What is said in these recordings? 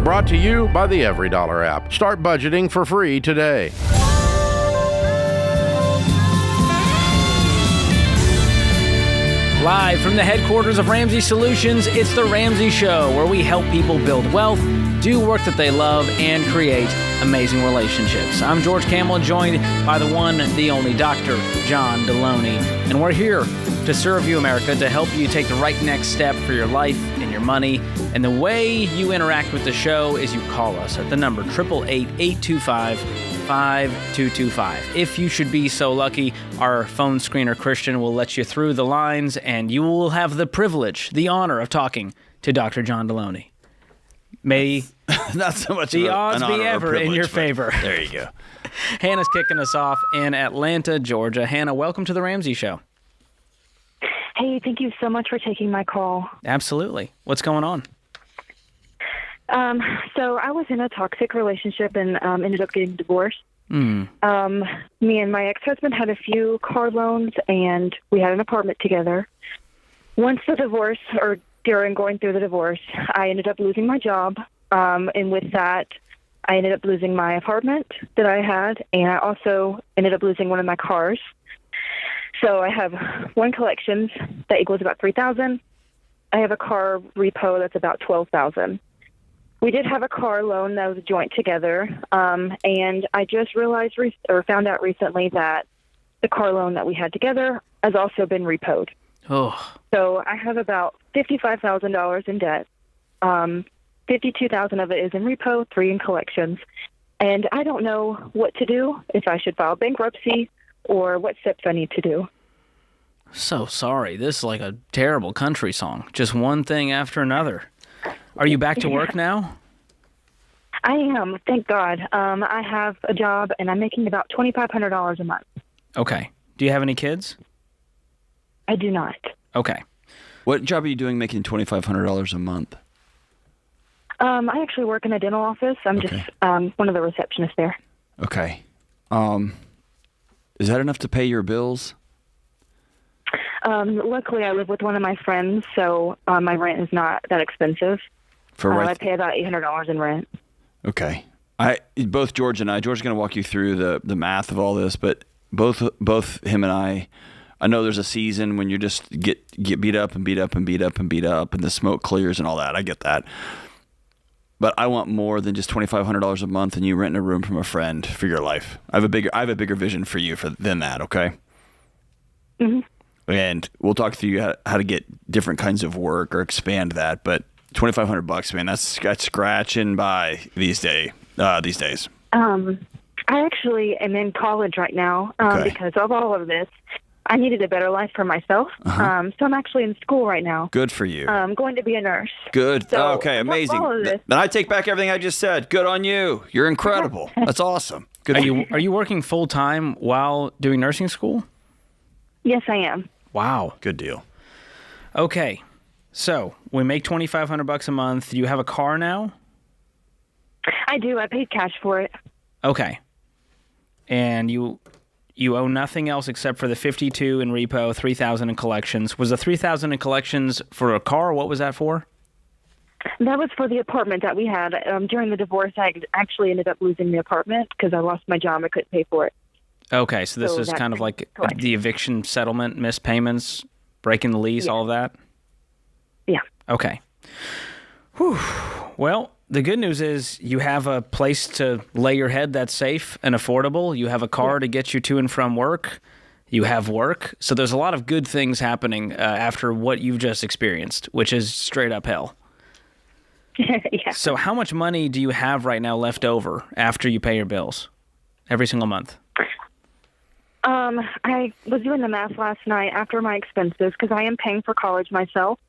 Brought to you by the EveryDollar app. Start budgeting for free today. Live from the headquarters of Ramsey Solutions, it's The Ramsey Show, where we help people build wealth, do work that they love, and create amazing relationships. I'm George Kamel, joined by the one, the only Dr. John Delony, and we're here to serve you, America, to help you take the right next step for your life and your money. And the way you interact with the show is you call us at the number 888-825-5225. If you should be so lucky, our phone screener, Christian, will let you through the lines, and you will have the privilege, the honor of talking to Dr. John Delony. May not so much the of odds be ever in your favor. There you go. Hannah's kicking us off in Atlanta, Georgia. Hannah, welcome to The Ramsey Show. Hey, thank you so much for taking my call. Absolutely. What's going on? So I was in a toxic relationship and ended up getting divorced. Me and my ex-husband had a few car loans, and we had an apartment together. Once the divorce, or during going through the divorce, I ended up losing my job, and with that, I ended up losing my apartment that I had, and I also ended up losing one of my cars. So I have one collections that equals about $3,000. I have a car repo that's about $12,000. We did have a car loan that was joint together, and I just realized found out recently that the car loan that we had together has also been repoed. Oh. So I have about $55,000 in debt. $52,000 of it is in repo, $3,000 in collections, and I don't know what to do, if I should file bankruptcy or what steps I need to do. So sorry. This is like a terrible country song. Just one thing after another. Are you back to work now? I am, thank God. I have a job, and I'm making about $2,500 a month. Okay. Do you have any kids? I do not. Okay. What job are you doing making $2,500 a month? I actually work in a dental office. I'm just one of the receptionists there. Okay. Is that enough to pay your bills? Luckily, I live with one of my friends, so my rent is not that expensive. I pay about $800 in rent. Okay. Both George and George's going to walk you through the math of all this, but both him and I know there's a season when you just get beat up and beat up and beat up and beat up, and the smoke clears and all that. I get that. But I want more than just $2,500 a month and you renting a room from a friend for your life. I have a bigger vision for you than that. Okay. Mm-hmm. And we'll talk through how to get different kinds of work or expand that. But $2,500, man, that's scratching by these days. I actually am in college right now because of all of this. I needed a better life for myself. So I'm actually in school right now. Good for you. I'm going to be a nurse. Good. So okay, amazing. Then I take back everything I just said. Good on you. You're incredible. That's awesome. Good. Are you working full time while doing nursing school? Yes, I am. Wow. Good deal. Okay. So we make $2,500 a month. Do you have a car now? I do. I paid cash for it. Okay. And you owe nothing else except for the $52,000 in repo, $3,000 in collections. Was the $3,000 in collections for a car? What was that for? That was for the apartment that we had. During the divorce, I actually ended up losing the apartment because I lost my job. I couldn't pay for it. Okay, so this is kind of like the eviction settlement, missed payments, breaking the lease, all of that? Yeah. Okay. Whew. Well, the good news is you have a place to lay your head that's safe and affordable. You have a car to get you to and from work. You have work. So there's a lot of good things happening after what you've just experienced, which is straight up hell. Yeah. So how much money do you have right now left over after you pay your bills every single month? I was doing the math last night after my expenses because I am paying for college myself.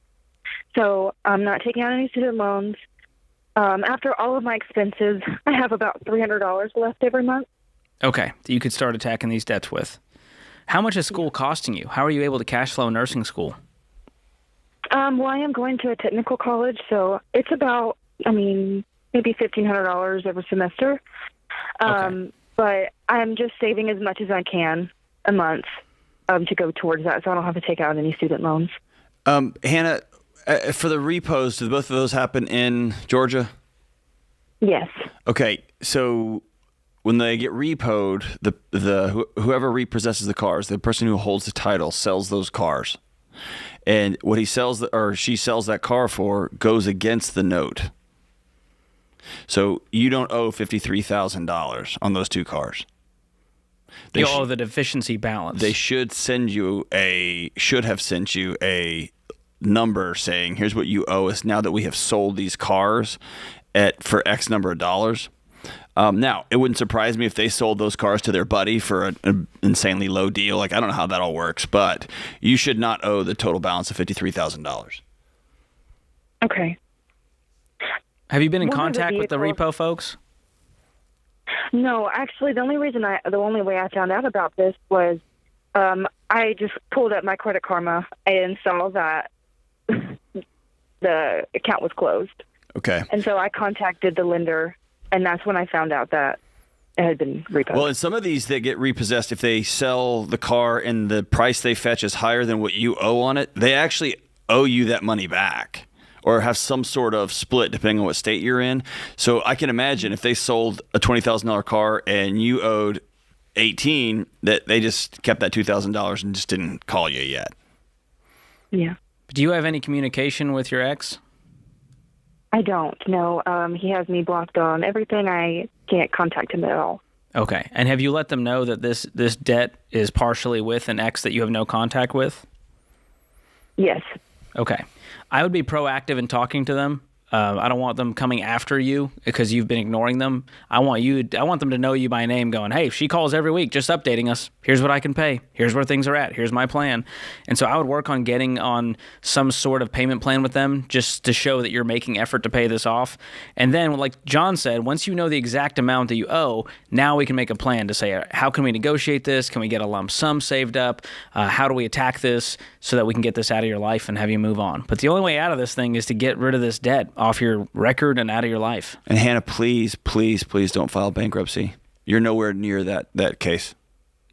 So I'm not taking out any student loans. After all of my expenses, I have about $300 left every month. Okay, that you could start attacking these debts with. How much is school costing you? How are you able to cash flow nursing school? Well, I am going to a technical college, so it's about, maybe $1,500 every semester. Okay. But I'm just saving as much as I can a month to go towards that, so I don't have to take out any student loans. Hannah, for the repos, did both of those happen in Georgia? Yes. Okay, so when they get repoed, whoever repossesses the cars, the person who holds the title sells those cars, and what he sells or she sells that car for goes against the note. So you don't owe $53,000 on those two cars. You owe the deficiency balance. They should have sent you a number saying, here's what you owe us now that we have sold these cars for X number of dollars. Now, it wouldn't surprise me if they sold those cars to their buddy for an insanely low deal. Like, I don't know how that all works, but you should not owe the total balance of $53,000. Okay. Have you been in contact with the repo folks? No, actually, the only way I found out about this was I just pulled up my Credit Karma and saw that the account was closed. Okay. And so I contacted the lender, and that's when I found out that it had been repoed. Well, in some of these that get repossessed, if they sell the car and the price they fetch is higher than what you owe on it, they actually owe you that money back, or have some sort of split depending on what state you're in. So I can imagine if they sold a $20,000 car and you owed $18,000, that they just kept that $2,000 and just didn't call you yet. Yeah. Do you have any communication with your ex? I don't. No. He has me blocked on everything. I can't contact him at all. Okay. And have you let them know that this debt is partially with an ex that you have no contact with? Yes. Okay. I would be proactive in talking to them. I don't want them coming after you because you've been ignoring them. I want them to know you by name, going, hey, she calls every week just updating us. Here's what I can pay. Here's where things are at. Here's my plan. And so I would work on getting on some sort of payment plan with them just to show that you're making effort to pay this off. And then, like John said, once you know the exact amount that you owe, now we can make a plan to say, how can we negotiate this? Can we get a lump sum saved up? How do we attack this so that we can get this out of your life and have you move on? But the only way out of this thing is to get rid of this debt off your record and out of your life. And Hannah, please, please, please don't file bankruptcy. You're nowhere near that case.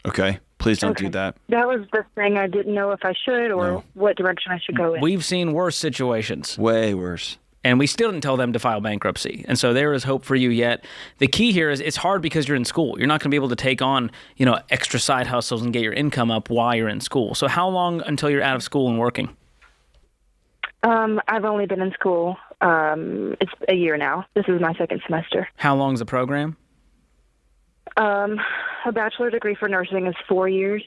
Okay? Please don't do that. That was the thing. I didn't know if I should or what direction I should go in. We've seen worse situations. Way worse. And we still didn't tell them to file bankruptcy. And so there is hope for you yet. The key here is it's hard because you're in school. You're not going to be able to take on, extra side hustles and get your income up while you're in school. So how long until you're out of school and working? I've only been in school. It's a year now. This is my second semester. How long is the program? A bachelor degree for nursing is 4 years.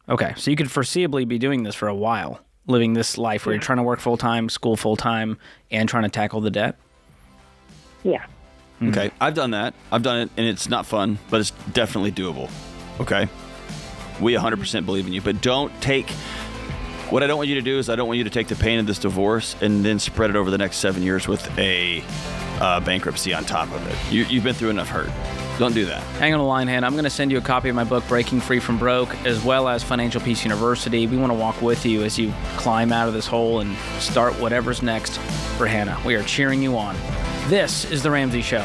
Okay, so you could foreseeably be doing this for a while, living this life where you're trying to work full-time, school full-time, and trying to tackle the debt? Yeah. Okay, I've done that. I've done it, and it's not fun, but it's definitely doable. Okay? We 100% believe in you, but what I don't want you to do is I don't want you to take the pain of this divorce and then spread it over the next 7 years with a bankruptcy on top of it. You've been through enough hurt. Don't do that. Hang on the line, Hannah. I'm going to send you a copy of my book, Breaking Free from Broke, as well as Financial Peace University. We want to walk with you as you climb out of this hole and start whatever's next for Hannah. We are cheering you on. This is The Ramsey Show.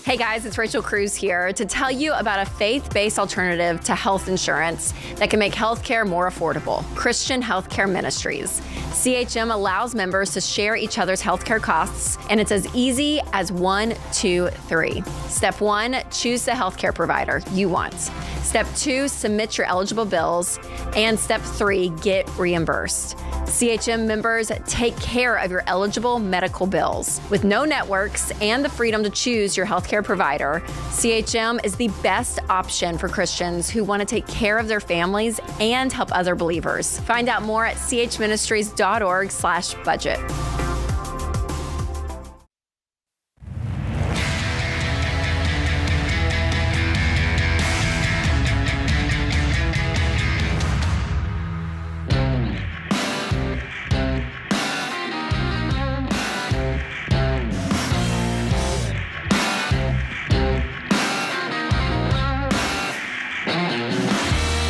Hey guys, it's Rachel Cruz here to tell you about a faith-based alternative to health insurance that can make healthcare more affordable. Christian Healthcare Ministries. CHM allows members to share each other's healthcare costs, and it's as easy as 1, 2, 3. Step 1, choose the healthcare provider you want. Step 2, submit your eligible bills. And Step 3, get reimbursed. CHM members take care of your eligible medical bills. With no networks and the freedom to choose your healthcare provider, CHM is the best option for Christians who want to take care of their families and help other believers. Find out more at chministries.org/budget.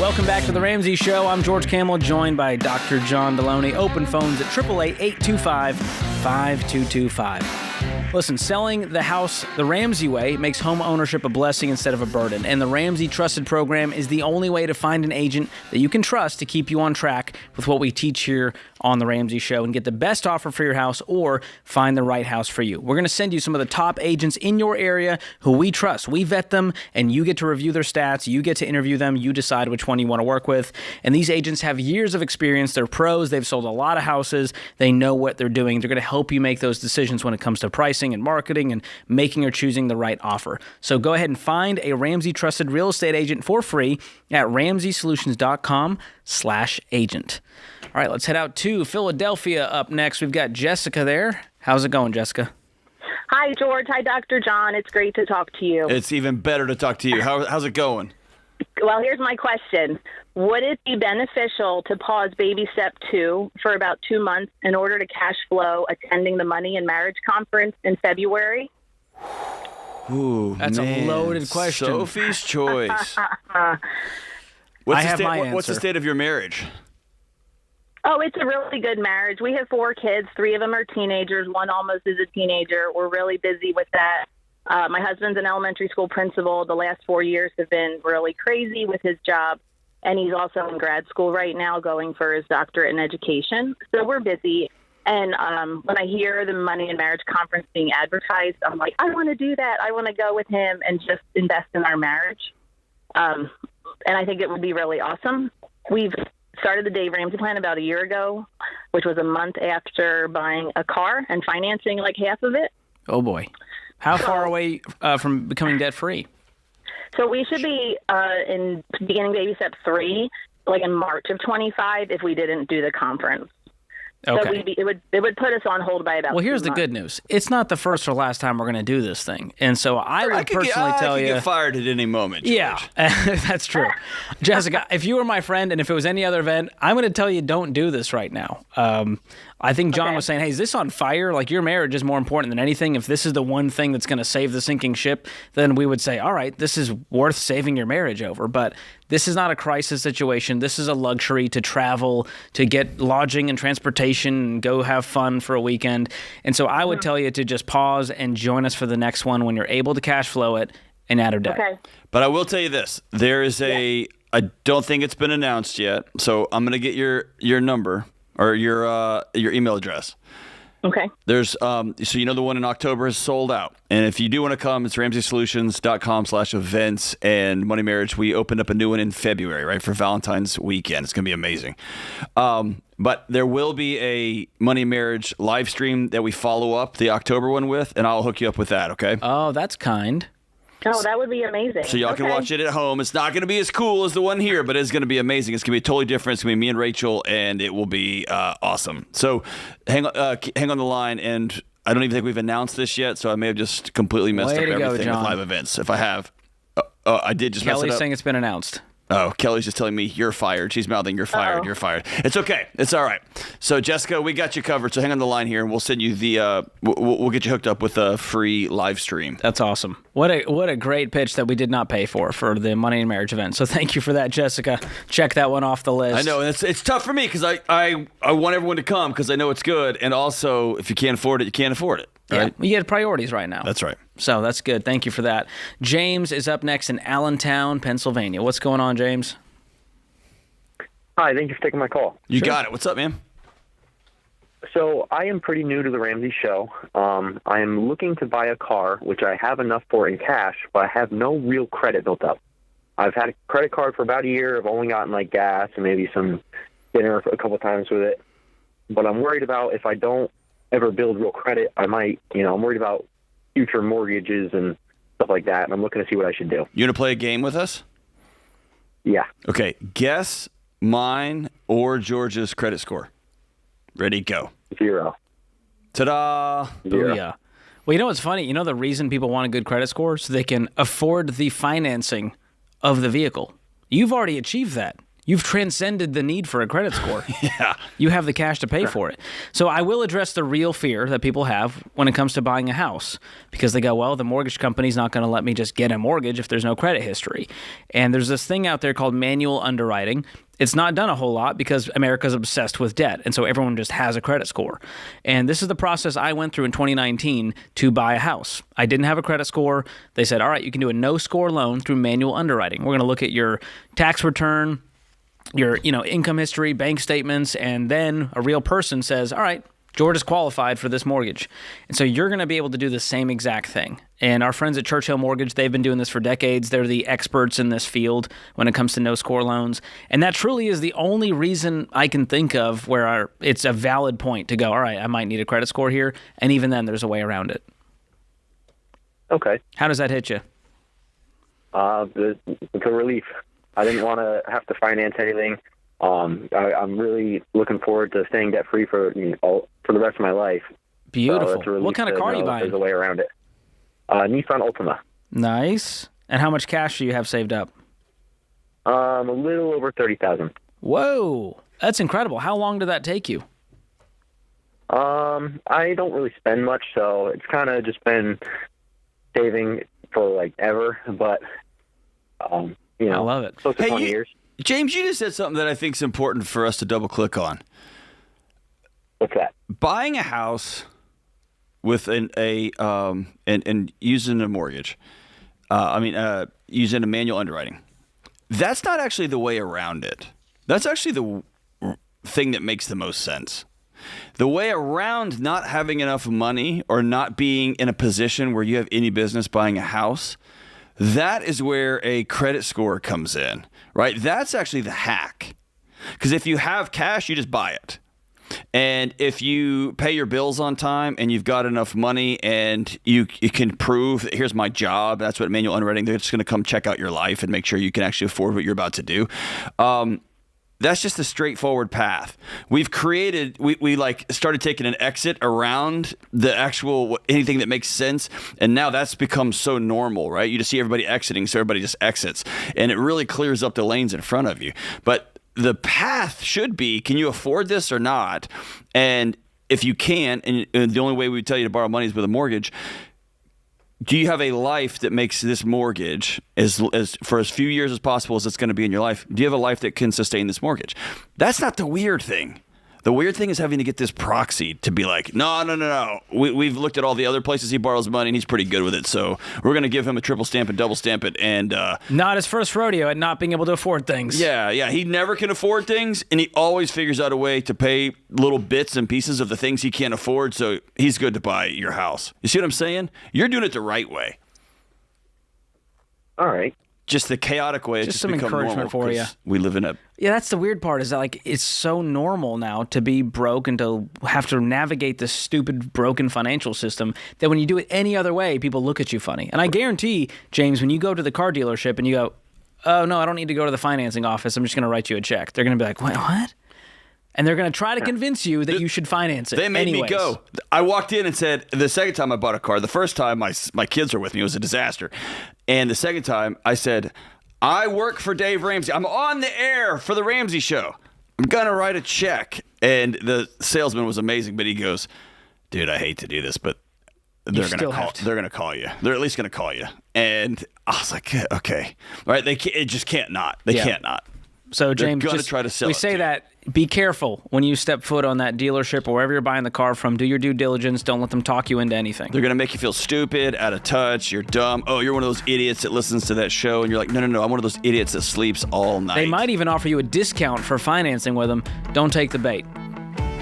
Welcome back to The Ramsey Show. I'm George Kamel, joined by Dr. John Delony. Open phones at 888-825-5225. Listen, selling the house the Ramsey way makes home ownership a blessing instead of a burden. And the Ramsey Trusted Program is the only way to find an agent that you can trust to keep you on track with what we teach here on The Ramsey Show and get the best offer for your house or find the right house for you. We're going to send you some of the top agents in your area who we trust. We vet them, and you get to review their stats. You get to interview them. You decide which one you want to work with. And these agents have years of experience. They're pros. They've sold a lot of houses. They know what they're doing. They're going to help you make those decisions when it comes to pricing and marketing and making or choosing the right offer. So go ahead and find a Ramsey Trusted Real Estate agent for free at RamseySolutions.com/agent. All right, let's head out to Philadelphia up next. We've got Jessica there. How's it going, Jessica? Hi, George. Hi, Dr. John. It's great to talk to you. It's even better to talk to you. How's it going? Well, here's my question. Would it be beneficial to pause baby step 2 for about 2 months in order to cash flow attending the Money and Marriage Conference in February? Ooh, That's a loaded question. Sophie's choice. I have my answer. What's the state of your marriage? Oh, it's a really good marriage. We have 4 kids. 3 of them are teenagers. 1 almost is a teenager. We're really busy with that. My husband's an elementary school principal. The last 4 years have been really crazy with his job. And he's also in grad school right now going for his doctorate in education. So we're busy. And when I hear the Money and Marriage Conference being advertised, I'm like, I want to do that. I want to go with him and just invest in our marriage. And I think it would be really awesome. We've started the Dave Ramsey plan about a year ago, which was a month after buying a car and financing like half of it. Oh, boy. How far away from becoming debt-free? So we should be in beginning baby step 3, like in March of 25, if we didn't do the conference. Okay. So it would put us on hold by about. Well, here's 2 the months. good news. It's not the first or last time we're going to do this thing. And so I would personally tell you. I could get fired at any moment, George. Yeah, that's true. Jessica, if you were my friend and if it was any other event, I'm going to tell you don't do this right now. I think John was saying, hey, is this on fire? Like, your marriage is more important than anything. If this is the one thing that's going to save the sinking ship, then we would say, all right, this is worth saving your marriage over. But this is not a crisis situation. This is a luxury to travel, to get lodging and transportation and go have fun for a weekend. And so I would tell you to just pause and join us for the next one when you're able to cash flow it and out of debt. Okay. But I will tell you this. There is I don't think it's been announced yet. So I'm going to get your number or your email address. Okay. There's so you know the one in October is sold out. And if you do want to come, it's RamseySolutions.com/events and Money Marriage. We opened up a new one in February, right, for Valentine's weekend. It's going to be amazing. But there will be a Money Marriage live stream that we follow up the October one with, and I'll hook you up with that, okay? Oh, that's kind. Oh, that would be amazing. So y'all can watch it at home. It's not going to be as cool as the one here, but it's going to be amazing. It's going to be totally different. It's going to be me and Rachel, and it will be awesome. So hang on the line, and I don't even think we've announced this yet, so I may have just completely messed up everything with live events. If I have, I did just mess it up. Kelly's saying it's been announced. Oh, Kelly's just telling me you're fired. She's mouthing, you're fired, you're fired. It's okay. It's all right. So, Jessica, we got you covered. So hang on the line here, and we'll send you the we'll get you hooked up with a free live stream. That's awesome. What a great pitch that we did not pay for the Money and Marriage event. So thank you for that, Jessica. Check that one off the list. I know, and it's tough for me because I want everyone to come because I know it's good, and also if you can't afford it, you can't afford it. Right? Yeah, you get priorities right now. That's right. So that's good. Thank you for that. James is up next in Allentown, Pennsylvania. What's going on, James? Hi, thank you for taking my call. You got it. What's up, man? So I am pretty new to the Ramsey show. I am looking to buy a car, which I have enough for in cash, but I have no real credit built up. I've had a credit card for about a year. I've only gotten like gas and maybe some dinner a couple times with it. But I'm worried about if I don't ever build real credit, I might, I'm worried about future mortgages and stuff like that. And I'm looking to see what I should do. You want to play a game with us? Yeah. Okay. Guess mine or George's credit score. Ready, go. 0. Ta-da. 0. Yeah. Well, you know what's funny? You know the reason people want a good credit score? So they can afford the financing of the vehicle. You've already achieved that. You've transcended the need for a credit score. Yeah. You have the cash to pay for it. So I will address the real fear that people have when it comes to buying a house, because they go, well, the mortgage company's not going to let me just get a mortgage if there's no credit history. And there's this thing out there called manual underwriting. It's not done a whole lot because America's obsessed with debt, and so everyone just has a credit score. And this is the process I went through in 2019 to buy a house. I didn't have a credit score. They said, all right, you can do a no-score loan through manual underwriting. We're going to look at your tax return, your income history, bank statements, and then a real person says, all right, George is qualified for this mortgage. And so you're going to be able to do the same exact thing. And our friends at Churchill Mortgage, they've been doing this for decades. They're the experts in this field when it comes to no-score loans. And that truly is the only reason I can think of where it's a valid point to go, all right, I might need a credit score here. And even then, there's a way around it. Okay. How does that hit you? It's a relief. I didn't want to have to finance anything. I'm really looking forward to staying debt-free for the rest of my life. Beautiful. So What kind of car are you buying? There's a way around it. Nissan Altima. Nice. And how much cash do you have saved up? A little over $30,000. Whoa, that's incredible. How long did that take you? I don't really spend much, so it's kind of just been saving for ever. But I love it. Close to 20 years. James, you just said something that I think is important for us to double click on. What's that? Buying a house with and using a mortgage. Using a manual underwriting. That's not actually the way around it. That's actually the thing that makes the most sense. The way around not having enough money or not being in a position where you have any business buying a house, that is where a credit score comes in, right? That's actually the hack. Because if you have cash, you just buy it. And if you pay your bills on time and you've got enough money and you can prove, here's my job, that's what manual underwriting, they're just going to come check out your life and make sure you can actually afford what you're about to do. That's just a straightforward path. We've created, we started taking an exit around the actual, anything that makes sense. And now that's become so normal, right? You just see everybody exiting, so everybody just exits. And it really clears up the lanes in front of you. But the path should be, can you afford this or not? And if you can, and the only way we would tell you to borrow money is with a mortgage, do you have a life that makes this mortgage as for as few years as possible as it's going to be in your life? Do you have a life that can sustain this mortgage? That's not the weird thing. The weird thing is having to get this proxy to be like, no. We've looked at all the other places he borrows money, and he's pretty good with it. So we're going to give him a triple stamp and double stamp it. And not his first rodeo at not being able to afford things. Yeah. He never can afford things, and he always figures out a way to pay little bits and pieces of the things he can't afford. So he's good to buy your house. You see what I'm saying? You're doing it the right way. All right. Just the chaotic way. Just some encouragement for you. We live in a... Yeah, that's the weird part is that it's so normal now to be broke and to have to navigate this stupid broken financial system that when you do it any other way, people look at you funny. And I guarantee, James, when you go to the car dealership and you go, oh, no, I don't need to go to the financing office, I'm just going to write you a check. They're going to be like, what? And they're going to try to convince you that you should finance it. They made anyways. me go. I walked in and said, the second time I bought a car, the first time my kids were with me, it was a disaster. And the second time I said, I work for Dave Ramsey. I'm on the air for the Ramsey show. I'm going to write a check. And the salesman was amazing, but he goes, dude, I hate to do this, but they're going to call you. They're at least going to call you. And I was like, okay. All right, it just can't not. They can't not. So, James, they're going to try to sell we it say to that be careful when you step foot on that dealership or wherever you're buying the car from. Do your due diligence. Don't let them talk you into anything. They're going to make you feel stupid, out of touch. You're dumb. Oh, you're one of those idiots that listens to that show. And you're like, no. I'm one of those idiots that sleeps all night. They might even offer you a discount for financing with them. Don't take the bait.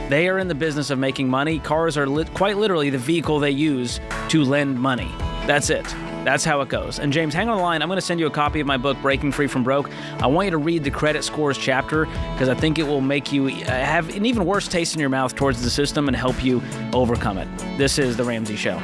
They are in the business of making money. Cars are quite literally the vehicle they use to lend money. That's it. That's how it goes. And James, hang on the line. I'm going to send you a copy of my book, Breaking Free from Broke. I want you to read the credit scores chapter because I think it will make you have an even worse taste in your mouth towards the system and help you overcome it. This is The Ramsey Show.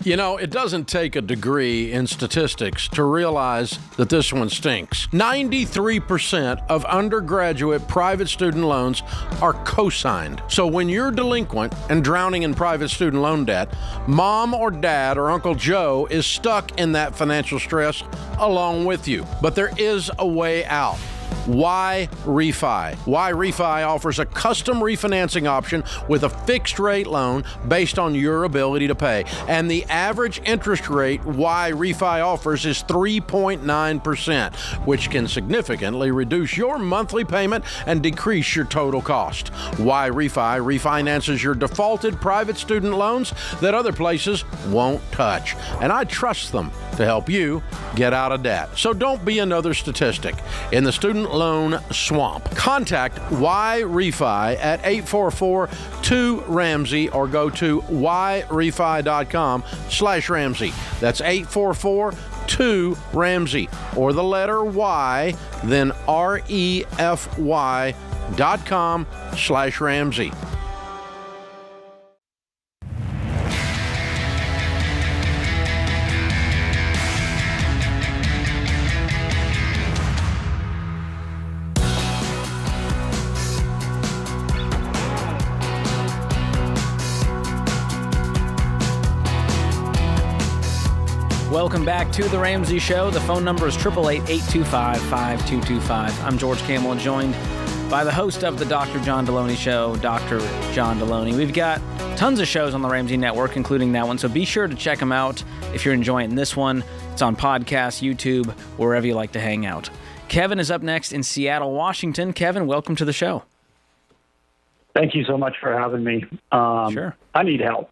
You know, it doesn't take a degree in statistics to realize that this one stinks. 93% of undergraduate private student loans are co-signed. So when you're delinquent and drowning in private student loan debt, mom or dad or Uncle Joe is stuck in that financial stress along with you. But there is a way out. Why Refi? Why Refi offers a custom refinancing option with a fixed rate loan based on your ability to pay. And the average interest rate Why Refi offers is 3.9%, which can significantly reduce your monthly payment and decrease your total cost. Why Refi refinances your defaulted private student loans that other places won't touch. And I trust them to help you get out of debt. So don't be another statistic in the student loan swamp. Contact Why Refi at 844-2-RAMSEY or go to whyrefi.com/Ramsey. That's 844-2-RAMSEY or the letter Y, then REFY.com/Ramsey. Welcome back to The Ramsey Show. The phone number is 888-825-5225. I'm George Kamel, joined by the host of the Dr. John Delony Show, Dr. John Delony. We've got tons of shows on the Ramsey Network, including that one, so be sure to check them out if you're enjoying this one. It's on podcast, YouTube, wherever you like to hang out. Kevin is up next in Seattle, Washington. Kevin, welcome to the show. Thank you so much for having me. Sure. I need help.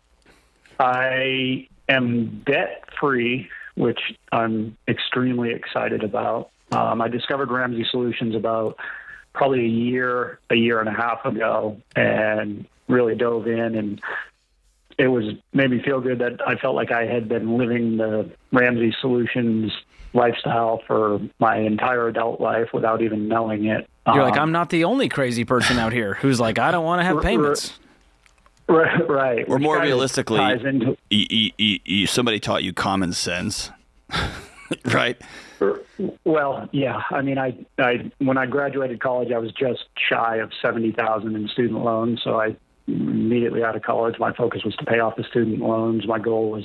I am debt-free, which I'm extremely excited about. I discovered Ramsey Solutions about probably a year and a half ago, and really dove in, and it made me feel good that I felt like I had been living the Ramsey Solutions lifestyle for my entire adult life without even knowing it. You're like, I'm not the only crazy person out here who's like, I don't want to have payments. Right. Or more realistically, somebody taught you common sense, right? Well, yeah. I mean, I when I graduated college, I was just shy of $70,000 in student loans. So I immediately out of college, my focus was to pay off the student loans. My goal was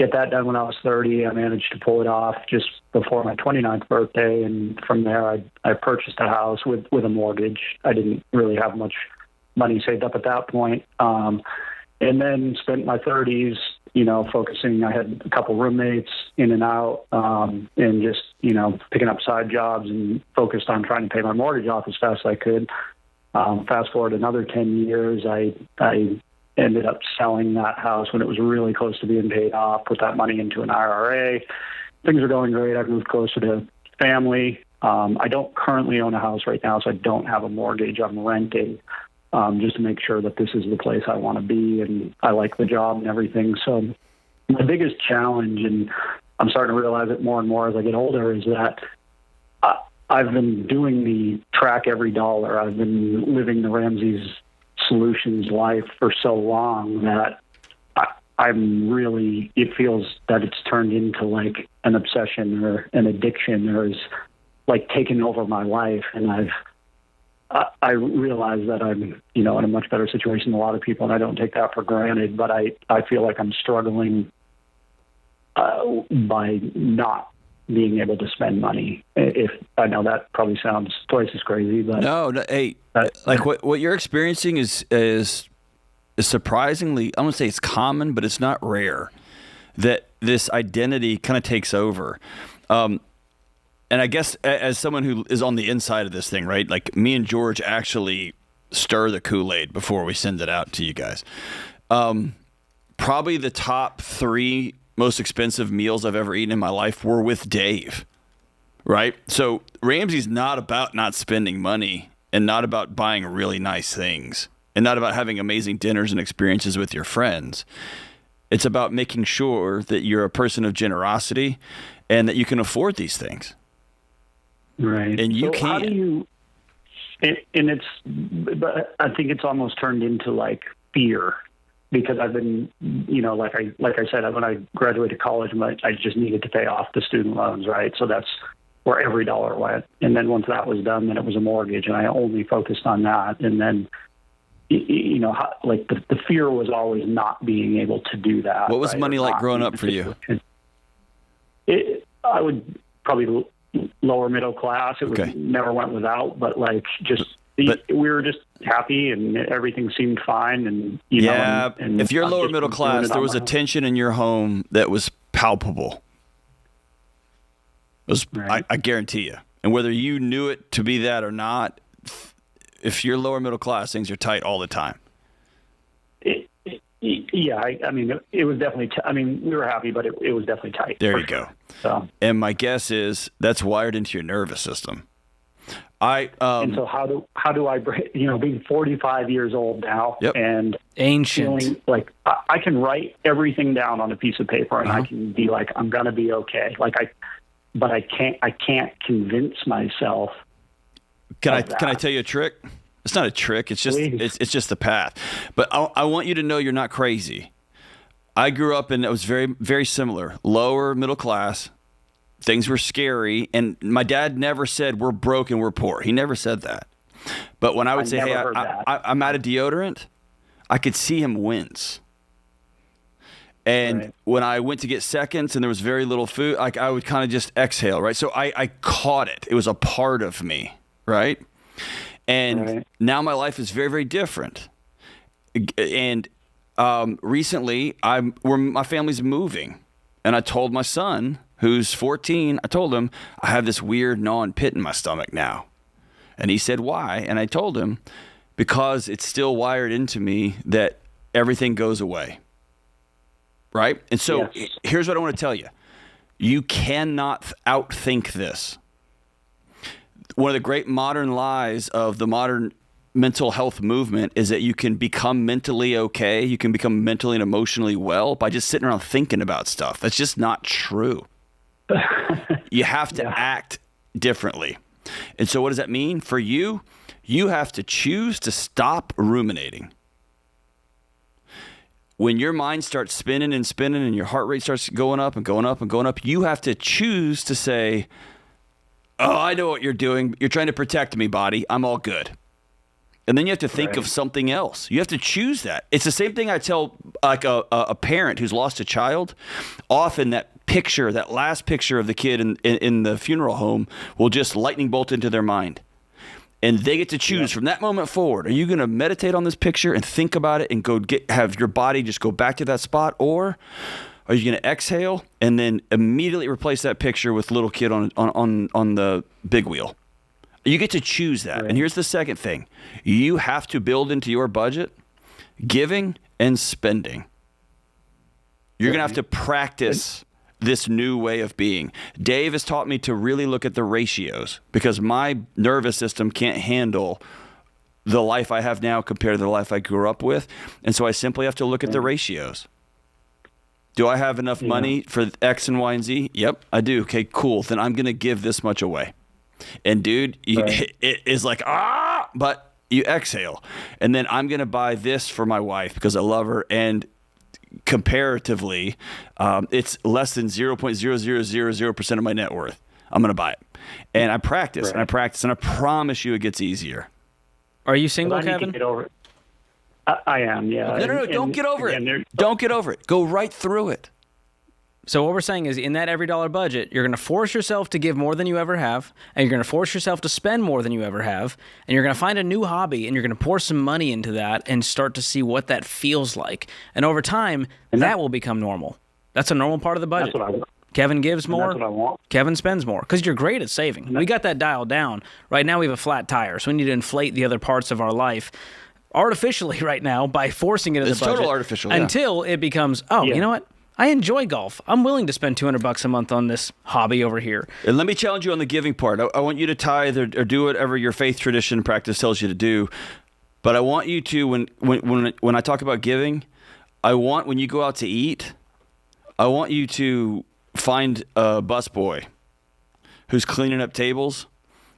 get that done when I was 30. I managed to pull it off just before my 29th birthday, and from there, I purchased a house with a mortgage. I didn't really have much money saved up at that point. And then spent my 30s, focusing. I had a couple roommates in and out, and just, picking up side jobs and focused on trying to pay my mortgage off as fast as I could. Fast forward another 10 years, I ended up selling that house when it was really close to being paid off, put that money into an IRA. Things are going great. I've moved closer to family. I don't currently own a house right now, so I don't have a mortgage. I'm renting. Just to make sure that this is the place I want to be, and I like the job and everything. So my biggest challenge, and I'm starting to realize it more and more as I get older, is that I've been doing the track every dollar. I've been living the Ramsey's Solutions life for so long that it feels that it's turned into like an obsession or an addiction, or is like taking over my life. And I realize that I'm, in a much better situation than a lot of people, and I don't take that for granted, but I feel like I'm struggling by not being able to spend money. If I know that probably sounds twice as crazy, but no, hey, like what you're experiencing is surprisingly, I won't say it's common, but it's not rare that this identity kind of takes over. And I guess as someone who is on the inside of this thing, right? Like me and George actually stir the Kool-Aid before we send it out to you guys. Probably the top 3 most expensive meals I've ever eaten in my life were with Dave, right? So Ramsey's not about not spending money, and not about buying really nice things, and not about having amazing dinners and experiences with your friends. It's about making sure that you're a person of generosity and that you can afford these things. Right. And you so can't. How do you, but I think it's almost turned into like fear because I've been, like I said, when I graduated college, I just needed to pay off the student loans, right? So that's where every dollar went. And then once that was done, then it was a mortgage, and I only focused on that. And then, the fear was always not being able to do that. What was right? money like growing up for you? I would probably lower middle class. It never went without, but we were just happy and everything seemed fine. And and if you're lower middle class, there was a tension in your home that was palpable. Right. I guarantee you. And whether you knew it to be that or not, if you're lower middle class, things are tight all the time. It was definitely. We were happy, but it was definitely tight. There you go. So, and my guess is that's wired into your nervous system. And so how do I break? Being 45 years old now, and ancient, feeling like I can write everything down on a piece of paper, and I can be like, I'm gonna be okay. But I can't convince myself. Can I tell you a trick? It's not a trick. It's just it's just the path. But I want you to know you're not crazy. I grew up and it was very, very similar. Lower middle class. Things were scary, and my dad never said we're broke and we're poor. He never said that. But when I would say, "Hey, I'm out of deodorant," I could see him wince. And when I went to get seconds and there was very little food, I would kind of just exhale, right? So I caught it. It was a part of me, right? And now my life is very, very different. And recently, my family's moving, and I told my son, who's 14, I told him, I have this weird gnawing pit in my stomach now. And he said, why? And I told him, because it's still wired into me that everything goes away. Right? And so here's what I want to tell you. You cannot outthink this. One of the great modern lies of the modern mental health movement is that you can become mentally okay, you can become mentally and emotionally well by just sitting around thinking about stuff. That's just not true. You have to act differently. And so what does that mean? For you, you have to choose to stop ruminating. When your mind starts spinning and spinning and your heart rate starts going up and going up and going up, you have to choose to say, oh, I know what you're doing. You're trying to protect me, body. I'm all good. And then you have to think of something else. You have to choose that. It's the same thing I tell like a parent who's lost a child. Often that last picture of the kid in the funeral home will just lightning bolt into their mind. And they get to choose from that moment forward. Are you going to meditate on this picture and think about it and have your body just go back to that spot? Or are you going to exhale and then immediately replace that picture with little kid on the big wheel? You get to choose that. Right. And here's the second thing. You have to build into your budget giving and spending. You're going to have to practice this new way of being. Dave has taught me to really look at the ratios because my nervous system can't handle the life I have now compared to the life I grew up with. And so I simply have to look at the ratios. Do I have enough money for X and Y and Z? Yep, I do. Okay, cool. Then I'm going to give this much away. And dude, it is like, but you exhale. And then I'm going to buy this for my wife because I love her. And comparatively, it's less than 0.0000% of my net worth. I'm going to buy it. And I practice and I practice and I promise you it gets easier. Are you single, Kevin? I am, yeah. No, don't get over it. Don't get over it. Go right through it. So what we're saying is in that every dollar budget, you're going to force yourself to give more than you ever have, and you're going to force yourself to spend more than you ever have, and you're going to find a new hobby, and you're going to pour some money into that and start to see what that feels like. And over time, that will become normal. That's a normal part of the budget. That's what I want. Kevin gives more. That's what I want. Kevin spends more because you're great at saving. We got that dialed down. Right now we have a flat tire, so we need to inflate the other parts of our life artificially right now by forcing it in the budget. It's total artificial, until it becomes, you know what? I enjoy golf. I'm willing to spend $200 a month on this hobby over here. And let me challenge you on the giving part. I want you to tithe or do whatever your faith tradition practice tells you to do. But I want you to, when I talk about giving, I want when you go out to eat, I want you to find a busboy who's cleaning up tables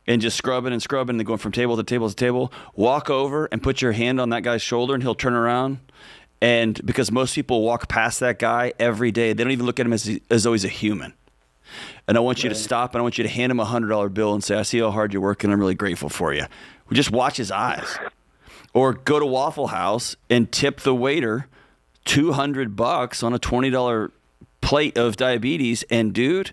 and just scrubbing and scrubbing and then going from table to table to table. Walk over and put your hand on that guy's shoulder and he'll turn around And because most people walk past that guy every day, they don't even look at him as though he's a human. And I want you to stop, and I want you to hand him a $100 bill and say, I see how hard you're working. I'm really grateful for you. Just watch his eyes. Or go to Waffle House and tip the waiter $200 on a $20 plate of diabetes. And, dude,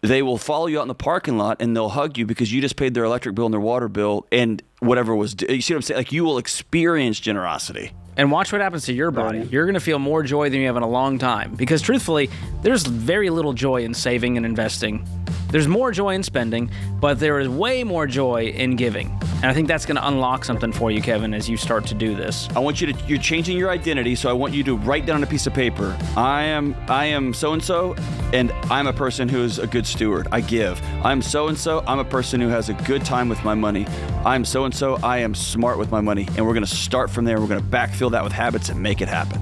they will follow you out in the parking lot, and they'll hug you because you just paid their electric bill and their water bill and whatever was due. You see what I'm saying? Like, you will experience generosity. And watch what happens to your body. You're going to feel more joy than you have in a long time. Because truthfully, there's very little joy in saving and investing. There's more joy in spending, but there is way more joy in giving. And I think that's going to unlock something for you, Kevin, as you start to do this. I want you're changing your identity, so I want you to write down on a piece of paper, I am so-and-so, and I'm a person who is a good steward. I give. I'm so-and-so, I'm a person who has a good time with my money. I'm so-and-so, I am smart with my money. And we're going to start from there. We're going to backfill that with habits and make it happen.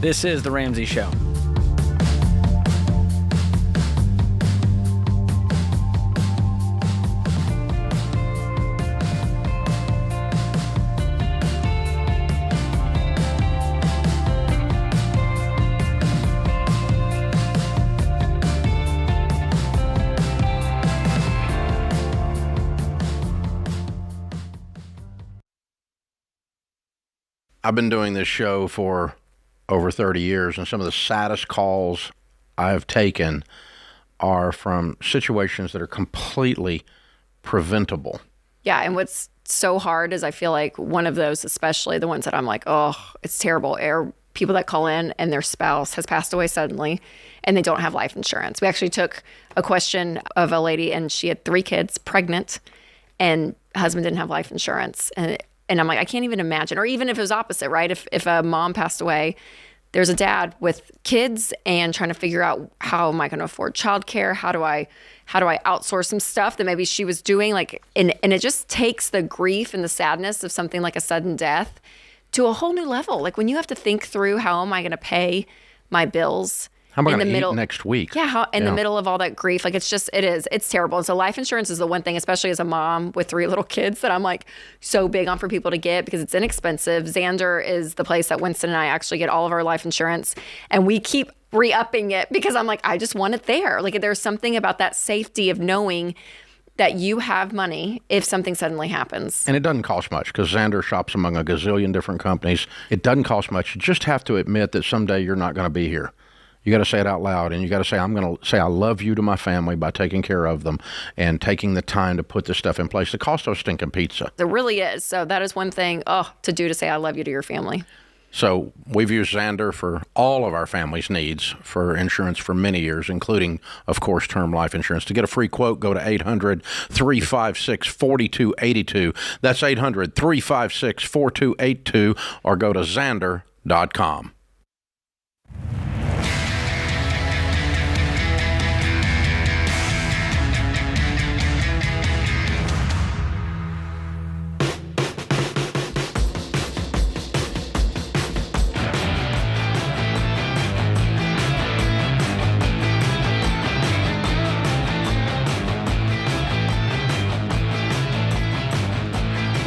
This is The Ramsey Show. I've been doing this show for over 30 years, and some of the saddest calls I have taken are from situations that are completely preventable. Yeah, and what's so hard is I feel like one of those, especially the ones that I'm like, oh, it's terrible, are people that call in and their spouse has passed away suddenly and they don't have life insurance. We actually took a question of a lady, and she had 3 kids, pregnant, and husband didn't have life insurance. And I'm like, I can't even imagine. Or even if it was opposite, right? If a mom passed away, there's a dad with kids and trying to figure out, how am I going to afford childcare? How do I outsource some stuff that maybe she was doing? Like, and it just takes the grief and the sadness of something like a sudden death to a whole new level. Like when you have to think through, how am I going to pay my bills? How am I going to eat next week? Yeah, in the middle of all that grief. Like it's terrible. And so life insurance is the one thing, especially as a mom with 3 little kids, that I'm like so big on for people to get because it's inexpensive. Xander is the place that Winston and I actually get all of our life insurance. And we keep re-upping it because I'm like, I just want it there. Like there's something about that safety of knowing that you have money if something suddenly happens. And it doesn't cost much because Xander shops among a gazillion different companies. It doesn't cost much. You just have to admit that someday you're not going to be here. You got to say it out loud, and you got to say, I'm going to say I love you to my family by taking care of them and taking the time to put this stuff in place. It costs us stinking pizza. It really is. So that is one thing to do, to say I love you to your family. So we've used Xander for all of our family's needs for insurance for many years, including, of course, term life insurance. To get a free quote, go to 800-356-4282. That's 800-356-4282, or go to Xander.com.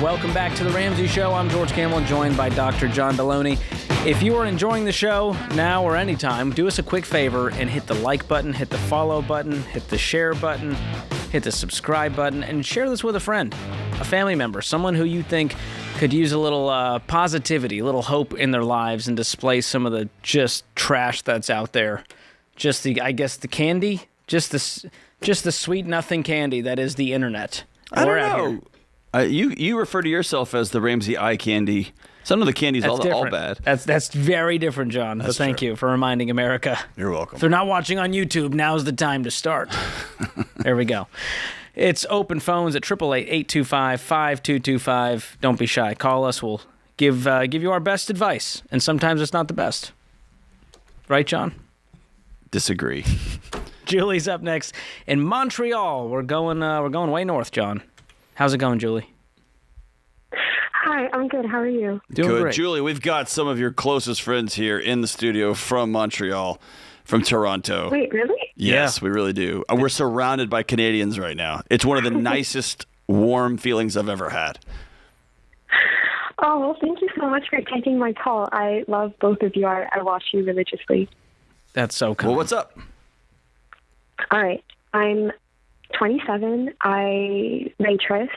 Welcome back to The Ramsey Show. I'm George Kamel, joined by Dr. John Delony. If you are enjoying the show now or anytime, do us a quick favor and hit the like button, hit the follow button, hit the share button, hit the subscribe button, and share this with a friend, a family member, someone who you think could use a little positivity, a little hope in their lives, and display some of the just trash that's out there. Just the candy, just the sweet nothing candy that is the internet. I don't know. You refer to yourself as the Ramsey eye candy. Some of the candy's all bad. That's very different, John. But thank you for reminding America. You're welcome. If they're not watching on YouTube, now's the time to start. There we go. It's open phones at 888-825-5225. Don't be shy. Call us. We'll give you our best advice. And sometimes it's not the best. Right, John? Disagree. Julie's up next in Montreal. We're going way north, John. How's it going, Julie? Hi, I'm good. How are you? Doing good. Great. Julie, we've got some of your closest friends here in the studio from Montreal, from Toronto. Wait, really? Yes, we really do. We're surrounded by Canadians right now. It's one of the nicest, warm feelings I've ever had. Oh, well, thank you so much for taking my call. I love both of you. I watch you religiously. That's so cool. Well, what's up? All right. I'm 27. I waitress.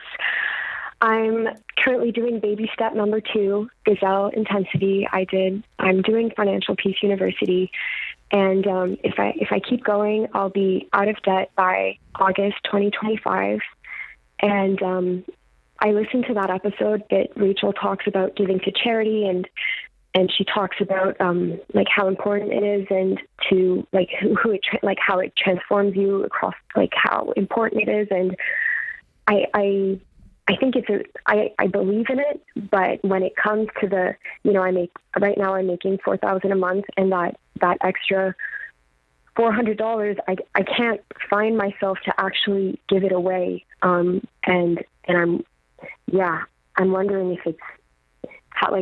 I'm currently doing baby step number 2, Gazelle Intensity. I'm doing Financial Peace University. And if I keep going, I'll be out of debt by August 2025. And I listened to that episode that Rachel talks about giving to charity, and she talks about like how important it is, and to like how it transforms you across, like how important it is. And I think I believe in it, but when it comes to the, right now I'm making $4,000 a month, and that extra $400, I can't find myself to actually give it away. And I'm wondering if it's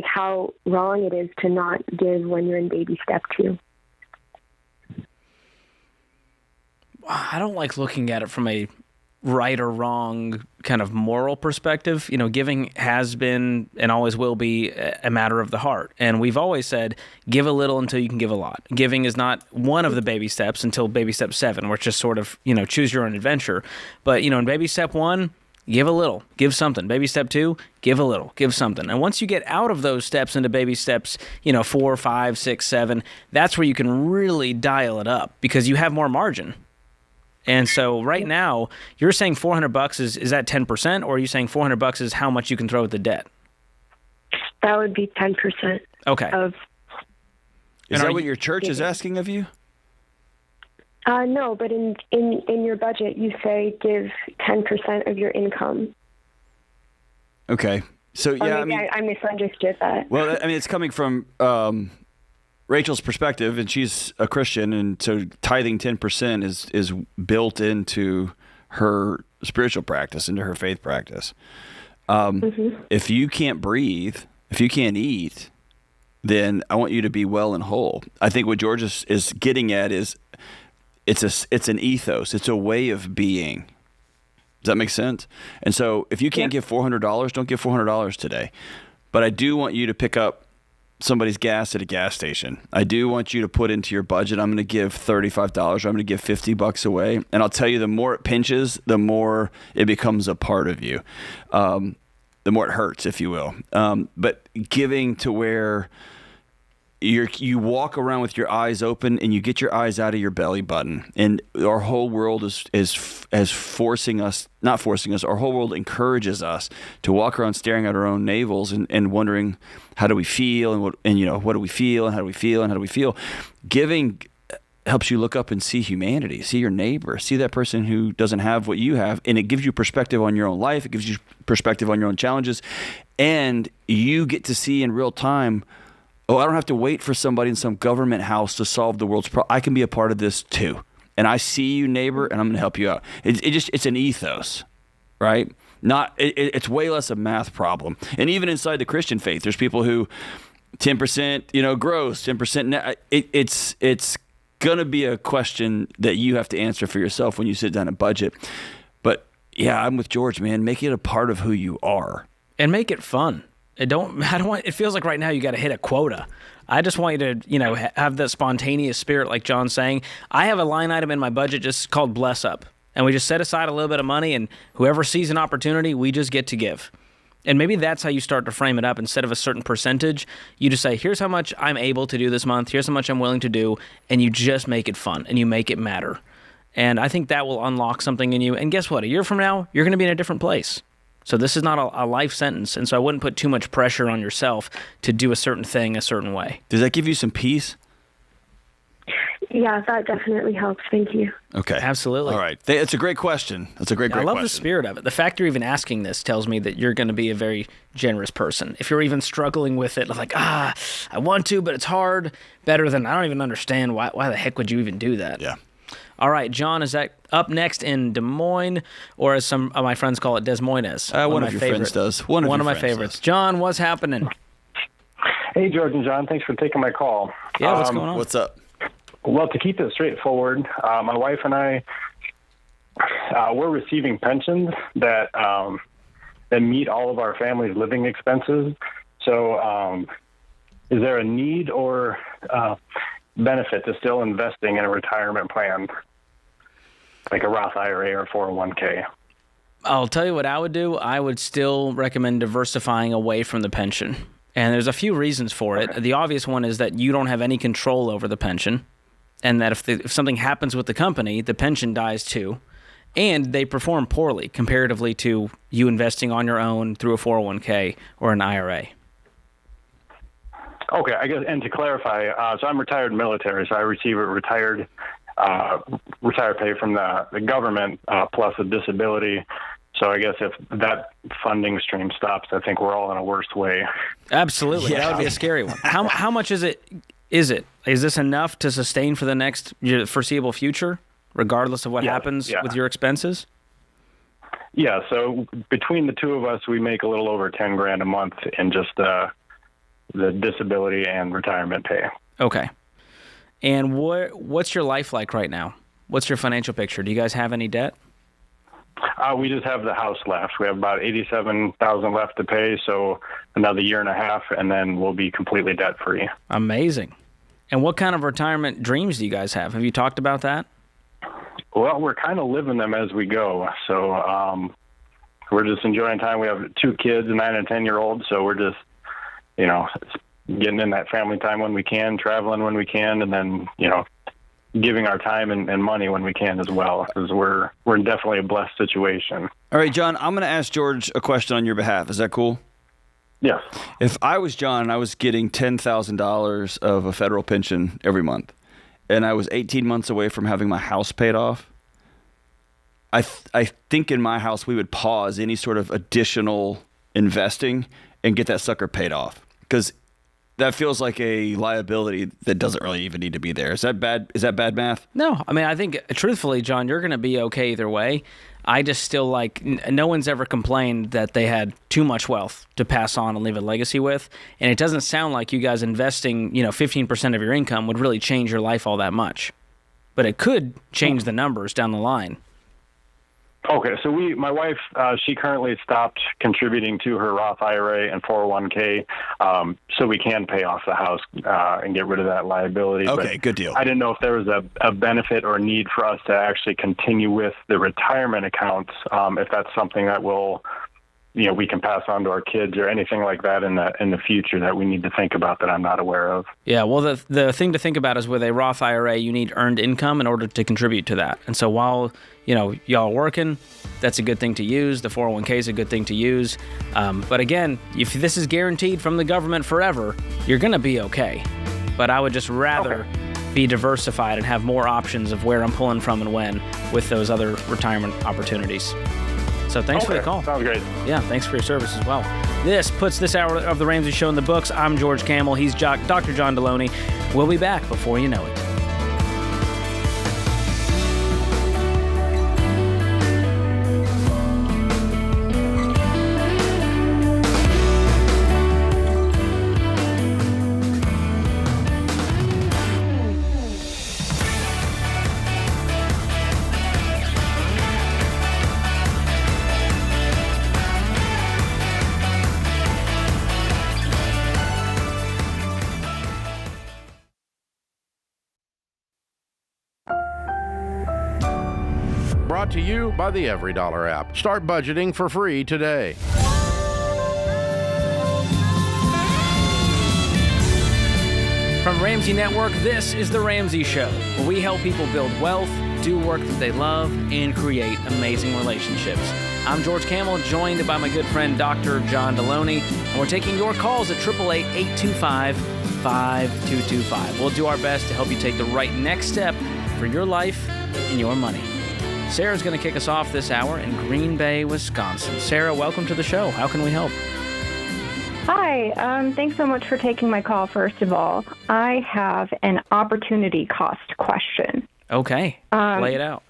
how wrong it is to not give when you're in baby step 2. I don't like looking at it from a right or wrong kind of moral perspective. Giving has been and always will be a matter of the heart. And we've always said, give a little until you can give a lot. Giving is not one of the baby steps until baby step 7, which is sort of, choose your own adventure. But, in baby step 1, give a little, give something. Baby step 2, give a little, give something. And once you get out of those steps into baby steps, 4, 5, 6, 7, that's where you can really dial it up because you have more margin. And so right now, you're saying $400 is that 10%, or are you saying $400 is how much you can throw at the debt? That would be 10%. Okay. Is that what your church is asking of you? No, but in your budget, you say give 10% of your income. Okay. So, yeah, I misunderstood that. Well, it's coming from Rachel's perspective, and she's a Christian, and so tithing 10% is built into her spiritual practice, into her faith practice. If you can't breathe, if you can't eat, then I want you to be well and whole. I think what George is getting at is it's an ethos. It's a way of being. Does that make sense? And so if you can't give $400, don't give $400 today. But I do want you to pick up somebody's gas at a gas station. I do want you to put into your budget, I'm going to give $35, or I'm going to give $50 away. And I'll tell you, the more it pinches, the more it becomes a part of you. The more it hurts, if you will. But giving to where you walk around with your eyes open and you get your eyes out of your belly button. And our whole world is forcing us, not forcing us, our whole world encourages us to walk around staring at our own navels and wondering, how do we feel? And what do we feel? And how do we feel? And how do we feel? Giving helps you look up and see humanity, see your neighbor, see that person who doesn't have what you have. And it gives you perspective on your own life. It gives you perspective on your own challenges. And you get to see in real time, I don't have to wait for somebody in some government house to solve the world's problem. I can be a part of this too. And I see you, neighbor, and I'm going to help you out. It's an ethos, right? It's way less a math problem. And even inside the Christian faith, there's people who 10%, gross, 10% net. It's going to be a question that you have to answer for yourself when you sit down and budget. But yeah, I'm with George, man. Make it a part of who you are. And make it fun. I don't want, it feels like right now you got to hit a quota. I just want you to, have that spontaneous spirit like John's saying. I have a line item in my budget just called Bless Up. And we just set aside a little bit of money, and whoever sees an opportunity, we just get to give. And maybe that's how you start to frame it up. Instead of a certain percentage, you just say, here's how much I'm able to do this month. Here's how much I'm willing to do. And you just make it fun and you make it matter. And I think that will unlock something in you. And guess what? A year from now, you're going to be in a different place. So this is not a life sentence, and so I wouldn't put too much pressure on yourself to do a certain thing a certain way. Does that give you some peace? Yeah, that definitely helps. Thank you. Okay. Absolutely. All right. It's a great question. That's a great question. I love the spirit of it. The fact you're even asking this tells me that you're going to be a very generous person. If you're even struggling with it, like, I want to, but it's hard, better than, I don't even understand why the heck would you even do that? Yeah. All right, John, is that up next in Des Moines, or as some of my friends call it, Des Moines? One of your friends does. One of my favorites. John, what's happening? Hey, George and John. Thanks for taking my call. Yeah, what's going on? What's up? Well, to keep it straightforward, my wife and I, we're receiving pensions that meet all of our family's living expenses. So is there a need or benefit to still investing in a retirement plan, like a Roth IRA or 401k? I'll tell you what I would do. I would still recommend diversifying away from the pension. And there's a few reasons for it. The obvious one is that you don't have any control over the pension, and that if something happens with the company, the pension dies too. And they perform poorly comparatively to you investing on your own through a 401k or an IRA. Okay, I guess, and to clarify, so I'm retired military, so I receive a retired pay from the government plus a disability. So I guess if that funding stream stops, I think we're all in a worse way. Absolutely, that would be a scary one. How much is it? Is this enough to sustain for the next foreseeable future, regardless of what happens with your expenses? Yeah, so between the two of us, we make a little over $10,000 a month in just the disability and retirement pay. Okay. And what's your life like right now? What's your financial picture? Do you guys have any debt? We just have the house left. We have about $87,000 left to pay, so another year and a half, and then we'll be completely debt-free. Amazing. And what kind of retirement dreams do you guys have? Have you talked about that? Well, we're kind of living them as we go. So we're just enjoying time. We have 2 kids, a 9 and 10-year-old, so we're just, getting in that family time when we can, traveling when we can, and then, giving our time and money when we can as well, because we're definitely a blessed situation. All right, John, I'm going to ask George a question on your behalf. Is that cool? Yes. If I was John and I was getting $10,000 of a federal pension every month, and I was 18 months away from having my house paid off, I think in my house we would pause any sort of additional investing and get that sucker paid off, because that feels like a liability that doesn't really even need to be there. Is that bad? Is that bad math? No. I mean, I think, truthfully, John, you're going to be okay either way. I just still no one's ever complained that they had too much wealth to pass on and leave a legacy with. And it doesn't sound like you guys investing, 15% of your income would really change your life all that much. But it could change the numbers down the line. Okay, so my wife, she currently stopped contributing to her Roth IRA and 401k, so we can pay off the house and get rid of that liability. Okay, good deal. I didn't know if there was a benefit or need for us to actually continue with the retirement accounts, if that's something that we can pass on to our kids or anything like that in the future that we need to think about that I'm not aware of. Yeah, well, the thing to think about is with a Roth IRA, you need earned income in order to contribute to that. And so while, y'all are working, that's a good thing to use. The 401k is a good thing to use. But again, if this is guaranteed from the government forever, you're going to be okay. But I would just rather be diversified and have more options of where I'm pulling from and when with those other retirement opportunities. So thanks for the call. Sounds great. Yeah, thanks for your service as well. This puts this hour of the Ramsey Show in the books. I'm George Kamel. He's Dr. John Delony. We'll be back before you know it. Brought to you by the EveryDollar app. Start budgeting for free today. From Ramsey Network, this is The Ramsey Show, where we help people build wealth, do work that they love, and create amazing relationships. I'm George Kamel, joined by my good friend Dr. John Delony, and we're taking your calls at 888-825-5225. We'll do our best to help you take the right next step for your life and your money. Sarah's going to kick us off this hour in Green Bay, Wisconsin. Sarah, welcome to the show. How can we help? Hi. Thanks so much for taking my call, first of all. I have an opportunity cost question. Okay. Lay it out.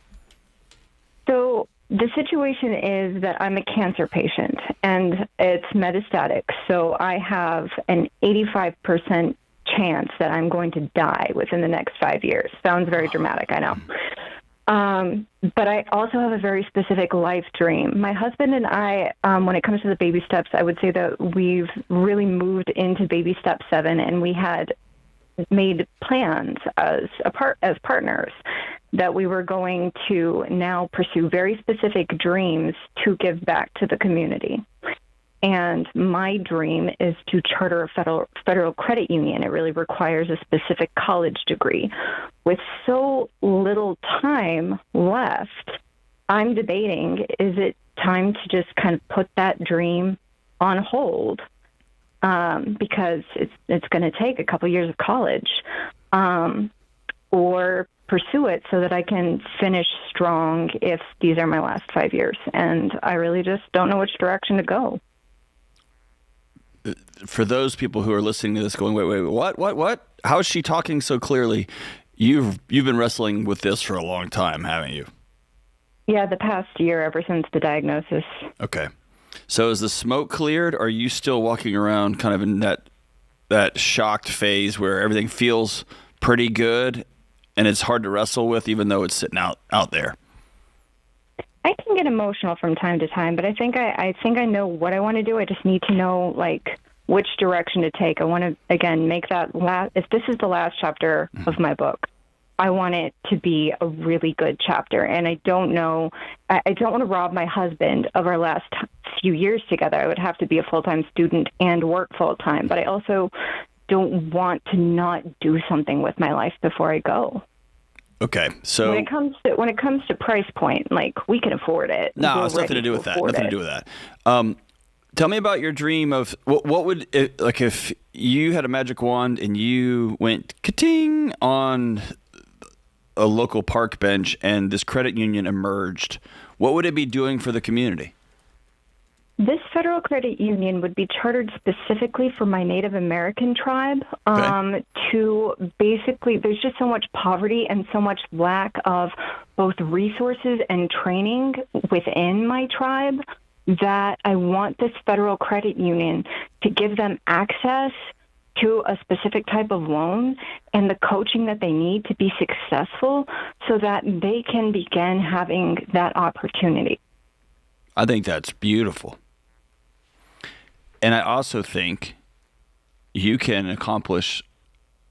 So the situation is that I'm a cancer patient, and it's metastatic. So I have an 85% chance that I'm going to die within the next 5 years. Sounds very dramatic, I know. But I also have a very specific life dream. My husband and I, when it comes to the baby steps, I would say that we've really moved into baby step 7, and we had made plans as partners that we were going to now pursue very specific dreams to give back to the community. And my dream is to charter a federal credit union. It really requires a specific college degree. With so little time left, I'm debating, is it time to just kind of put that dream on hold? Because it's going to take a couple years of college, or pursue it so that I can finish strong if these are my last 5 years. And I really just don't know which direction to go. For those people who are listening to this going, wait, what? How is she talking so clearly? You've been wrestling with this for a long time, haven't you? Yeah, the past year, ever since the diagnosis. Okay. So is the smoke cleared, or are you still walking around kind of in that shocked phase where everything feels pretty good and it's hard to wrestle with even though it's sitting out there? I can get emotional from time to time, but I think I know what I want to do. I just need to know, like, which direction to take. I want to, again, make that if this is the last chapter of my book, I want it to be a really good chapter. And I don't know, I don't want to rob my husband of our last few years together. I would have to be a full-time student and work full-time, but I also don't want to not do something with my life before I go. Okay, so when it comes to price point, like, we can afford it. No, it's nothing to do with that. Nothing to do with that. Tell me about your dream of what would it, like, if you had a magic wand and you went ka-ting on a local park bench and this credit union emerged. What would it be doing for the community? This federal credit union would be chartered specifically for my Native American tribe. To basically, there's just so much poverty and so much lack of both resources and training within my tribe that I want this federal credit union to give them access to a specific type of loan and the coaching that they need to be successful so that they can begin having that opportunity. I think that's beautiful. And I also think you can accomplish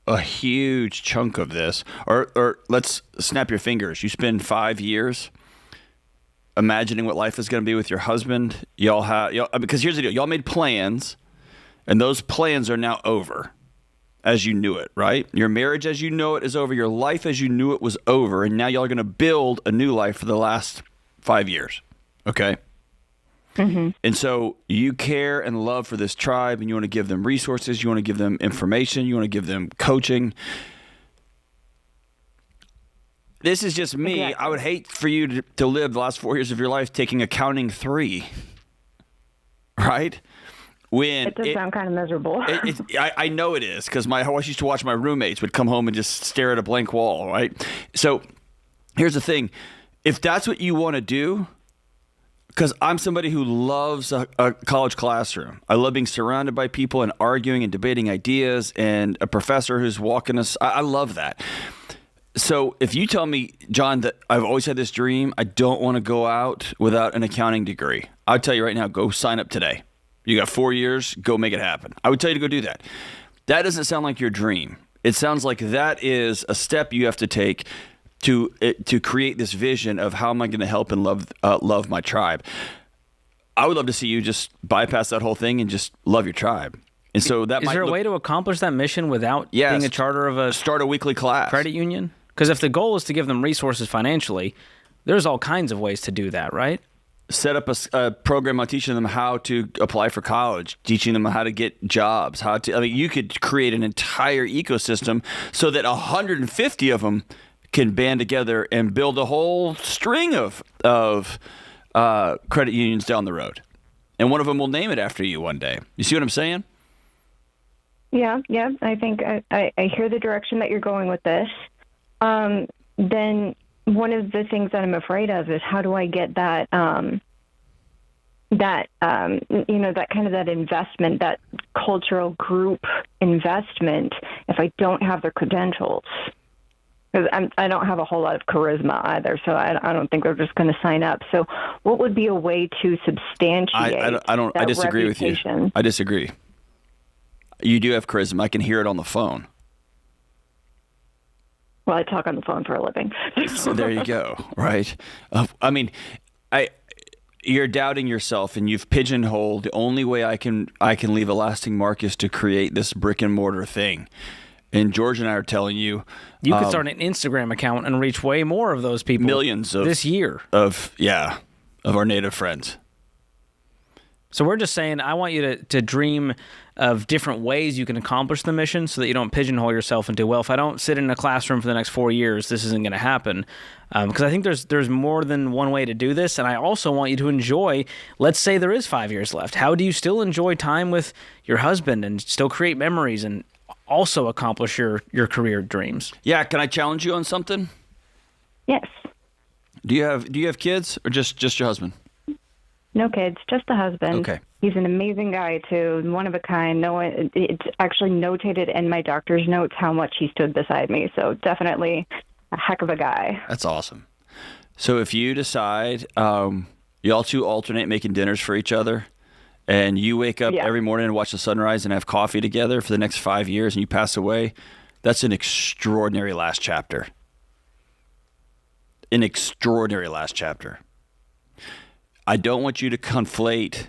a huge chunk of this. Or let's snap your fingers. You spend 5 years imagining what life is going to be with your husband. Because here's the deal. Y'all made plans, and those plans are now over as you knew it, right? Your marriage as you know it is over. Your life as you knew it was over. And now y'all are going to build a new life for the last 5 years. Okay? Mm-hmm. And so you care and love for this tribe, and you want to give them resources, you want to give them information, you want to give them coaching. This is just me. Exactly. I would hate for you to live the last 4 years of your life taking accounting 3, right? It does sound kind of miserable. I know it is, because I always used to watch my roommates would come home and just stare at a blank wall, right? So here's the thing. If that's what you want to do, because I'm somebody who loves a college classroom. I love being surrounded by people and arguing and debating ideas and a professor who's walking us. I love that. So if you tell me, John, that I've always had this dream, I don't want to go out without an accounting degree, I'll tell you right now, go sign up today. You got 4 years, go make it happen. I would tell you to go do that. That doesn't sound like your dream. It sounds like that is a step you have to take to create this vision of how am I going to help and love my tribe. I would love to see you just bypass that whole thing and just love your tribe. And so that is there a way to accomplish that mission without being a charter of start a weekly class credit union? Because if the goal is to give them resources financially, there's all kinds of ways to do that, right? Set up a program on teaching them how to apply for college, teaching them how to get jobs, you could create an entire ecosystem so that 150 of them can band together and build a whole string of credit unions down the road. And one of them will name it after you one day. You see what I'm saying? Yeah. I think I hear the direction that you're going with this. Then one of the things that I'm afraid of is how do I get that that kind of that investment, that cultural group investment, if I don't have the credentials. Because I don't have a whole lot of charisma either, so I don't think they're just going to sign up. So what would be a way to substantiate I disagree with you. I disagree. You do have charisma. I can hear it on the phone. Well, I talk on the phone for a living. So there you go, right? You're doubting yourself, and you've pigeonholed. The only way I can leave a lasting mark is to create this brick and mortar thing. And George and I are telling you, you could start an Instagram account and reach way more of those people. Millions of this year of our native friends. So we're just saying, I want you to dream of different ways you can accomplish the mission so that you don't pigeonhole yourself into, well, if I don't sit in a classroom for the next 4 years, this isn't going to happen. Because I think there's more than one way to do this. And I also want you to enjoy, let's say there is 5 years left. How do you still enjoy time with your husband and still create memories and also accomplish your career dreams? Yeah, can I challenge you on something? Yes. Do you have kids or just your husband? No kids, just the husband. Okay. He's an amazing guy too, one of a kind. No one, it's actually notated in my doctor's notes how much he stood beside me. So definitely a heck of a guy. That's awesome. So if you decide you all two alternate making dinners for each other, and you wake up every morning and watch the sunrise and have coffee together for the next 5 years, and you pass away, that's an extraordinary last chapter. An extraordinary last chapter. I don't want you to conflate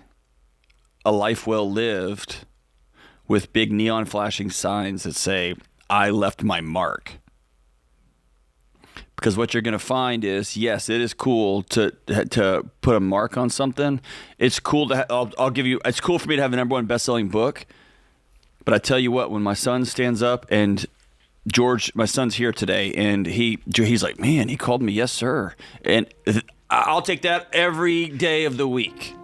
a life well lived with big neon flashing signs that say, I left my mark. Because what you're going to find is, yes, it is cool to put a mark on something. It's cool to it's cool for me to have the #1 best-selling book. But I tell you what, when my son stands up, and George, my son's here today, and he's like, man, he called me, yes, sir. And I'll take that every day of the week.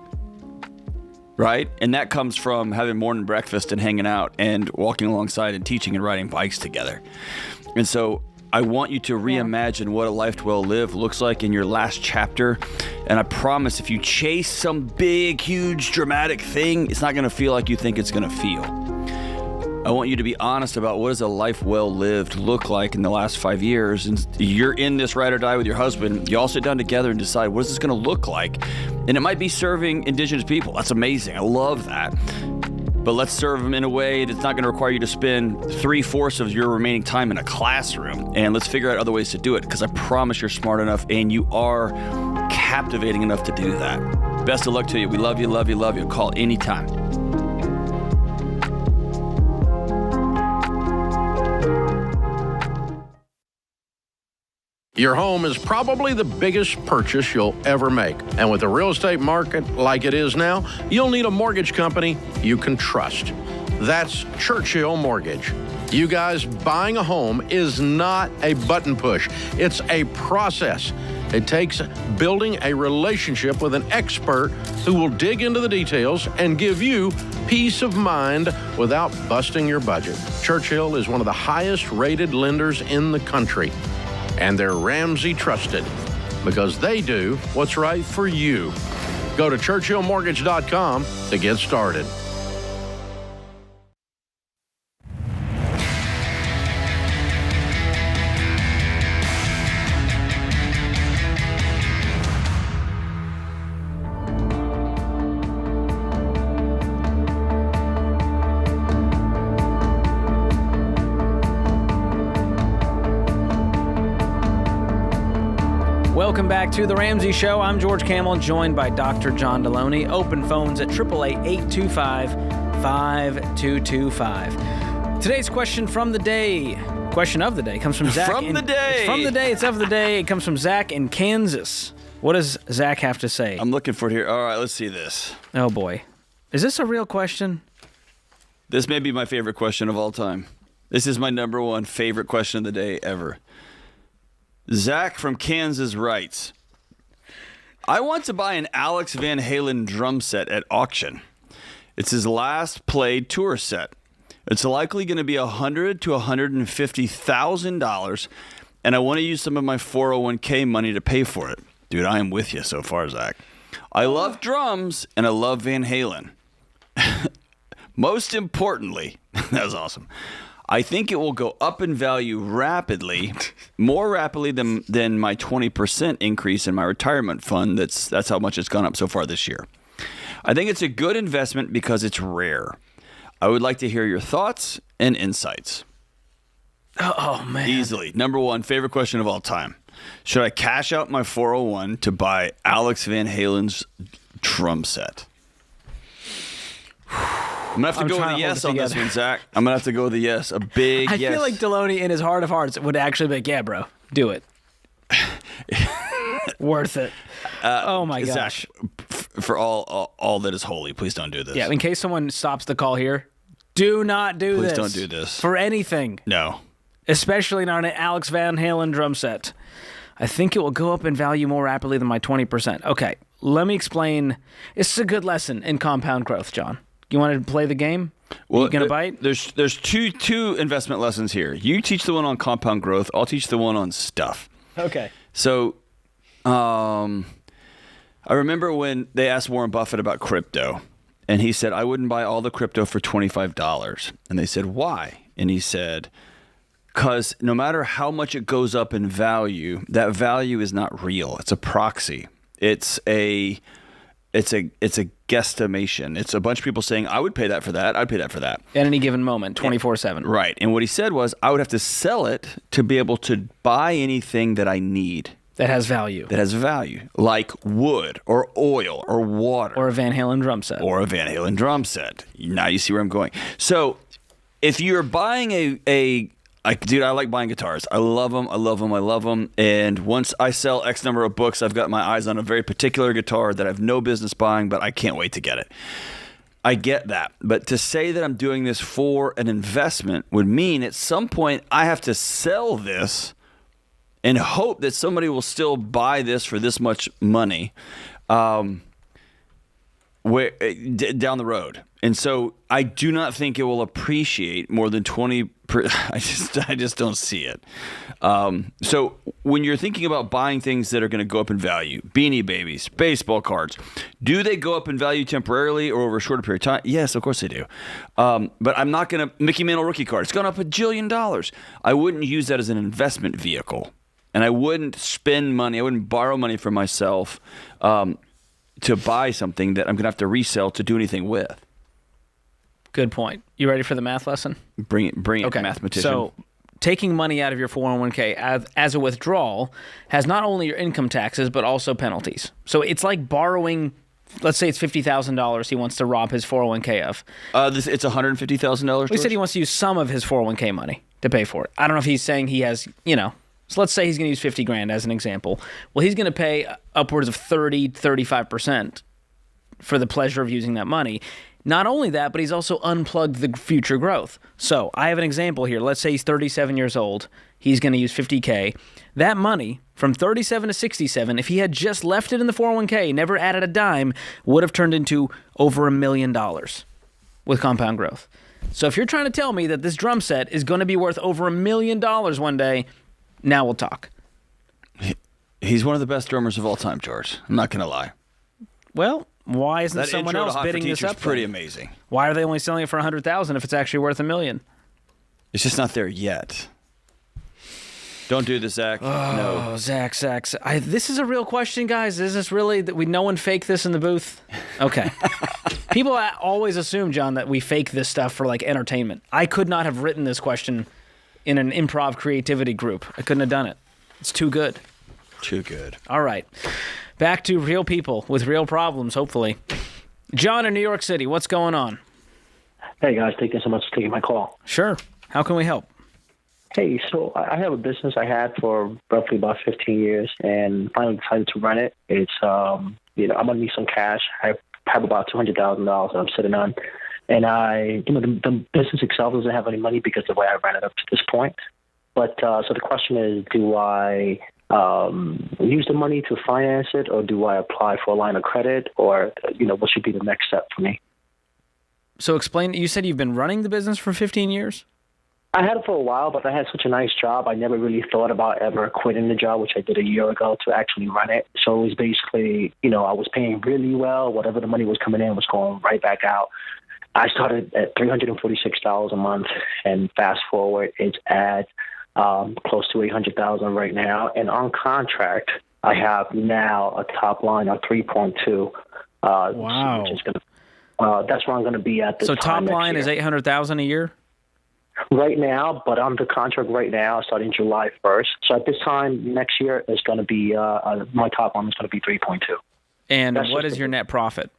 Right? And that comes from having morning breakfast and hanging out and walking alongside and teaching and riding bikes together. And so I want you to reimagine what a life well lived looks like in your last chapter. And I promise if you chase some big, huge, dramatic thing, it's not going to feel like you think it's going to feel. I want you to be honest about what does a life well lived look like in the last 5 years. And you're in this ride or die with your husband. You all sit down together and decide, what is this going to look like? And it might be serving indigenous people. That's amazing. I love that. But let's serve them in a way that's not going to require you to spend 3/4 of your remaining time in a classroom. And let's figure out other ways to do it, because I promise you're smart enough and you are captivating enough to do that. Best of luck to you. We love you, love you, love you. Call anytime. Your home is probably the biggest purchase you'll ever make. And with the real estate market like it is now, you'll need a mortgage company you can trust. That's Churchill Mortgage. You guys, buying a home is not a button push. It's a process. It takes building a relationship with an expert who will dig into the details and give you peace of mind without busting your budget. Churchill is one of the highest rated lenders in the country. And they're Ramsey trusted because they do what's right for you. Go to churchillmortgage.com to get started. Welcome back to The Ramsey Show. I'm George Kamel, joined by Dr. John Delony. Open phones at 888-825-5225. Today's question of the day comes from Zach. It's of the day. It comes from Zach in Kansas. What does Zach have to say? I'm looking for it here. All right, let's see this. Oh, boy. Is this a real question? This may be my favorite question of all time. This is my #1 favorite question of the day ever. Zach from Kansas writes, I want to buy an Alex Van Halen drum set at auction. It's his last played tour set. It's likely going to be $100,000 to $150,000, and I want to use some of my 401k money to pay for it. Dude, I am with you so far, Zach. I love drums, and I love Van Halen. Most importantly, that was awesome. I think it will go up in value rapidly, more rapidly than my 20% increase in my retirement fund. That's how much it's gone up so far this year. I think it's a good investment because it's rare. I would like to hear your thoughts and insights. Oh, man. Easily. Number one, favorite question of all time. Should I cash out my 401 to buy Alex Van Halen's drum set? I'm going to have to go with a yes on this one, Zach. I'm going to have to go with a yes. A big yes. I feel like Delony, in his heart of hearts, would actually be like, yeah, bro, do it. Worth it. Oh, my gosh. Zach, for all that is holy, please don't do this. Yeah, in case someone stops the call here, do not do this. Please don't do this. For anything. No. Especially not an Alex Van Halen drum set. I think it will go up in value more rapidly than my 20%. Okay, let me explain. This is a good lesson in compound growth, John. You want to play the game? Well, you going to bite? There's two investment lessons here. You teach the one on compound growth. I'll teach the one on stuff. Okay. So, I remember when they asked Warren Buffett about crypto, and he said, I wouldn't buy all the crypto for $25. And they said, why? And he said, because no matter how much it goes up in value, that value is not real. It's a proxy. It's a guesstimation. It's a bunch of people saying, I would pay that for that. I'd pay that for that. At any given moment, 24/7. Right. And what he said was, I would have to sell it to be able to buy anything that I need. That has value. That has value. Like wood or oil or water. Or a Van Halen drum set. Now you see where I'm going. So if you're buying dude, I like buying guitars. I love them. And once I sell X number of books, I've got my eyes on a very particular guitar that I have no business buying, but I can't wait to get it. I get that. But to say that I'm doing this for an investment would mean at some point I have to sell this and hope that somebody will still buy this for this much money down the road. And so I do not think it will appreciate more than 20%. I just don't see it. So when you're thinking about buying things that are going to go up in value, Beanie Babies, baseball cards, do they go up in value temporarily or over a shorter period of time? Yes, of course they do. But I'm not going to Mickey Mantle rookie card. It's gone up $1 jillion. I wouldn't use that as an investment vehicle. And I wouldn't spend money. I wouldn't borrow money from myself to buy something that I'm going to have to resell to do anything with. Good point. You ready for the math lesson? Bring it, okay. Mathematician. So taking money out of your 401k as a withdrawal has not only your income taxes, but also penalties. So it's like borrowing, let's say it's $50,000 he wants to rob his 401k of. It's $150,000? He said he wants to use some of his 401k money to pay for it. I don't know if he's saying he has, so let's say he's going to use $50,000 as an example. Well, he's going to pay upwards of 35% for the pleasure of using that money. Not only that, but he's also unplugged the future growth. So I have an example here. Let's say he's 37 years old. He's going to use $50K. That money from 37 to 67, if he had just left it in the 401k, never added a dime, would have turned into over $1 million with compound growth. So if you're trying to tell me that this drum set is going to be worth over $1 million one day, now we'll talk. He's one of the best drummers of all time, George. I'm not going to lie. Well, why isn't someone else bidding this up? Pretty amazing. Why are they only selling it for $100,000 if it's actually worth $1 million? It's just not there yet. Don't do this, Zach. Oh, no. Zach. This is a real question, guys. Is this really that no one faked this in the booth? Okay. People always assume, John, that we fake this stuff for like entertainment. I could not have written this question in an improv creativity group. I couldn't have done it. It's too good. Too good. All right. Back to real people with real problems, hopefully. John in New York City, what's going on? Hey, guys. Thank you so much for taking my call. Sure. How can we help? Hey, so I have a business I had for roughly about 15 years, and finally decided to run it. It's, I'm going to need some cash. I have about $200,000 that I'm sitting on. And the business itself doesn't have any money because of the way I ran it up to this point. But so the question is, do I use the money to finance it, or do I apply for a line of credit, or, what should be the next step for me? So explain, you said you've been running the business for 15 years? I had it for a while, but I had such a nice job. I never really thought about ever quitting the job, which I did a year ago, to actually run it. So it was basically, I was paying really well. Whatever the money was coming in was going right back out. I started at $346 a month, and fast forward, it's at close to $800,000 right now. And on contract, I have now a top line of 3.2. Wow. Which is gonna, that's where I'm going to be at this So time top line next is year. $800,000 a year? Right now, but on the contract right now, starting July 1st. So at this time next year, it's going to be my top line is going to be 3.2. And what is your net profit?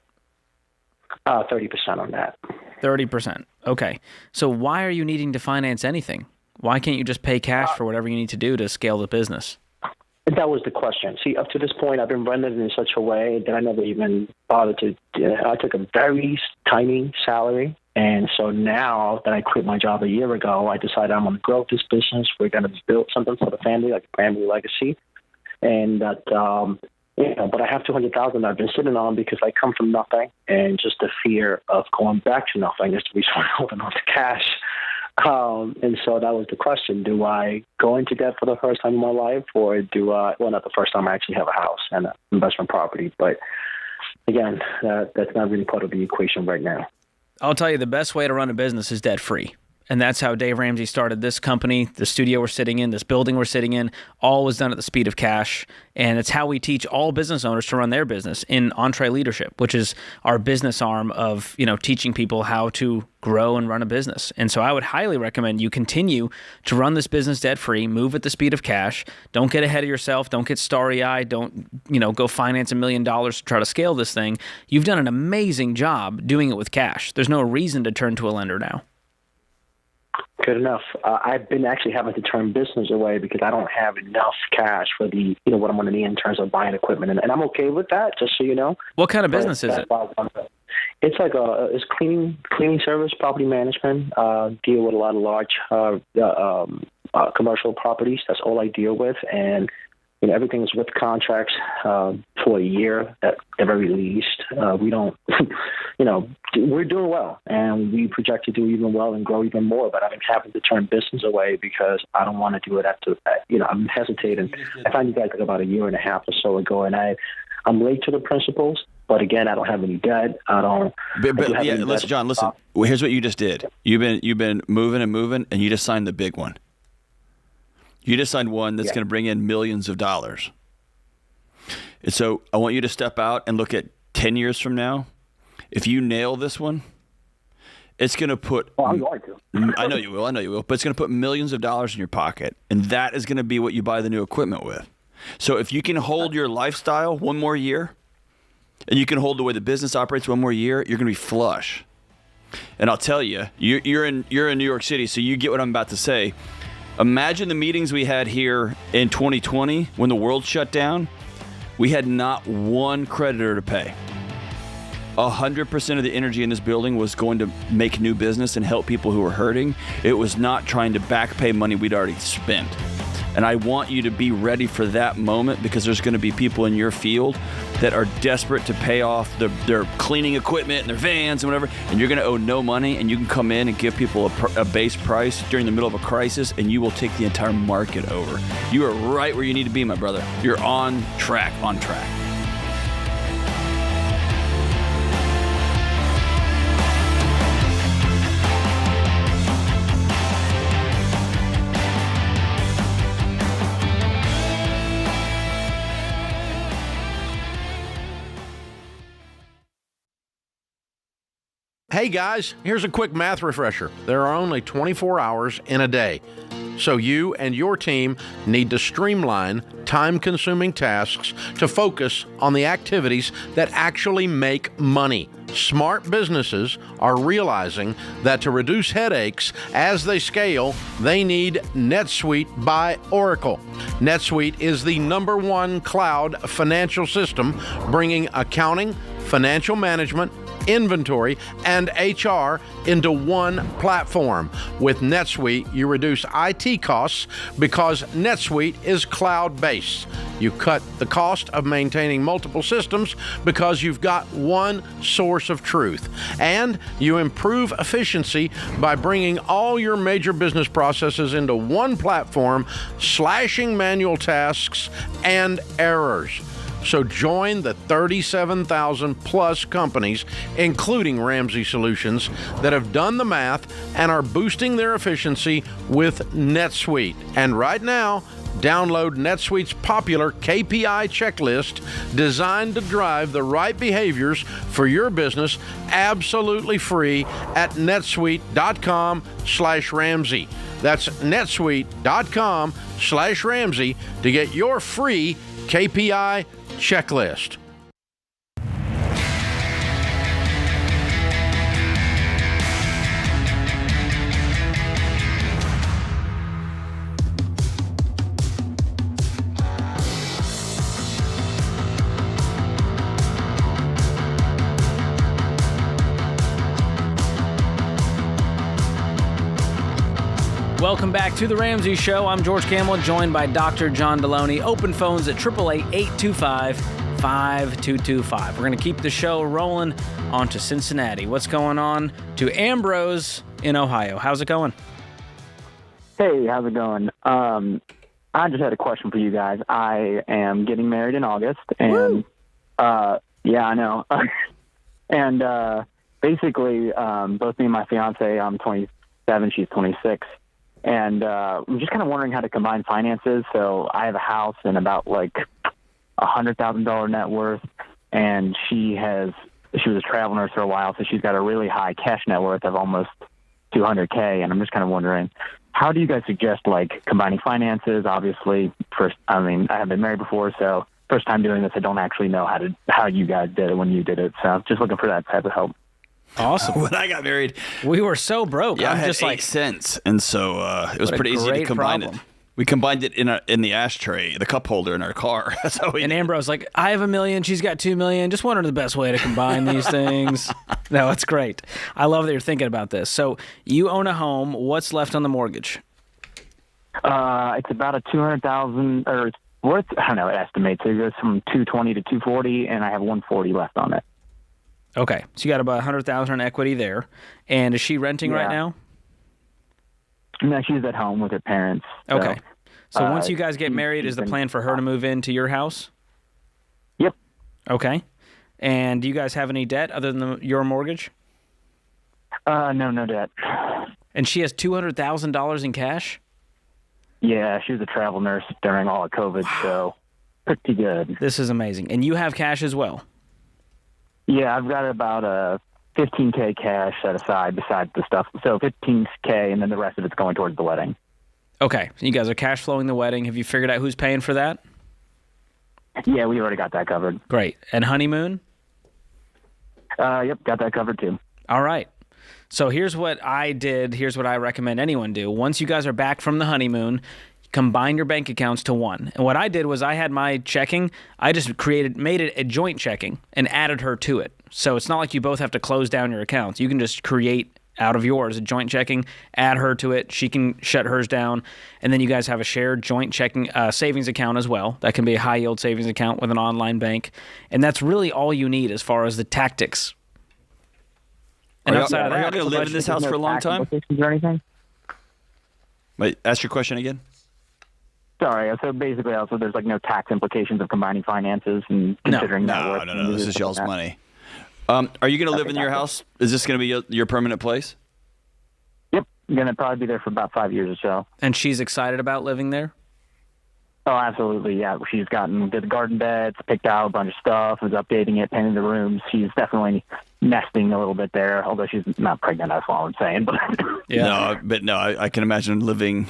30% on that. 30%. Okay. So why are you needing to finance anything? Why can't you just pay cash for whatever you need to do to scale the business? That was the question. See, up to this point, I've been running it in such a way that I never even bothered to. I took a very tiny salary. And so now that I quit my job a year ago, I decided I'm going to grow this business. We're going to build something for the family, like a family legacy. And that, but I have $200,000 I've been sitting on because I come from nothing. And just the fear of going back to nothing is the reason why I'm holding on to cash. And so that was the question. Do I go into debt for the first time in my life, or do I, well, not the first time, I actually have a house and an investment property. But again, that's not really part of the equation right now. I'll tell you, the best way to run a business is debt-free. And that's how Dave Ramsey started this company, the studio we're sitting in, this building we're sitting in, all was done at the speed of cash. And it's how we teach all business owners to run their business in Entree Leadership, which is our business arm of, teaching people how to grow and run a business. And so I would highly recommend you continue to run this business debt-free, move at the speed of cash. Don't get ahead of yourself. Don't get starry-eyed. Don't, go finance $1 million to try to scale this thing. You've done an amazing job doing it with cash. There's no reason to turn to a lender now. Good enough. I've been actually having to turn business away because I don't have enough cash for the, what I'm going to need in terms of buying equipment. And I'm okay with that, just so you know. What kind of business is it? It's like it's cleaning service, property management, deal with a lot of large commercial properties. That's all I deal with. And, everything is with contracts for a year at the very least. We don't, we're doing well, and we project to do even well and grow even more. But I'm having to turn business away because I don't want to do it after, I'm hesitating. I found you guys like about a year and a half or so ago, and I'm late to the principles. But again, I don't have any debt. I don't. Listen, John. Listen. Well, here's what you just did. You've been moving, and you just signed the big one. You just signed one that's going to bring in millions of dollars. And so I want you to step out and look at 10 years from now. If you nail this one, it's going to put... I'm going to. I know you will. But it's going to put millions of dollars in your pocket. And that is going to be what you buy the new equipment with. So if you can hold your lifestyle one more year, and you can hold the way the business operates one more year, you're going to be flush. And I'll tell you, you're in New York City, so you get what I'm about to say. Imagine the meetings we had here in 2020 when the world shut down. We had not one creditor to pay. 100% of the energy in this building was going to make new business and help people who were hurting. It was not trying to back pay money we'd already spent. And I want you to be ready for that moment, because there's going to be people in your field that are desperate to pay off their cleaning equipment and their vans and whatever, and you're going to owe no money, and you can come in and give people a base price during the middle of a crisis, and you will take the entire market over. You are right where you need to be, my brother. You're on track. Hey guys, here's a quick math refresher. There are only 24 hours in a day. So you and your team need to streamline time-consuming tasks to focus on the activities that actually make money. Smart businesses are realizing that to reduce headaches as they scale, they need NetSuite by Oracle. NetSuite is the #1 cloud financial system, bringing accounting, financial management, inventory, and HR into one platform. With NetSuite, you reduce IT costs because NetSuite is cloud-based. You cut the cost of maintaining multiple systems because you've got one source of truth. And you improve efficiency by bringing all your major business processes into one platform, slashing manual tasks and errors. So join the 37,000 plus companies, including Ramsey Solutions, that have done the math and are boosting their efficiency with NetSuite. And right now, download NetSuite's popular KPI checklist designed to drive the right behaviors for your business absolutely free at netsuite.com/Ramsey. That's netsuite.com/Ramsey to get your free KPI checklist. Welcome back to The Ramsey Show. I'm George Kamel, joined by Dr. John Delony. Open phones at 888-825-5225. We're going to keep the show rolling on to Cincinnati. What's going on to Ambrose in Ohio? How's it going? Hey, how's it going? I just had a question for you guys. I am getting married in August, and yeah, I know. And basically, both me and my fiance, I'm 27, she's 26. And I'm just kind of wondering how to combine finances. So I have a house and about like $100,000 net worth, and she was a travel nurse for a while, so she's got a really high cash net worth of almost $200K. And I'm just kind of wondering, how do you guys suggest like combining finances? Obviously, I haven't been married before, so first time doing this, I don't actually know how you guys did it when you did it. So just looking for that type of help. Awesome. When I got married, we were so broke. Yeah, I'm I had just 8 cents, and so it was pretty easy to combine it. We combined it in the ashtray, the cup holder in our car. That's how we. And Ambrose like, I have $1 million, she's got $2 million. Just wondering the best way to combine these things. No, it's great. I love that you're thinking about this. So you own a home. What's left on the mortgage? It's about a $200,000, or it's worth. I don't know. It estimates it goes from $220 to $240, and I have $140 left on it. Okay, so you got about $100,000 in equity there. And is she renting right now? No, she's at home with her parents. So, okay. So once you guys get married, is the plan for her to move into your house? Yep. Okay. And do you guys have any debt other than your mortgage? No debt. And she has $200,000 in cash? Yeah, she was a travel nurse during all of COVID, so pretty good. This is amazing. And you have cash as well? Yeah, I've got about $15K cash set aside besides the stuff. So $15K, and then the rest of it's going towards the wedding. Okay, so you guys are cash flowing the wedding. Have you figured out who's paying for that? Yeah, we already got that covered. Great. And honeymoon? Yep, got that covered too. All right. So here's what I did. Here's what I recommend anyone do. Once you guys are back from the honeymoon, combine your bank accounts to one. And what I did was I had my checking. I just made it a joint checking and added her to it. So it's not like you both have to close down your accounts. You can just create out of yours a joint checking, add her to it. She can shut hers down. And then you guys have a shared joint checking savings account as well. That can be a high yield savings account with an online bank. And that's really all you need as far as the tactics. And outside of that, are you going to live in this house for a long time? Or anything? Wait, ask your question again. Sorry. So basically, also there's like no tax implications of combining finances and considering net worth. No. This is y'all's money. Are you going to live in your house? Is this going to be your permanent place? Yep. I'm going to probably be there for about 5 years or so. And she's excited about living there? Oh, absolutely. Yeah. She's did the garden beds, picked out a bunch of stuff, was updating it, painting the rooms. She's definitely nesting a little bit there, although she's not pregnant. That's all I'm saying. But yeah. No, I can imagine moving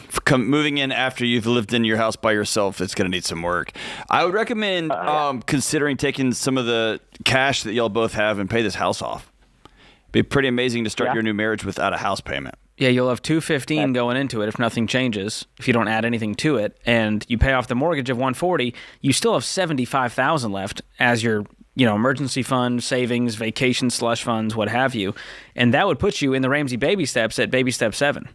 in after you've lived in your house by yourself. It's going to need some work. I would recommend considering taking some of the cash that y'all both have and pay this house off. It'd be pretty amazing to start your new marriage without a house payment. Yeah, you'll have $215 going into it if nothing changes, if you don't add anything to it, and you pay off the mortgage of $140, you still have $75,000 left as your emergency fund, savings, vacation slush funds, what have you. And that would put you in the Ramsey baby steps at baby step 7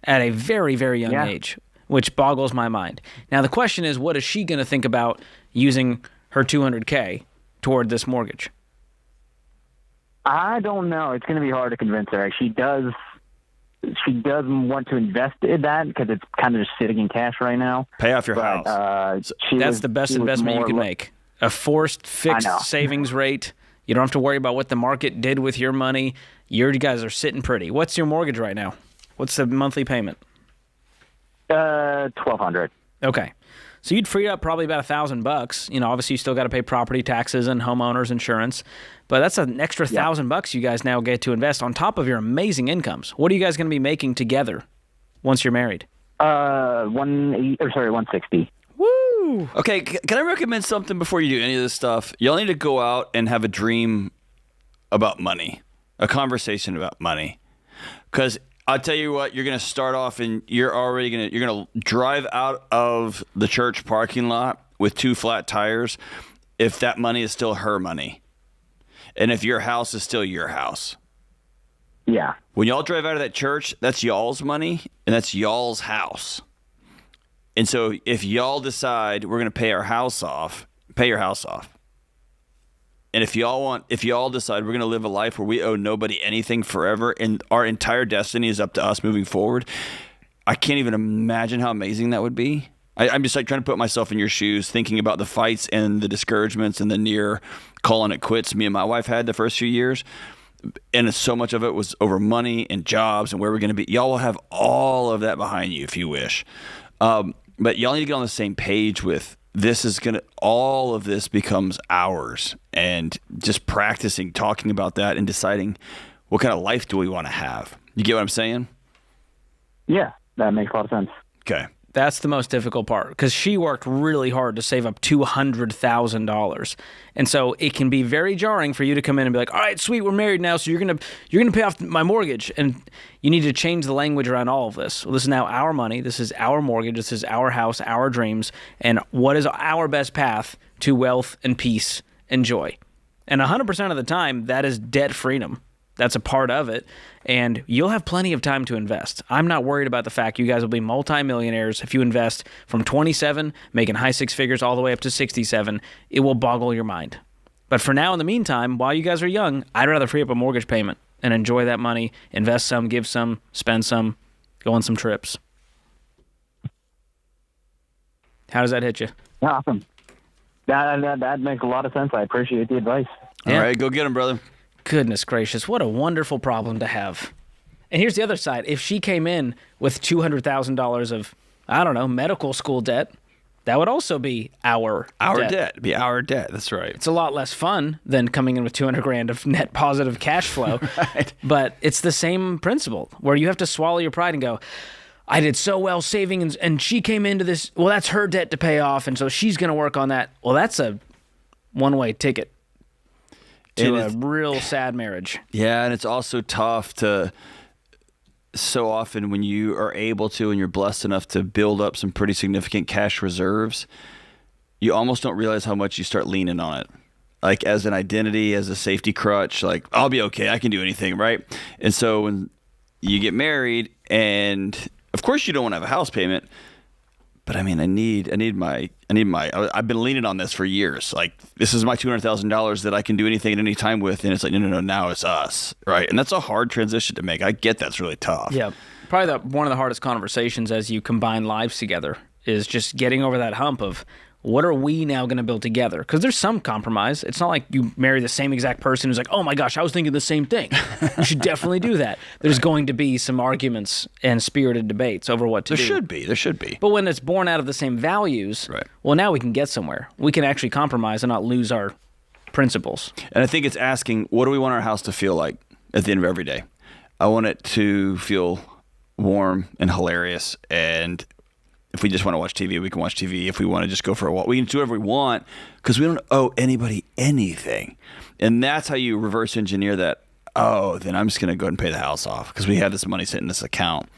at a very, very young age, which boggles my mind. Now, the question is, what is she going to think about using her $200K toward this mortgage? I don't know. It's going to be hard to convince her. She does want to invest in that because it's kind of just sitting in cash right now. Pay off your house. That's the best investment you can make. a forced fixed savings rate. You don't have to worry about what the market did with your money. You guys are sitting pretty. What's your mortgage right now? What's the monthly payment? $1,200. Okay. So you'd free up probably about $1,000. You know, obviously you still got to pay property taxes and homeowners insurance, but that's an extra $1,000 you guys now get to invest on top of your amazing incomes. What are you guys going to be making together once you're married? 160. Woo! Okay, can I recommend something before you do any of this stuff? Y'all need to go out and have a dream about money, a conversation about money. Because I'll tell you what, you're going to start off and you're going to drive out of the church parking lot with 2 flat tires if that money is still her money. And if your house is still your house. Yeah. When y'all drive out of that church, that's y'all's money and that's y'all's house. And so if y'all decide we're going to pay your house off. And if y'all decide we're going to live a life where we owe nobody anything forever and our entire destiny is up to us moving forward, I can't even imagine how amazing that would be. I'm just like trying to put myself in your shoes, thinking about the fights and the discouragements and the near calling it quits me and my wife had the first few years. And so much of it was over money and jobs and where we're going to be. Y'all will have all of that behind you if you wish. But y'all need to get on the same page with all of this becomes ours, and just practicing talking about that and deciding what kind of life do we want to have. You get what I'm saying? Yeah, that makes a lot of sense. Okay. That's the most difficult part because she worked really hard to save up $200,000. And so it can be very jarring for you to come in and be like, all right, sweet, we're married now, so you're gonna pay off my mortgage. And you need to change the language around all of this. Well, this is now our money. This is our mortgage. This is our house, our dreams. And what is our best path to wealth and peace and joy? And 100% of the time, that is debt freedom. That's a part of it, and you'll have plenty of time to invest. I'm not worried about the fact you guys will be multimillionaires if you invest from 27, making high 6 figures all the way up to 67. It will boggle your mind. But for now, in the meantime, while you guys are young, I'd rather free up a mortgage payment and enjoy that money, invest some, give some, spend some, go on some trips. How does that hit you? Awesome. That makes a lot of sense. I appreciate the advice. All right, go get him, brother. Goodness gracious, what a wonderful problem to have. And here's the other side. If she came in with $200,000 of, I don't know, medical school debt, that would also be our debt. It'd be our debt. That's right. It's a lot less fun than coming in with $200,000 of net positive cash flow. Right. But it's the same principle where you have to swallow your pride and go, I did so well saving and she came into this, well, that's her debt to pay off, and so she's going to work on that. Well, that's a one-way ticket to a real sad marriage. Yeah, and it's also tough to, so often when you are able to and you're blessed enough to build up some pretty significant cash reserves, you almost don't realize how much you start leaning on it. Like as an identity, as a safety crutch, like I'll be okay, I can do anything, right? And so when you get married, and of course you don't want to have a house payment, but I mean, I've been leaning on this for years. Like, this is my $200,000 that I can do anything at any time with. And it's like, no, now it's us. Right. And that's a hard transition to make. I get that's really tough. Yeah. Probably one of the hardest conversations as you combine lives together is just getting over that hump of what are we now going to build together? Because there's some compromise. It's not like you marry the same exact person who's like, oh my gosh, I was thinking the same thing. You should definitely do that. There's going to be some arguments and spirited debates over what to do. There should be. But when it's born out of the same values, right. Well, now we can get somewhere. We can actually compromise and not lose our principles. And I think it's asking, what do we want our house to feel like at the end of every day? I want it to feel warm and hilarious, and if we just want to watch TV, we can watch TV. If we want to just go for a walk, we can do whatever we want because we don't owe anybody anything. And that's how you reverse engineer that. Oh, then I'm just going to go ahead and pay the house off because we have this money sitting in this account.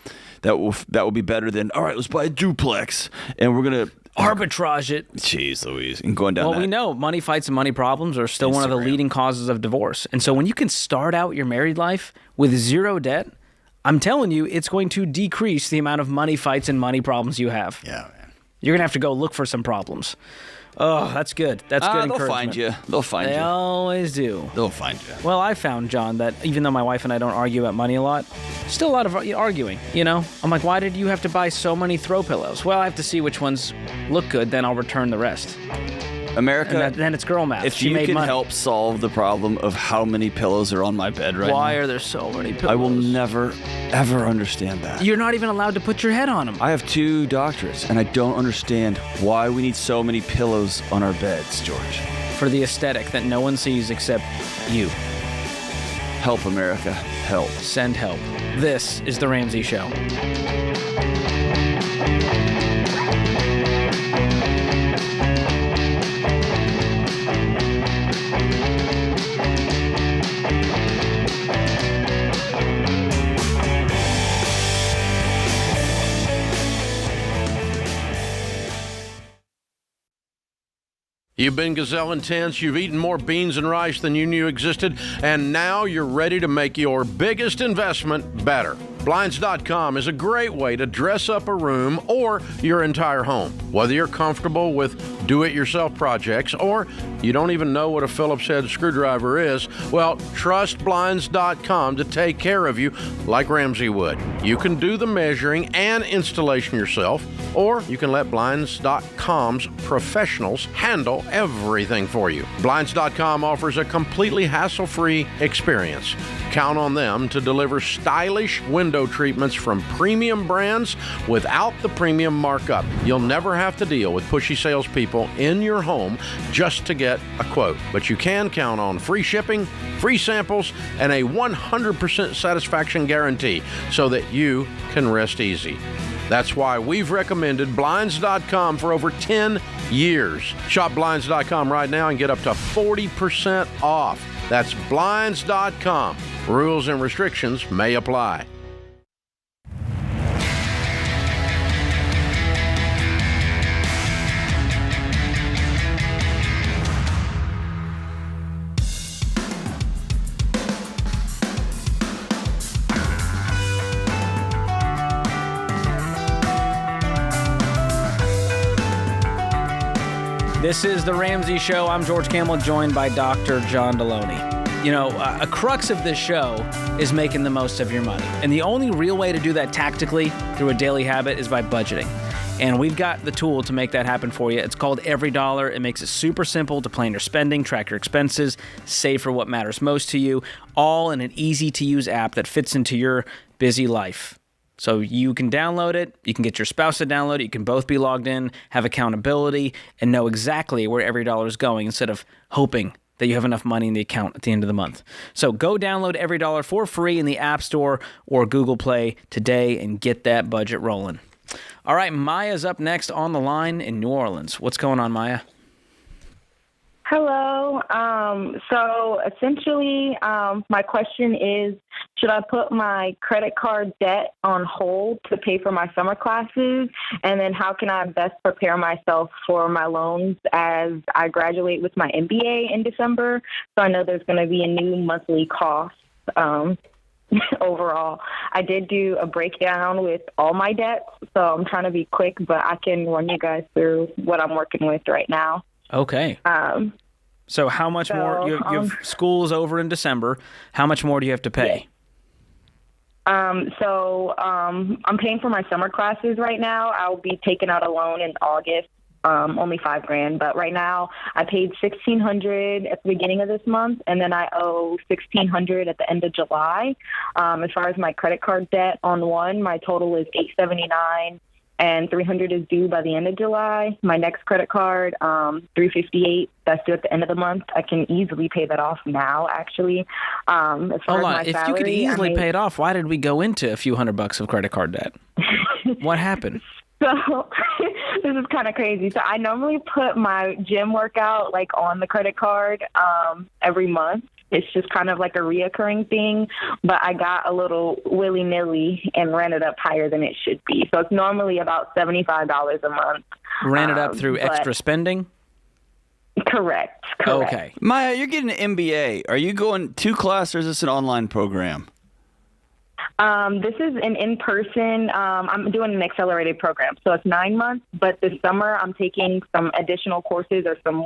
That will be better than, all right, let's buy a duplex and we're going to arbitrage it. Jeez Louise. And going down that. Well, we know money fights and money problems are still one of the leading causes of divorce. And so when you can start out your married life with zero debt, I'm telling you, it's going to decrease the amount of money fights and money problems you have. Yeah, man. You're going to have to go look for some problems. Oh, that's good. That's good encouragement. They'll find you. They'll find you. They always do. They'll find you. Well, I found, John, that even though my wife and I don't argue about money a lot, still a lot of arguing, you know? I'm like, why did you have to buy so many throw pillows? Well, I have to see which ones look good, then I'll return the rest. America, and then it's girl math. If she you made can money. help solve the problem of how many pillows are on my bed right Why now, are there so many pillows? I will never, ever understand that. You're not even allowed to put your head on them. I have 2 doctorates, and I don't understand why we need so many pillows on our beds, George. For the aesthetic that no one sees except you. Help, America. Help. Send help. This is The Ramsey Show. You've been gazelle intense, you've eaten more beans and rice than you knew existed, and now you're ready to make your biggest investment better. Blinds.com is a great way to dress up a room or your entire home. Whether you're comfortable with do-it-yourself projects or you don't even know what a Phillips head screwdriver is, well, trust Blinds.com to take care of you like Ramsey would. You can do the measuring and installation yourself, or you can let Blinds.com's professionals handle everything for you. Blinds.com offers a completely hassle-free experience. Count on them to deliver stylish window treatments from premium brands without the premium markup. You'll never have to deal with pushy salespeople in your home just to get a quote. But you can count on free shipping, free samples, and a 100% satisfaction guarantee so that you can rest easy. That's why we've recommended Blinds.com for over 10 years. Shop Blinds.com right now and get up to 40% off. That's Blinds.com. Rules and restrictions may apply. This is The Ramsey Show. I'm George Kamel, joined by Dr. John Delony. You know, a crux of this show is making the most of your money. And the only real way to do that tactically through a daily habit is by budgeting. And we've got the tool to make that happen for you. It's called Every Dollar. It makes it super simple to plan your spending, track your expenses, save for what matters most to you, all in an easy-to-use app that fits into your busy life. So you can download it, you can get your spouse to download it, you can both be logged in, have accountability, and know exactly where every dollar is going instead of hoping that you have enough money in the account at the end of the month. So go download Every Dollar for free in the App Store or Google Play today and get that budget rolling. All right, Maya's up next on the line in New Orleans. What's going on, Maya? Hello. So essentially, my question is, should I put my credit card debt on hold to pay for my summer classes? And then how can I best prepare myself for my loans as I graduate with my MBA in December? So I know there's going to be a new monthly cost overall. I did do a breakdown with all my debts, so I'm trying to be quick, but I can run you guys through what I'm working with right now. Okay. So how much more? You have school's over in December. How much more do you have to pay? I'm paying for my summer classes right now. I'll be taking out a loan in August, only $5,000. But right now, I paid $1,600 at the beginning of this month, and then I owe $1,600 at the end of July. As far as my credit card debt on one, my total is $879. And $300 is due by the end of July. My next credit card, $358, that's due at the end of the month. I can easily pay that off now, actually. As far Hold as on. my If salary, you could easily pay it off, why did we go into a few $100 of credit card debt? What happened? So this is kind of crazy. So I normally put my gym workout on the credit card every month. It's just kind of like a reoccurring thing, but I got a little willy-nilly and ran it up higher than it should be. So it's normally about $75 a month. Ran it up through extra spending? Correct. Okay. Maya, you're getting an MBA. Are you going to class or is this an online program? This is an in-person, I'm doing an accelerated program. So it's 9 months, but this summer I'm taking some additional courses or some,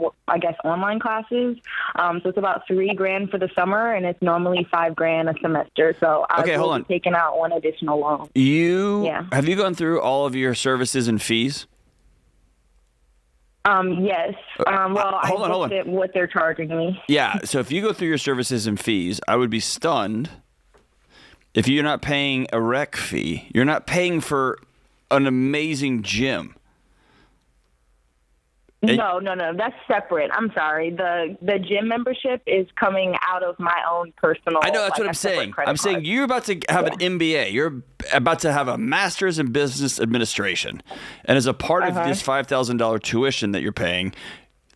online classes. So it's about $3,000 for the summer, and it's normally $5,000 a semester. So I will be taking out one additional loan. Have you gone through all of your services and fees? Yes. Well, I looked at what they're charging me. Yeah. So if you go through your services and fees, I would be stunned if you're not paying a rec fee. You're not paying for an amazing gym. No. That's separate. I'm sorry. The gym membership is coming out of my own personal. I know, that's what I'm saying. I'm saying you're about to have an MBA. You're about to have a master's in business administration. And as a part of this $5,000 tuition that you're paying,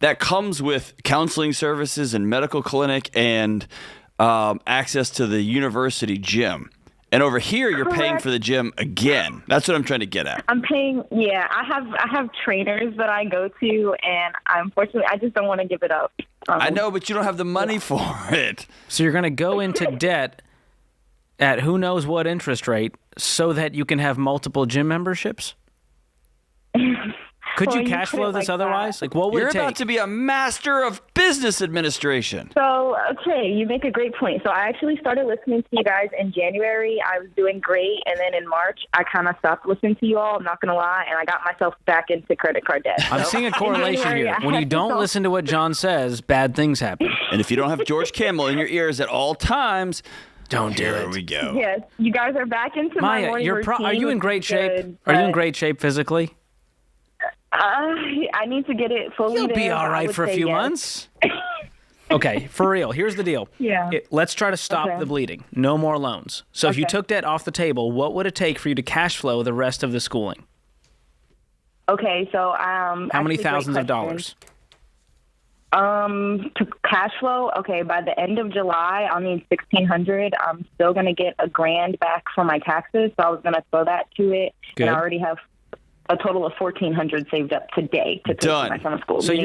that comes with counseling services and medical clinic and access to the university gym. And over here, you're paying for the gym again. That's what I'm trying to get at. I'm paying. Yeah, I have trainers that I go to, and unfortunately, I just don't want to give it up. I know, but you don't have the money for it. So you're going to go into debt at who knows what interest rate so that you can have multiple gym memberships? Could you cash flow this otherwise? Like, what would You're it take? about to be a master of business administration. So, okay, you make a great point. So I actually started listening to you guys in January. I was doing great. And then in March, I kind of stopped listening to you all, I'm not going to lie. And I got myself back into credit card debt. I'm seeing a correlation here. When you don't listen to what John says, bad things happen. And if you don't have George Kamel in your ears at all times, don't do it. Here we go. Yes, you guys are back into my morning routine. Are you in great shape? Are you in great shape physically? I need to get it fully. You'll be all right for a few months. Okay, for real. Here's the deal. Yeah. Let's try to stop the bleeding. No more loans. So if you took debt off the table, what would it take for you to cash flow the rest of the schooling? Okay, so how many thousands of dollars? To cash flow, okay, by the end of July, I'll need $1,600. I'm still going to get $1,000 back from my taxes, so I was going to throw that to it. Good. And I already have a total of $1,400 saved up today to take my son to school. So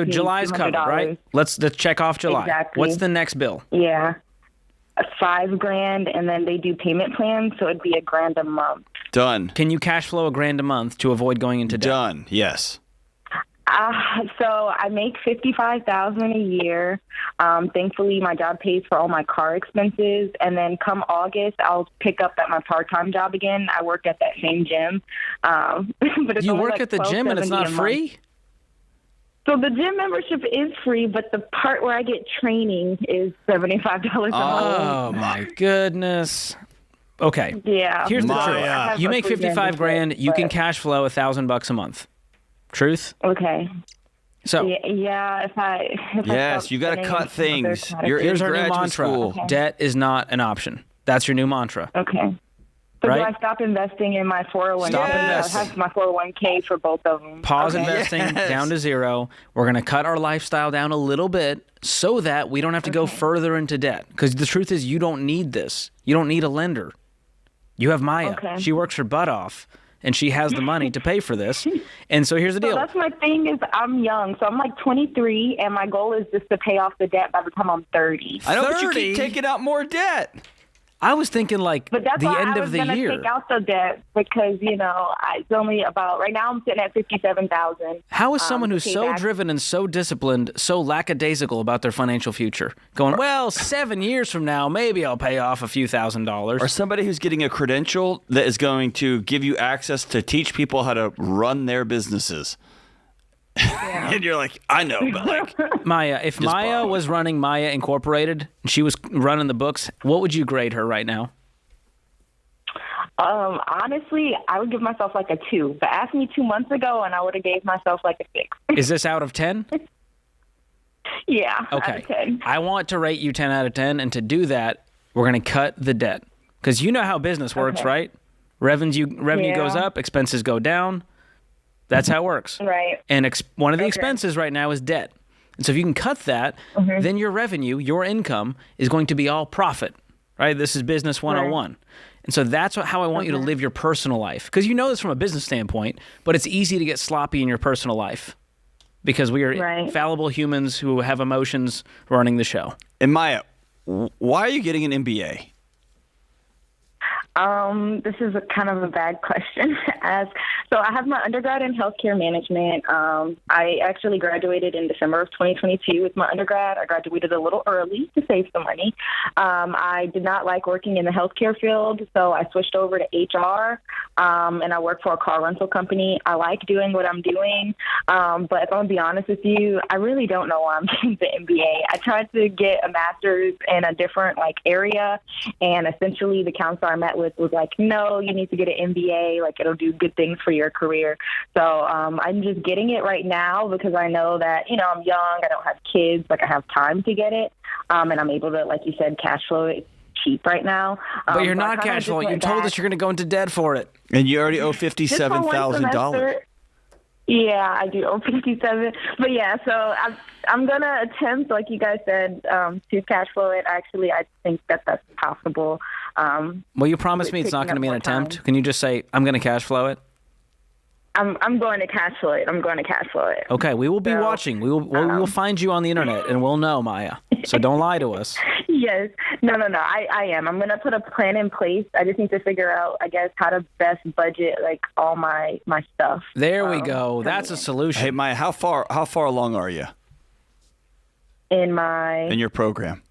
July's covered, right? Let's check off July. Exactly. What's the next bill? Yeah, $5,000, and then they do payment plans, so it'd be $1,000 a month. Done. Can you cash flow $1,000 a month to avoid going into debt? Done. Yes. So I make $55,000 a year. Thankfully, my job pays for all my car expenses, and then come August, I'll pick up at my part-time job again. I work at that same gym, but it's you only work like at the gym and it's not free? So the gym membership is free, but the part where I get training is $75 a month. Oh my goodness. Okay. Yeah. Here's the truth. You make $55,000. You can cash flow $1,000 a month. Truth? Okay. So yeah, yes, you got to cut things. Here's our new mantra. School. Okay. Debt is not an option. That's your new mantra. Okay. So right? do I stop investing in my 401k? Stop investing. I have my 401k for both of them. Pause investing down to zero. We're going to cut our lifestyle down a little bit so that we don't have to go further into debt. Because the truth is you don't need this. You don't need a lender. You have Maya. Okay. She works her butt off. And she has the money to pay for this. And so here's the deal. So that's my thing is I'm young. So I'm like 23, and my goal is just to pay off the debt by the time I'm 30. I know, but you keep taking out more debt. I was thinking like but that's the why end I of was the gonna year. Take out the debt because, it's only about, right now I'm sitting at $57,000. How is someone who's pay so back. driven and so disciplined, so lackadaisical about their financial future, going, well, 7 years from now, maybe I'll pay off a few $1,000s. Or somebody who's getting a credential that is going to give you access to teach people how to run their businesses. Yeah. And you're like, I know, but like... Maya, if Maya was running Maya Incorporated, and she was running the books, what would you grade her right now? Honestly, I would give myself like a 2. But ask me 2 months ago, and I would have gave myself like a 6. Is this out of 10? Yeah. Okay. Out of 10. I want to rate you 10 out of 10, and to do that, we're going to cut the debt. Because you know how business works, right? Revenue goes up, expenses go down. That's how it works. Right. And one of the expenses right now is debt. And so if you can cut that, then your revenue, your income, is going to be all profit, right? This is business 101. Right. And so that's how I want you to live your personal life. Because you know this from a business standpoint, but it's easy to get sloppy in your personal life because we are fallible humans who have emotions running the show. And Maya, why are you getting an MBA? This is kind of a bad question to ask. So I have my undergrad in healthcare management. I actually graduated in December of 2022 with my undergrad. I graduated a little early to save some money. I did not like working in the healthcare field, so I switched over to HR, and I work for a car rental company. I like doing what I'm doing, but if I'm going to be honest with you, I really don't know why I'm getting the MBA. I tried to get a master's in a different area, and essentially the counselor I met with was like, no, you need to get an MBA. It'll do good things for your career. So I'm just getting it right now because I know that, I'm young, I don't have kids, I have time to get it. And I'm able to, like you said, cash flow it cheap right now. But you're not cash flowing. You told us you're going to go into debt for it. And you already owe $57,000. Yeah, I do owe 57. But yeah, so I'm going to attempt, like you guys said, to cash flow it. Actually, I think that that's possible. Well, you promised me it's not going to be an attempt. Time. Can you just say, I'm going to cash flow it? I'm going to cash flow it. I'm going to cash flow it. Okay, we will be watching. We will find you on the internet, and we'll know, Maya. So don't lie to us. Yes. No. I am. I'm going to put a plan in place. I just need to figure out, I guess, how to best budget all my stuff. There we go. That's a solution. Hey, Maya, how far along are you? In your program?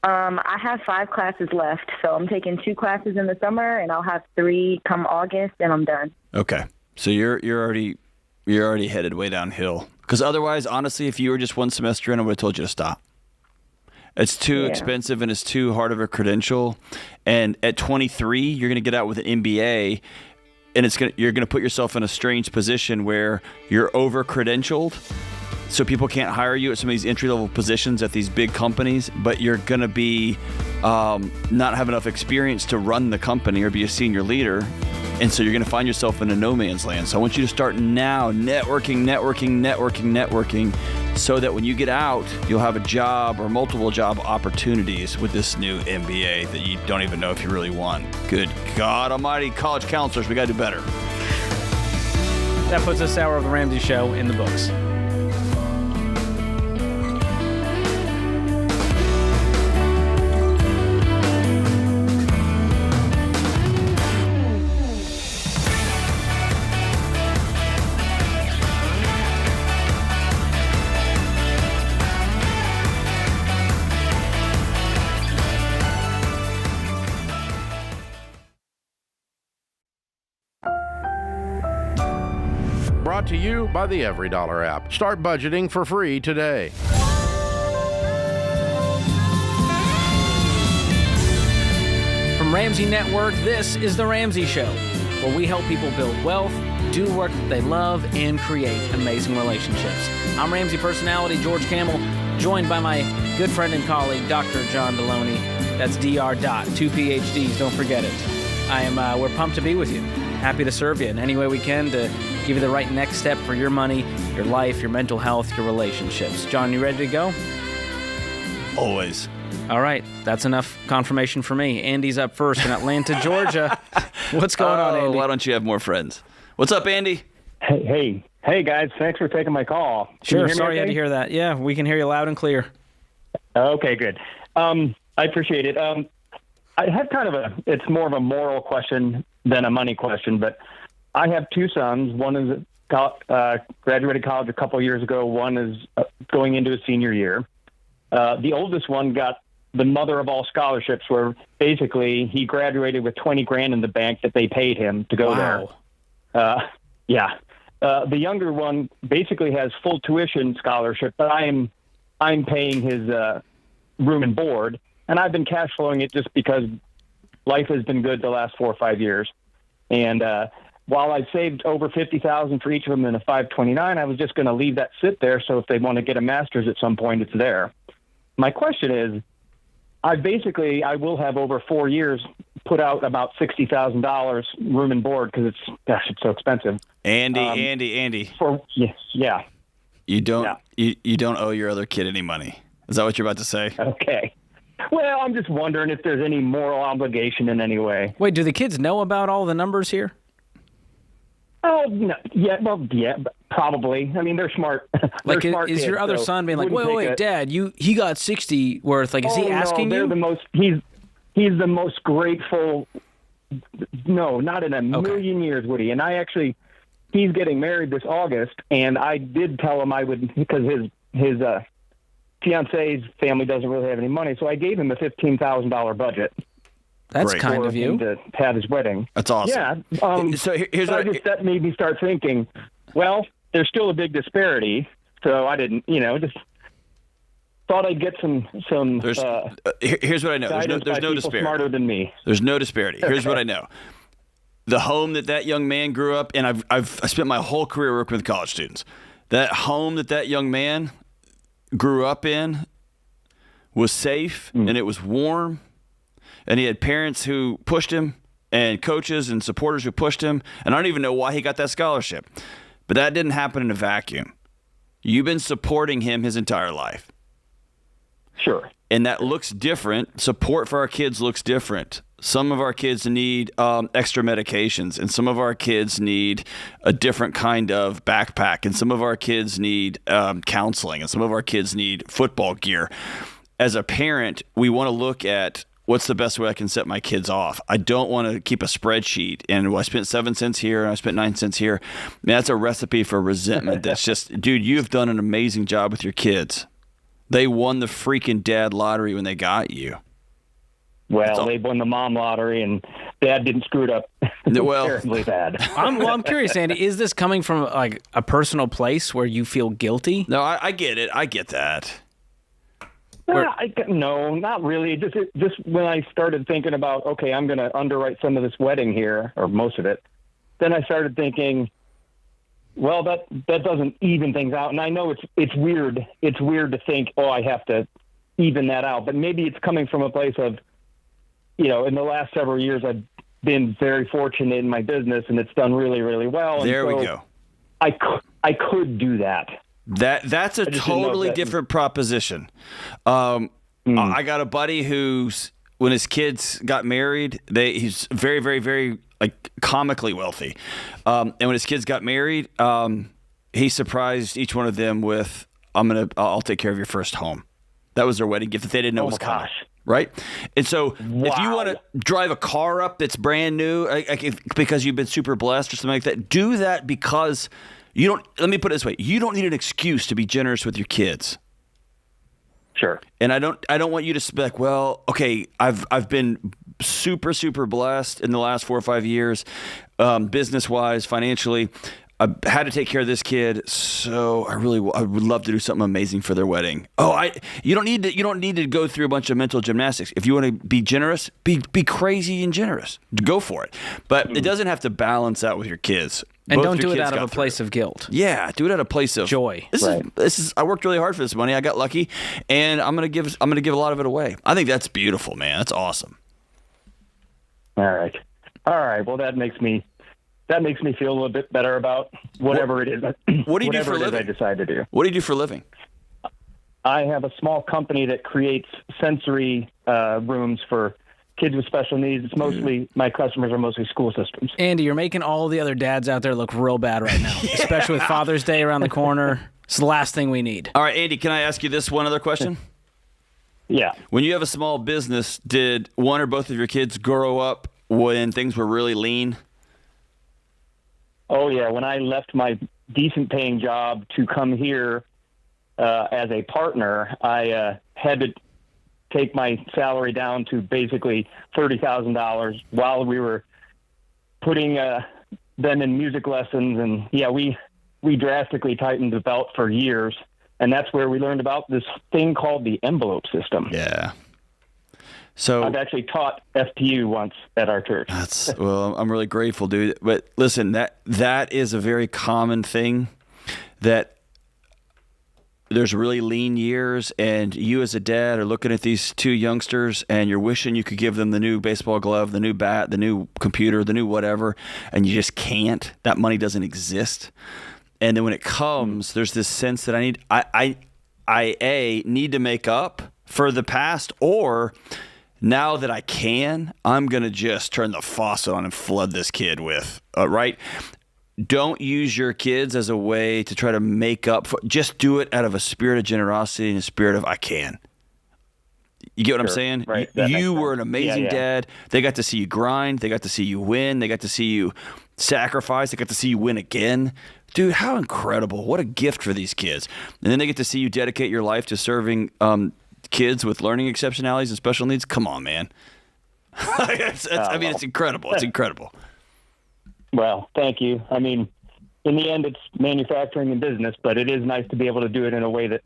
I have 5 classes left, so I'm taking 2 classes in the summer, and I'll have 3 come August, and I'm done. Okay, so you're already headed way downhill. Because otherwise, honestly, if you were just 1 semester in, I would have told you to stop. It's too expensive and it's too hard of a credential. And at 23, you're going to get out with an MBA, and you're going to put yourself in a strange position where you're over-credentialed. So people can't hire you at some of these entry-level positions at these big companies, but you're going to be not have enough experience to run the company or be a senior leader. And so you're going to find yourself in a no man's land. So I want you to start now networking, so that when you get out, you'll have a job or multiple job opportunities with this new MBA that you don't even know if you really want. Good God almighty, college counselors, we got to do better. That puts this hour of the Ramsey Show in the books. Brought to you by the EveryDollar app. Start budgeting for free today. From Ramsey Network, this is The Ramsey Show, where we help people build wealth, do work that they love, and create amazing relationships. I'm Ramsey personality George Kamel, joined by my good friend and colleague, Dr. John Delony. That's Dr. 2 PhDs, don't forget it. We're pumped to be with you. Happy to serve you in any way we can to give you the right next step for your money, your life, your mental health, your relationships. John, you ready to go? Always. All right. That's enough confirmation for me. Andy's up first in Atlanta, Georgia. What's going on, Andy? Why don't you have more friends? What's up, Andy? Hey, guys. Thanks for taking my call. Sure. Sorry you had to hear that. Yeah, we can hear you loud and clear. Okay, good. I appreciate it. I have it's more of a moral question than a money question, but I have 2 sons. One is graduated college a couple years ago. One is going into his senior year. The oldest one got the mother of all scholarships, where basically he graduated with $20,000 in the bank that they paid him to go there. The younger one basically has full tuition scholarship, but I'm paying his room and board, and I've been cash flowing it just because life has been good the last 4 or 5 years. And while I've saved over $50,000 for each of them in a 529, I was just going to leave that sit there, so if they want to get a master's at some point, it's there. My question is, I will have over 4 years put out about $60,000 room and board because it's so expensive. Andy. Yeah. You don't owe your other kid any money. Is that what you're about to say? Okay. Well, I'm just wondering if there's any moral obligation in any way. Wait, do the kids know about all the numbers here? Oh, no. Yeah, probably. I mean, they're smart. Like, smart is kids, your other son being like, wait, Dad, he got 60 worth? Like, is he asking they're you? the most. He's he's the most grateful. No, not in a million years, Woody. And he's getting married this August, and I did tell him I would, because his fiance's family doesn't really have any money, so I gave him a $15,000 budget. That's kind of you. To have his wedding. That's awesome. Yeah. That made me start thinking, well, there's still a big disparity, so I didn't, just thought I'd get some. Here's what I know. There's no disparity. Smarter than me. There's no disparity. Here's what I know. The home that young man grew up in, I spent my whole career working with college students. That home that young man grew up in was safe, and it was warm, and he had parents who pushed him and coaches and supporters who pushed him, and I don't even know why he got that scholarship. But that didn't happen in a vacuum. You've been supporting him his entire life. Sure. And that looks different. Support for our kids looks different. Some of our kids need extra medications, and some of our kids need a different kind of backpack, and some of our kids need counseling, and some of our kids need football gear. As a parent, we want to look at what's the best way I can set my kids off. I don't want to keep a spreadsheet and I spent 7 cents here and I spent 9 cents here. Man, that's a recipe for resentment. That's just, dude, you've done an amazing job with your kids. They won the freaking dad lottery when they got you. Well, they won the mom lottery, and Dad didn't screw it up terribly bad. I'm curious, Andy. Is this coming from like a personal place where you feel guilty? No, I get it. I get that. No, not really. Just when I started thinking about, okay, I'm going to underwrite some of this wedding here, or most of it, then I started thinking, well, that doesn't even things out. And I know it's weird. It's weird to think, oh, I have to even that out. But maybe it's coming from a place of, in the last several years, I've been very fortunate in my business, and it's done really, really well. There we go. I could do that. That's a totally different proposition. I got a buddy who's, when his kids got married, he's very, very, very like comically wealthy. And when his kids got married, he surprised each one of them with, I'll take care of your first home. That was their wedding gift that they didn't know was coming. Right? And so if you want to drive a car up that's brand new, because you've been super blessed or something like that, do that because let me put it this way. You don't need an excuse to be generous with your kids. Sure. And I don't want you to be like, well, okay, I've been super, super blessed in the last 4 or 5 years, business-wise, financially. I had to take care of this kid, so I would love to do something amazing for their wedding. You don't need to go through a bunch of mental gymnastics. If you want to be generous, be crazy and generous. Go for it. But it doesn't have to balance out with your kids. And don't do it out of a place of guilt. Yeah, do it out of a place of joy. This is I worked really hard for this money. I got lucky, and I'm gonna give a lot of it away. I think that's beautiful, man. That's awesome. All right. Well, that makes me feel a little bit better about whatever it is. What do you do for a living? I decide to do. What do you do for a living? I have a small company that creates sensory rooms for kids with special needs. It's mostly, my customers are mostly school systems. Andy, you're making all the other dads out there look real bad right now, especially with Father's Day around the corner. It's the last thing we need. All right, Andy, can I ask you this one other question? Yeah. When you have a small business, did one or both of your kids grow up when things were really lean? Oh, yeah. When I left my decent paying job to come here as a partner, I had to take my salary down to basically $30,000 while we were putting them in music lessons. And yeah, we drastically tightened the belt for years. And that's where we learned about this thing called the envelope system. Yeah. So I've actually taught FPU once at our church. Well, I'm really grateful, dude. But listen, that is a very common thing, that there's really lean years, and you as a dad are looking at these two youngsters and you're wishing you could give them the new baseball glove, the new bat, the new computer, the new whatever, and you just can't. That money doesn't exist. And then when it comes, there's this sense that I need to make up for the past, or now that I can, I'm going to just turn the faucet on and flood this kid with, right? Don't use your kids as a way to try to make up for, just do it out of a spirit of generosity and a spirit of I can. You get what I'm saying? Right. You were an amazing dad. They got to see you grind. They got to see you win. They got to see you sacrifice. They got to see you win again. Dude, how incredible. What a gift for these kids. And then they get to see you dedicate your life to serving kids with learning exceptionalities and special needs. Come on, man. It's incredible. It's incredible. Well, thank you. I mean, in the end, it's manufacturing and business, but it is nice to be able to do it in a way that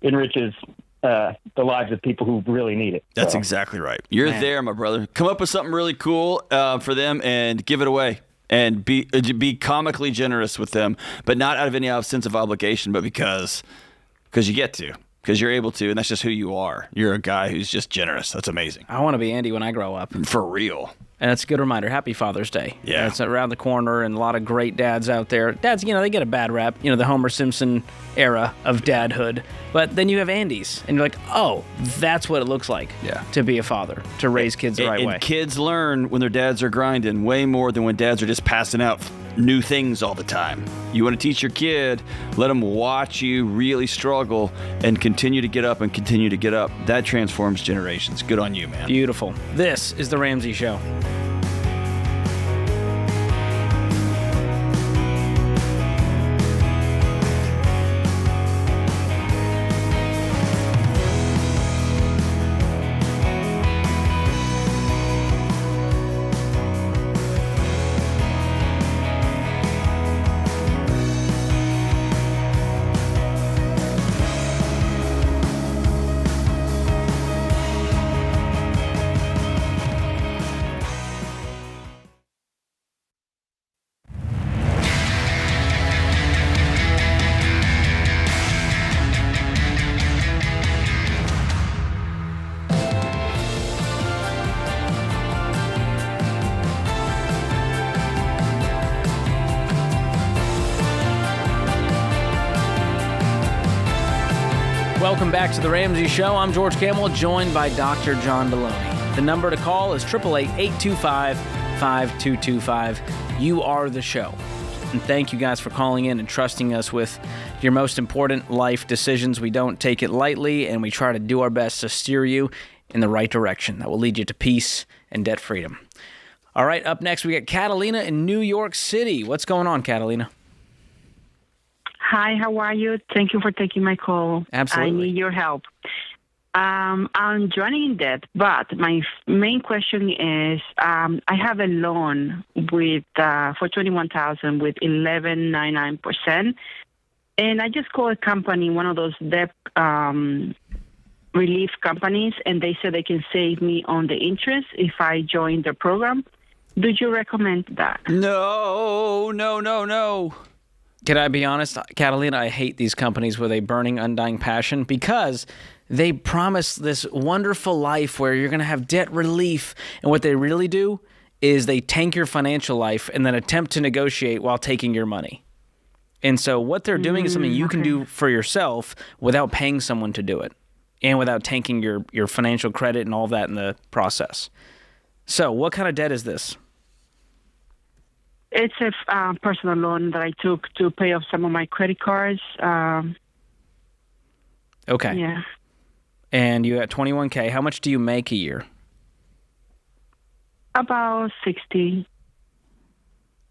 enriches the lives of people who really need it. That's exactly right. You're there, my brother. Come up with something really cool for them and give it away. And be comically generous with them, but not out of any sense of obligation, but because you get to. Because you're able to, and that's just who you are. You're a guy who's just generous. That's amazing. I want to be Andy when I grow up. For real. And it's a good reminder. Happy Father's Day. Yeah. It's around the corner, and a lot of great dads out there. Dads, they get a bad rap. The Homer Simpson era of dadhood. But then you have Andy's, and you're like, oh, that's what it looks like to be a father, to raise kids the right way. And kids learn when their dads are grinding way more than when dads are just passing out new things all the time. You want to teach your kid, let them watch you really struggle and continue to get up and continue to get up. That transforms generations. Good on you, man. Beautiful. This is The Ramsey Show. Welcome back to The Ramsey Show. I'm George Kamel, joined by Dr. John Delony. The number to call is 888-825-5225. You are the show. And thank you guys for calling in and trusting us with your most important life decisions. We don't take it lightly, and we try to do our best to steer you in the right direction that will lead you to peace and debt freedom. All right, up next, we got Catalina in New York City. What's going on, Catalina? Hi, how are you? Thank you for taking my call. Absolutely. I need your help. I'm drowning in debt, but my main question is I have a loan with for $21,000 with 11.99%, and I just called a company, one of those debt relief companies, and they said they can save me on the interest if I join the program. Do you recommend that? No. Can I be honest, Catalina? I hate these companies with a burning, undying passion because they promise this wonderful life where you're going to have debt relief. And what they really do is they tank your financial life and then attempt to negotiate while taking your money. And so what they're doing is something you can do for yourself without paying someone to do it and without tanking your financial credit and all that in the process. So what kind of debt is this? It's a personal loan that I took to pay off some of my credit cards. Okay. Yeah. And you got $21K. How much do you make a year? About 60.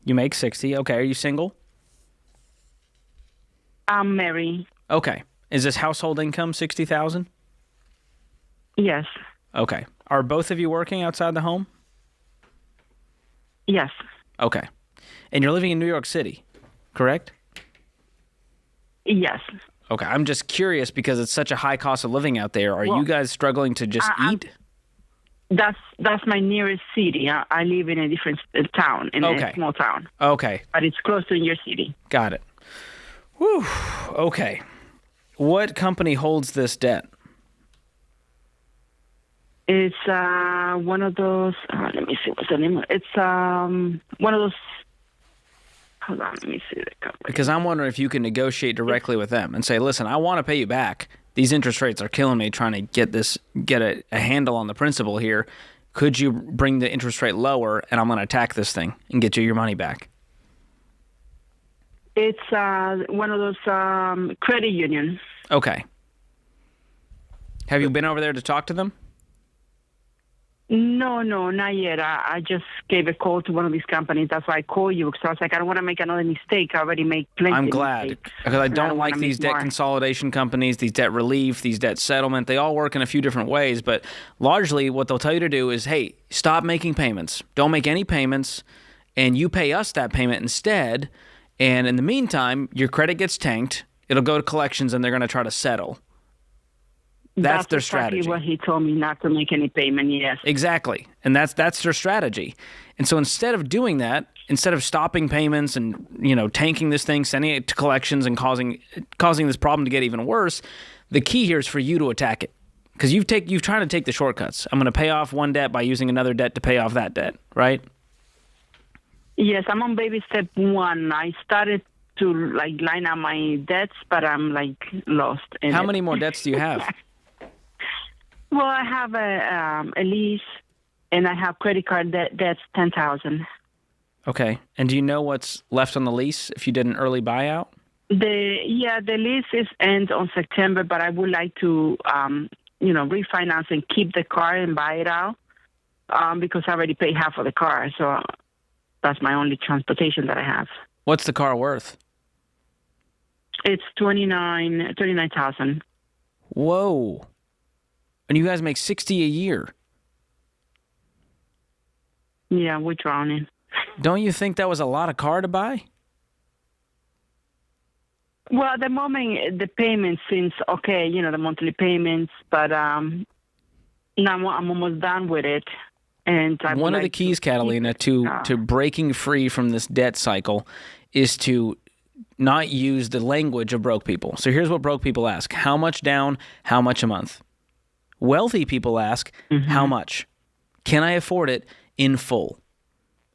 You make 60. Okay. Are you single? I'm married. Okay. Is this household income $60,000? Yes. Okay. Are both of you working outside the home? Yes. Okay. And you're living in New York City, correct? Yes. Okay. I'm just curious because it's such a high cost of living out there. Are you guys struggling to just eat? That's my nearest city. I live in a different town, in a small town. Okay. But it's close to your city. Got it. Whew. Okay. What company holds this debt? It's one of those. Let me see what's the name. It's one of those. Hold on, let me see the company. Because I'm wondering if you can negotiate directly with them and say, "Listen, I want to pay you back. These interest rates are killing me. Trying to get a handle on the principal here. Could you bring the interest rate lower, and I'm going to attack this thing and get you your money back?" It's one of those credit unions. Okay. Have you been over there to talk to them? No, not yet. I just gave a call to one of these companies. That's why I called you, because I was like, I don't want to make another mistake. I already made plenty I'm of glad, mistakes. because I don't like wanna these make debt more. consolidation companies, these debt relief, these debt settlement. They all work in a few different ways, but largely what they'll tell you to do is, hey, stop making payments. Don't make any payments, and you pay us that payment instead. And in the meantime, your credit gets tanked. It'll go to collections, and they're going to try to settle. That's their strategy. Exactly what he told me, not to make any payment, yes. Exactly. And that's their strategy. And so instead of doing that, instead of stopping payments and, tanking this thing, sending it to collections and causing this problem to get even worse, the key here is for you to attack it. Because you've tried to take the shortcuts. I'm going to pay off one debt by using another debt to pay off that debt, right? Yes, I'm on baby step 1. I started to line up my debts, but I'm lost in How it. many more debts do you have? Well, I have a lease, and I have credit card debt. That's $10,000. Okay. And do you know what's left on the lease if you did an early buyout? The lease ends on September, but I would like to, refinance and keep the car and buy it out because I already paid half of the car. So that's my only transportation that I have. What's the car worth? It's $39,000. Whoa. And you guys make $60 a year. Yeah, we're drowning. Don't you think that was a lot of car to buy? Well, at the moment, the payment seems okay, the monthly payments, but now I'm almost done with it. And one of the keys, Catalina, to breaking free from this debt cycle is to not use the language of broke people. So here's what broke people ask. How much down? How much a month? Wealthy people ask, how much? Can I afford it in full?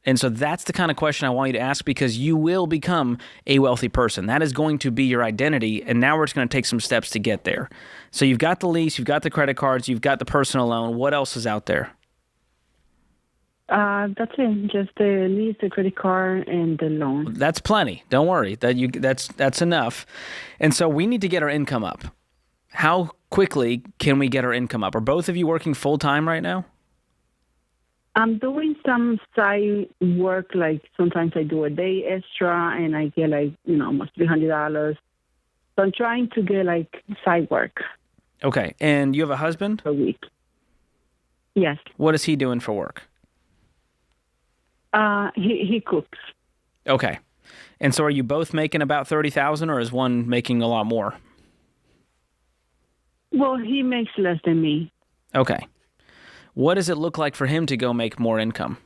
And so that's the kind of question I want you to ask, because you will become a wealthy person. That is going to be your identity, and now we're just going to take some steps to get there. So you've got the lease, you've got the credit cards, you've got the personal loan. What else is out there? That's it. Just the lease, the credit card, and the loan. That's plenty. Don't worry. That's enough. And so we need to get our income up. How quickly can we get our income up? Are both of you working full-time right now? I'm doing some side work, sometimes I do a day extra and I get almost $300. So I'm trying to get side work. Okay. And you have a husband? A week. Yes. What is he doing for work? He cooks. Okay. And so are you both making about $30,000, or is one making a lot more? Well, he makes less than me. Okay. What does it look like for him to go make more income?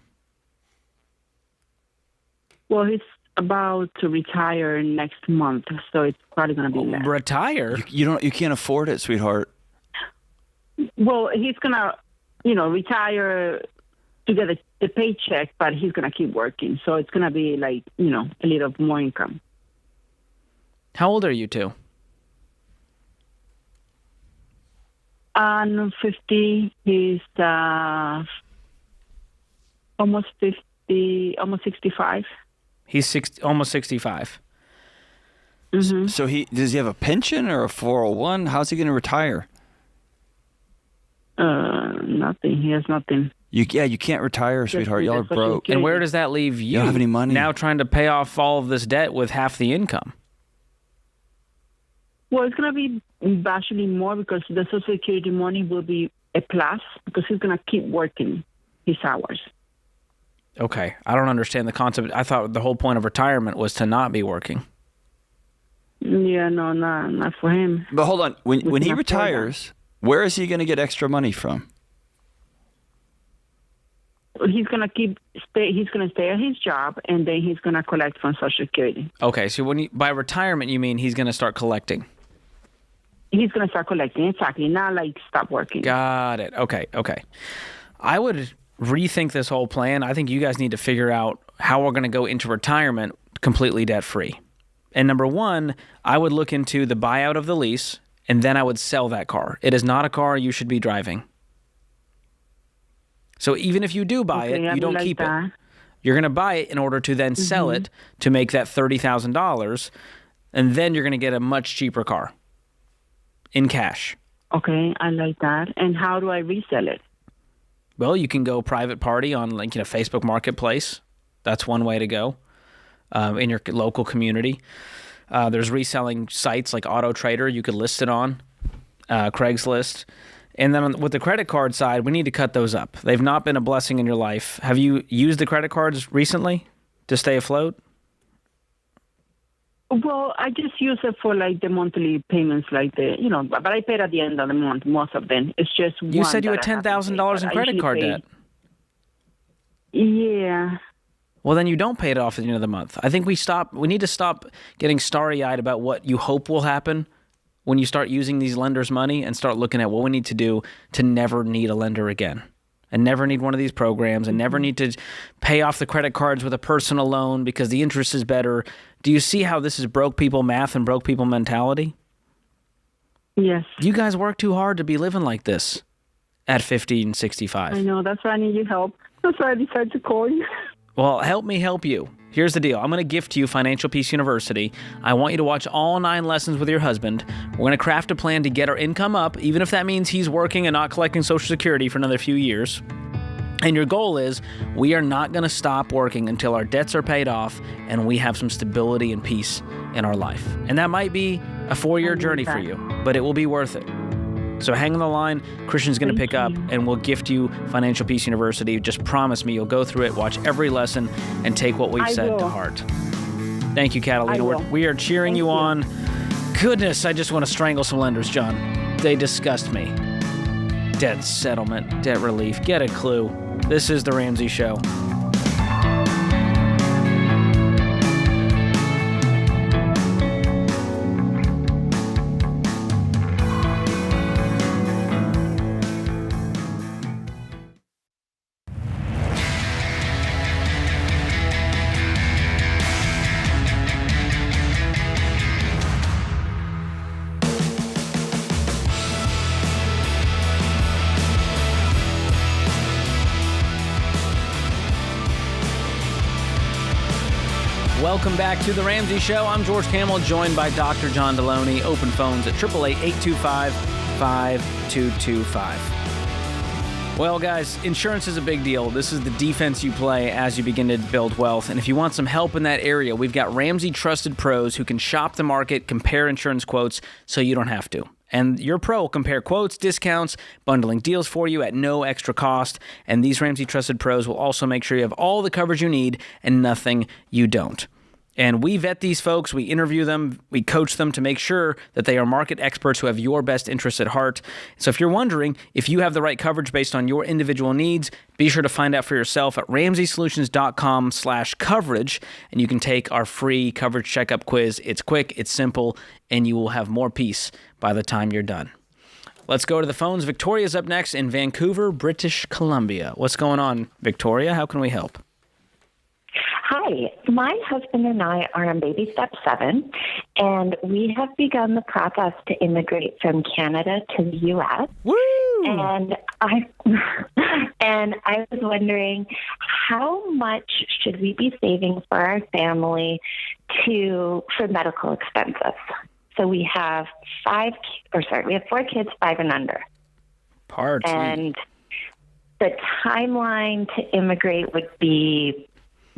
Well, he's about to retire next month, so it's probably going to be less. Retire? You can't afford it, sweetheart. Well, he's going to, retire to get the paycheck, but he's going to keep working. So it's going to be a little more income. How old are you two? I'm 50. He's almost 50, almost 65. He's almost 65. Mm-hmm. So does he have a pension or a 401? How's he going to retire? Nothing. He has nothing. You can't retire, sweetheart. Y'all are broke. And where does that leave you? You don't have any money. Now trying to pay off all of this debt with half the income. Well, it's going to be actually more because the Social Security money will be a plus because he's going to keep working his hours. Okay. I don't understand the concept. I thought the whole point of retirement was to not be working. Yeah, no, not for him. But hold on. When he retires, where is he going to get extra money from? He's going to He's going to stay at his job, and then he's going to collect from Social Security. Okay. So by retirement, you mean he's going to start collecting? He's going to start collecting, exactly. Not stop working. Got it. Okay. I would rethink this whole plan. I think you guys need to figure out how we're going to go into retirement completely debt-free. And number one, I would look into the buyout of the lease, and then I would sell that car. It is not a car you should be driving. So even if you do buy it, you don't keep it. You're going to buy it in order to then sell it to make that $30,000, and then you're going to get a much cheaper car in cash. Okay, I like that. And how do I resell it? Well, you can go private party on Facebook Marketplace. That's one way to go in your local community. There's reselling sites like Auto Trader. You could list it on Craigslist. And then with the credit card side, we need to cut those up. They've not been a blessing in your life. Have you used the credit cards recently to stay afloat? Well, I just use it for the monthly payments, but I pay at the end of the month, most of them. It's just you said you had $10,000 in credit card debt. Yeah. Well, then you don't pay it off at the end of the month. I think we need to stop getting starry-eyed about what you hope will happen when you start using these lenders' money and start looking at what we need to do to never need a lender again and never need one of these programs and never need to pay off the credit cards with a personal loan because the interest is better. Do you see how this is broke people math and broke people mentality? Yes. You guys work too hard to be living like this at 50 and 65. I know. That's why I need your help. That's why I decided to call you. Well, help me help you. Here's the deal. I'm going to gift you Financial Peace University. I want you to watch all 9 lessons with your husband. We're going to craft a plan to get our income up, even if that means he's working and not collecting Social Security for another few years. And your goal is we are not going to stop working until our debts are paid off and we have some stability and peace in our life. And that might be a 4-year journey for you, but it will be worth it. So hang on the line. Christian's going to pick up, and we'll gift you Financial Peace University. Just promise me you'll go through it, watch every lesson, and take what we've said to heart. Thank you, Catalina. We are cheering you on. Goodness, I just want to strangle some lenders, John. They disgust me. Debt settlement, debt relief. Get a clue. This is The Ramsey Show. Welcome back to The Ramsey Show. I'm George Kamel, joined by Dr. John Delony. Open phones at 888-825-5225. Well, guys, insurance is a big deal. This is the defense you play as you begin to build wealth. And if you want some help in that area, we've got Ramsey trusted pros who can shop the market, compare insurance quotes so you don't have to. And your pro will compare quotes, discounts, bundling deals for you at no extra cost. And these Ramsey trusted pros will also make sure you have all the coverage you need and nothing you don't. And we vet these folks, we interview them, we coach them to make sure that they are market experts who have your best interests at heart. So if you're wondering if you have the right coverage based on your individual needs, be sure to find out for yourself at ramseysolutions.com/coverage, and you can take our free coverage checkup quiz. It's quick, it's simple, and you will have more peace by the time you're done. Let's go to the phones. Victoria's up next in Vancouver, British Columbia. What's going on, Victoria? How can we help? Hi, my husband and I are on baby step 7, and we have begun the process to immigrate from Canada to the U.S. Woo! And I was wondering, how much should we be saving for our family for medical expenses? So we have 4 kids, 5 and under. Party. And the timeline to immigrate would be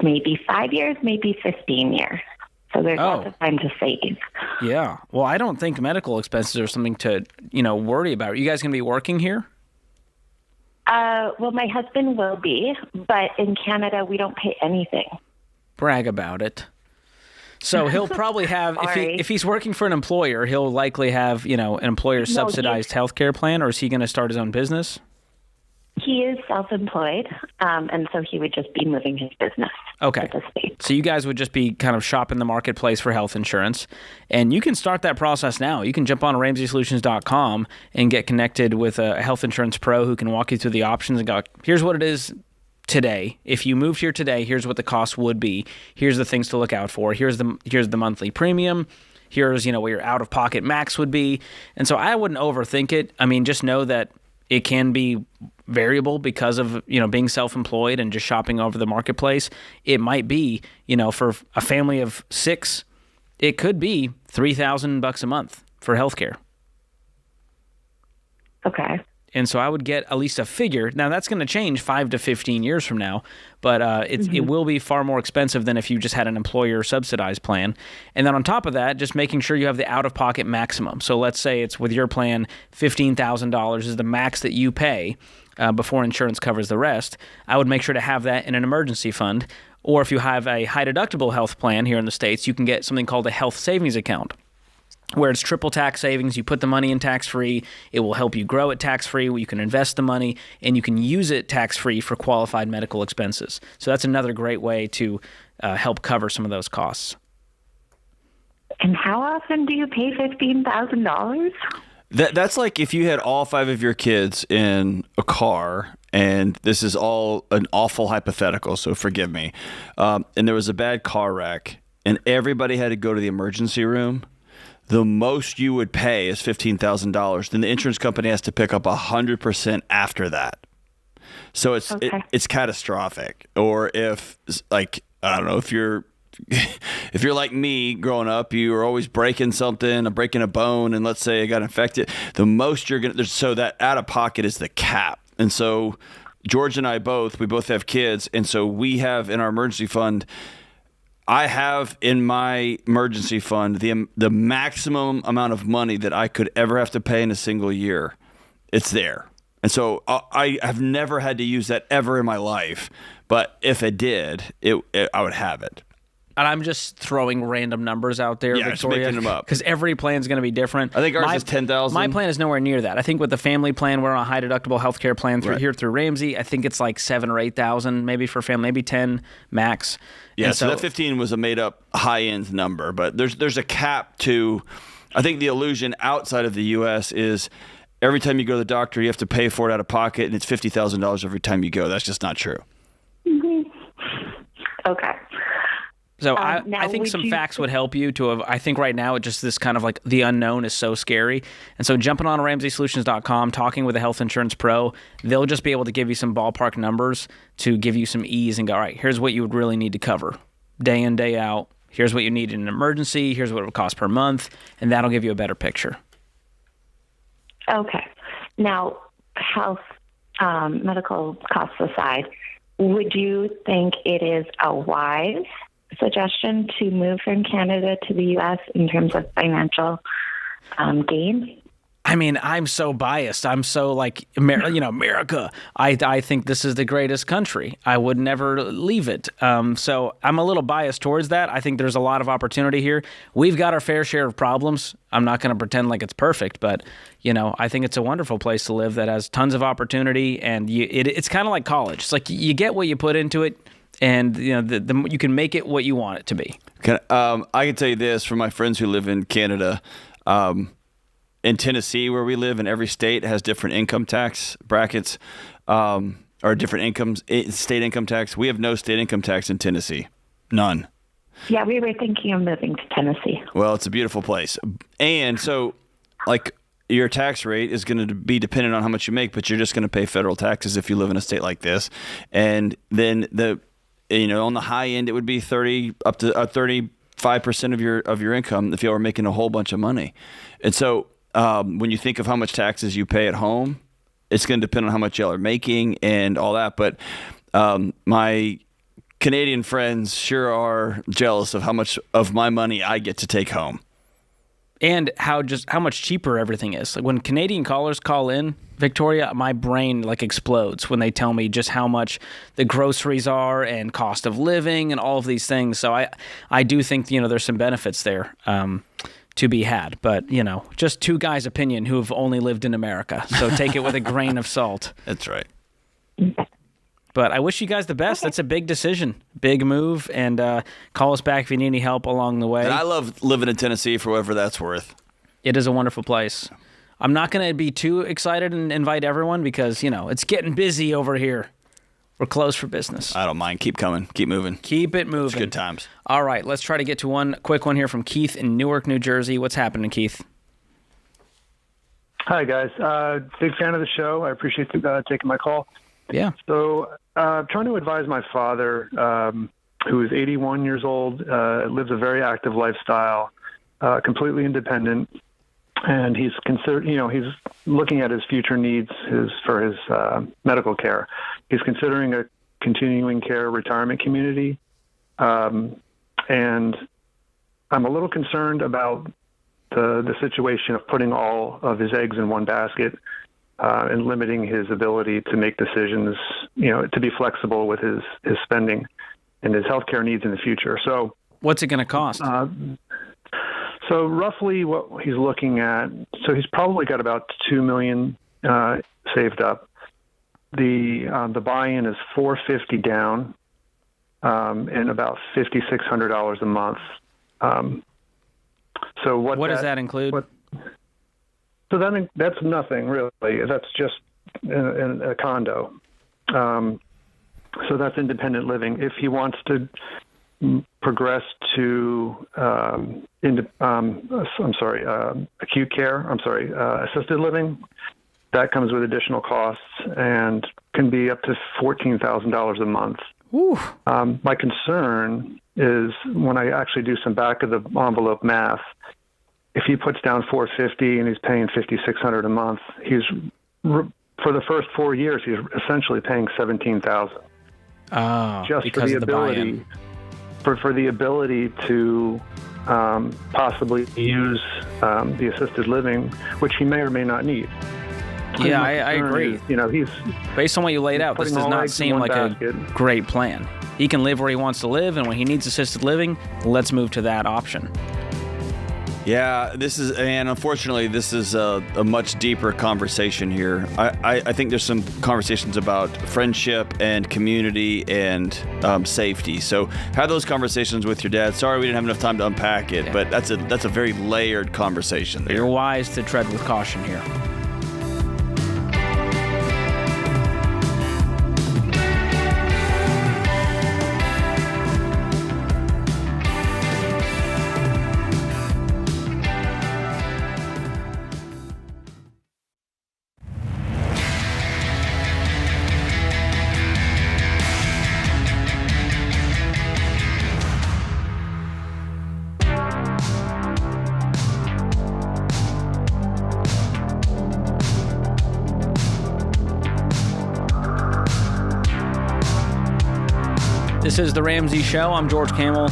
maybe 5 years, maybe 15 years. So there's lots of time to save. Yeah. Well, I don't think medical expenses are something to, worry about. Are you guys going to be working here? Well, my husband will be, but in Canada, we don't pay anything. Brag about it. So he'll probably have, if he's working for an employer, he'll likely have, an employer-subsidized health care plan, or is he going to start his own business? He is self-employed, and so he would just be moving his business to the States. So you guys would just be kind of shopping the marketplace for health insurance, and you can start that process now. You can jump on RamseySolutions.com and get connected with a health insurance pro who can walk you through the options and go, here's what it is today. If you moved here today, here's what the cost would be. Here's the things to look out for. Here's the monthly premium. Here's, what your out-of-pocket max would be. And so I wouldn't overthink it. I mean, just know that it can be variable because of, being self-employed and just shopping over the marketplace. It might be, for a family of 6, it could be $3,000 a month for healthcare. Okay. And so I would get at least a figure. Now, that's going to change 5 to 15 years from now, but it will be far more expensive than if you just had an employer-subsidized plan. And then on top of that, just making sure you have the out-of-pocket maximum. So let's say it's with your plan, $15,000 is the max that you pay before insurance covers the rest. I would make sure to have that in an emergency fund. Or if you have a high-deductible health plan here in the States, you can get something called a health savings account, where it's triple tax savings. You put the money in tax-free. It will help you grow it tax-free. You can invest the money, and you can use it tax-free for qualified medical expenses. So that's another great way to help cover some of those costs. And how often do you pay $15,000? That's like if you had all 5 of your kids in a car, and this is all an awful hypothetical, so forgive me, and there was a bad car wreck, and everybody had to go to the emergency room. The most you would pay is $15,000. Then the insurance company has to pick up 100% after that. So it's catastrophic. Or if, like, I don't know, if you're like me growing up, you were always breaking something, breaking a bone, and let's say it got infected, the most you're going to, so that out of pocket is the cap. And so George and I we both have kids. And so we have in our emergency fund, I have in my emergency fund the maximum amount of money that I could ever have to pay in a single year. It's there. And so I have never had to use that ever in my life. But if it did, I would have it. And I'm just throwing random numbers out there, Victoria, just making them up. Because every plan is going to be different. I think ours is $10,000. My plan is nowhere near that. I think with the family plan, we're on a high deductible healthcare plan here through Ramsey. I think it's like $7,000 or $8,000 maybe for family, maybe 10 max. Yeah, so that 15 was a made up high end number, but there's a cap to. I think the illusion outside of the U.S. is every time you go to the doctor, you have to pay for it out of pocket, and it's $50,000 every time you go. That's just not true. Okay. So I think some facts would help you to have. I think right now, it just this kind of like the unknown is so scary. And so jumping on RamseySolutions.com, talking with a health insurance pro, they'll just be able to give you some ballpark numbers to give you some ease and go, all right, here's what you would really need to cover day in, day out. Here's what you need in an emergency. Here's what it would cost per month. And that'll give you a better picture. Okay. Now, health, medical costs aside, would you think it is a wise suggestion to move from Canada to the U.S. in terms of financial gain? I mean, I'm so biased. I'm so like, America. I think this is the greatest country. I would never leave it. So I'm a little biased towards that. I think there's a lot of opportunity here. We've got our fair share of problems. I'm not going to pretend like it's perfect, but I think it's a wonderful place to live that has tons of opportunity. And it's kind of like college. It's like you get what you put into it. And you can make it what you want it to be. I can tell you this from my friends who live in Canada. In Tennessee, where we live, and every state has different income tax brackets or different state income tax. We have no state income tax in Tennessee. None. Yeah, we were thinking of moving to Tennessee. Well, it's a beautiful place. And so, like, your tax rate is going to be dependent on how much you make, but you're just going to pay federal taxes if you live in a state like this. And then on the high end, it would be 30 up to 35% of your income if you were making a whole bunch of money. And so when you think of how much taxes you pay at home, it's going to depend on how much y'all are making and all that. But my Canadian friends sure are jealous of how much of my money I get to take home. And how much cheaper everything is. Like when Canadian callers call in, Victoria, my brain like explodes when they tell me just how much the groceries are and cost of living and all of these things. So I do think there's some benefits there to be had. But just two guys' opinion who have only lived in America. So take it with a grain of salt. That's right. But I wish you guys the best. That's a big decision, big move, and call us back if you need any help along the way. And I love living in Tennessee for whatever that's worth. It is a wonderful place. I'm not going to be too excited and invite everyone because, it's getting busy over here. We're closed for business. I don't mind. Keep coming. Keep moving. Keep it moving. It's good times. All right, let's try to get to one quick one here from Keith in Newark, New Jersey. What's happening, Keith? Hi, guys. Big fan of the show. I appreciate taking my call. Yeah. So trying to advise my father, who is 81 years old, lives a very active lifestyle, completely independent. and he's he's looking at his future needs for his medical care. He's considering a continuing care retirement community, and I'm a little concerned about the situation of putting all of his eggs in one basket and limiting his ability to make decisions, to be flexible with his spending and his healthcare needs in the future. So, what's it going to cost? So roughly what he's looking at, so he's probably got about $2 million saved up. The buy-in is $450 down and about $5,600 a month. So what does that include? So that's nothing really. That's just a condo. So that's independent living. If he wants to progress to assisted living, that comes with additional costs and can be up to $14,000 a month. My concern is when I actually do some back of the envelope math, if he puts down $450 and he's paying $5,600 a month, for the first 4 years he's essentially paying $17,000. Just for the ability, for the ability to possibly use the assisted living, which he may or may not need. Yeah, I agree. He's based on what you laid out, this does not seem like a great plan. He can live where he wants to live, and when he needs assisted living, let's move to that option. Yeah, unfortunately, this is a much deeper conversation here. I think there's some conversations about friendship and community and safety. So have those conversations with your dad. Sorry we didn't have enough time to unpack it, but that's a very layered conversation there. You're wise to tread with caution here. This is The Ramsey Show. I'm George Kamel,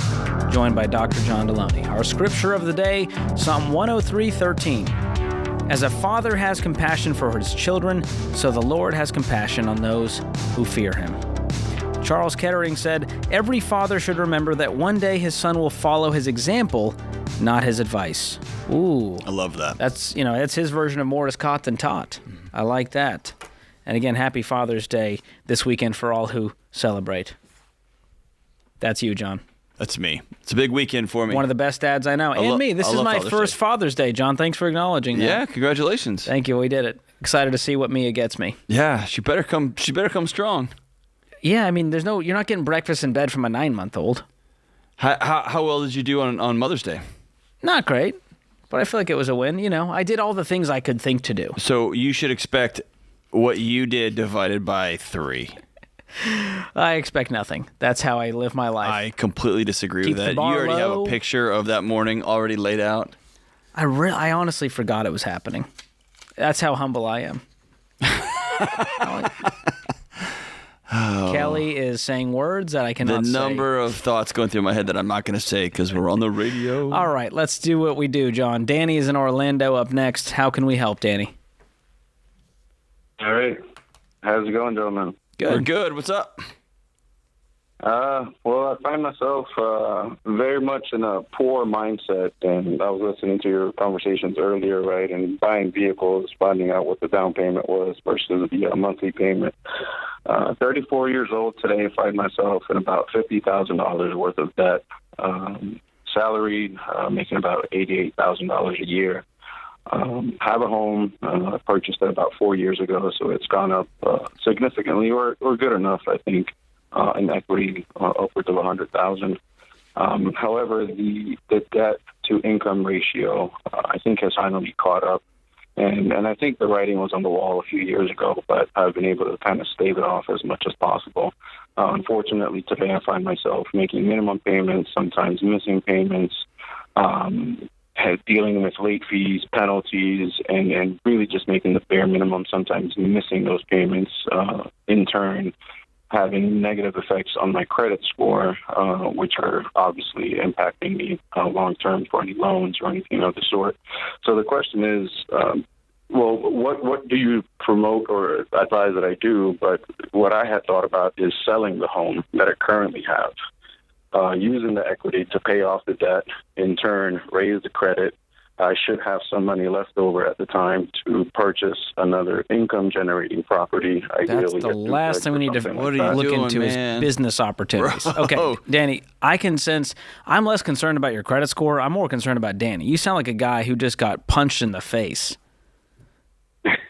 joined by Dr. John Delony. Our scripture of the day, Psalm 103:13. As a father has compassion for his children, so the Lord has compassion on those who fear him. Charles Kettering said, every father should remember that one day his son will follow his example, not his advice. Ooh. I love that. That's his version of more is caught than taught. I like that. And again, happy Father's Day this weekend for all who celebrate. That's you, John. That's me. It's a big weekend for me. One of the best dads I know. And me. This is my first Father's Day, John. Thanks for acknowledging that. Yeah, congratulations. Thank you. We did it. Excited to see what Mia gets me. Yeah, she better come strong. Yeah, I mean, you're not getting breakfast in bed from a 9-month-old. How well did you do on Mother's Day? Not great, but I feel like it was a win. I did all the things I could think to do. So you should expect what you did divided by 3. I expect nothing. That's how I live my life. I completely disagree with that. You already have a picture of that morning already laid out. I honestly forgot it was happening. That's how humble I am. Kelly is saying words that I cannot say. The number of thoughts going through my head that I'm not going to say because we're on the radio. All right, let's do what we do, John. Danny is in Orlando up next. How can we help, Danny? All right. How's it going, gentlemen? Good. We're good. What's up? Well, I find myself very much in a poor mindset, and I was listening to your conversations earlier, right, and buying vehicles, finding out what the down payment was versus the monthly payment. 34 years old today, I find myself in about $50,000 worth of debt, salaried, making about $88,000 a year. Have a home, purchased it about 4 years ago, so it's gone up significantly, or good enough, I think, in equity, upwards of $100,000. However, the debt to income ratio, I think, has finally caught up, and I think the writing was on the wall a few years ago, but I've been able to kind of stave it off as much as possible. Unfortunately, today I find myself making minimum payments, sometimes missing payments. dealing with late fees, penalties, and really just making the bare minimum, sometimes missing those payments, in turn having negative effects on my credit score, which are obviously impacting me long-term for any loans or anything of the sort. So the question is, well, what do you promote or advise that I do? But what I had thought about is selling the home that I currently have, using the equity to pay off the debt, in turn raise the credit. I should have some money left over at the time to purchase another income-generating property. That's the last thing we need to look into is business opportunities. Okay, Danny, I can sense I'm less concerned about your credit score. I'm more concerned about Danny. You sound like a guy who just got punched in the face.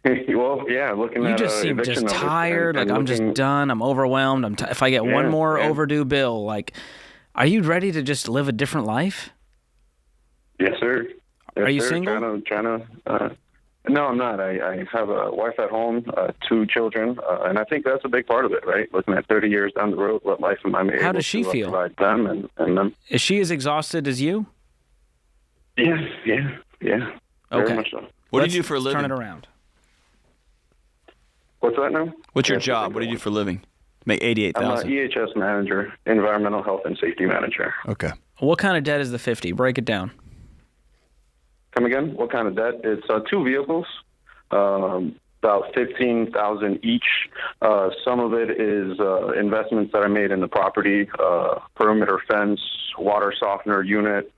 Well, yeah, looking at you just seem just tired. Like, I'm just done. I'm overwhelmed. If I get one more overdue bill, like, are you ready to just live a different life? Yes, sir. Yes, are you sir. single? No, I'm not. I have a wife at home, 2 children, and I think that's a big part of it, right? Looking at 30 years down the road, what life am I able How does she feel? Provide them and them. Is she as exhausted as you? Yeah. Okay. Very much so. What do you do for a living? Turn it around. What's that now? What's your job? What do you do for a living? Make $88,000. I'm an EHS manager, environmental health and safety manager. Okay. What kind of debt is the 50? Break it down. Come again? What kind of debt? It's 2 vehicles, about $15,000 each. Some of it is investments that I made in the property, perimeter fence, water softener unit,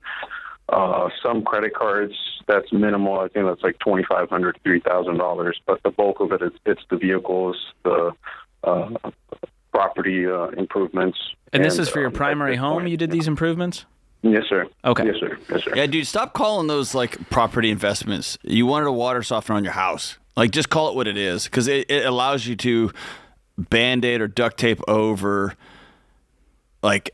some credit cards. That's minimal. I think that's like $2,500, $3,000. But the bulk of it it's the vehicles, the property improvements. And this is for your primary home? You did these improvements? Yes, sir. Okay. Yes, sir. Yes, sir. Yeah, dude, stop calling those like property investments. You wanted a water softener on your house. Like, just call it what it is, because it allows you to Band-Aid or duct tape over, like,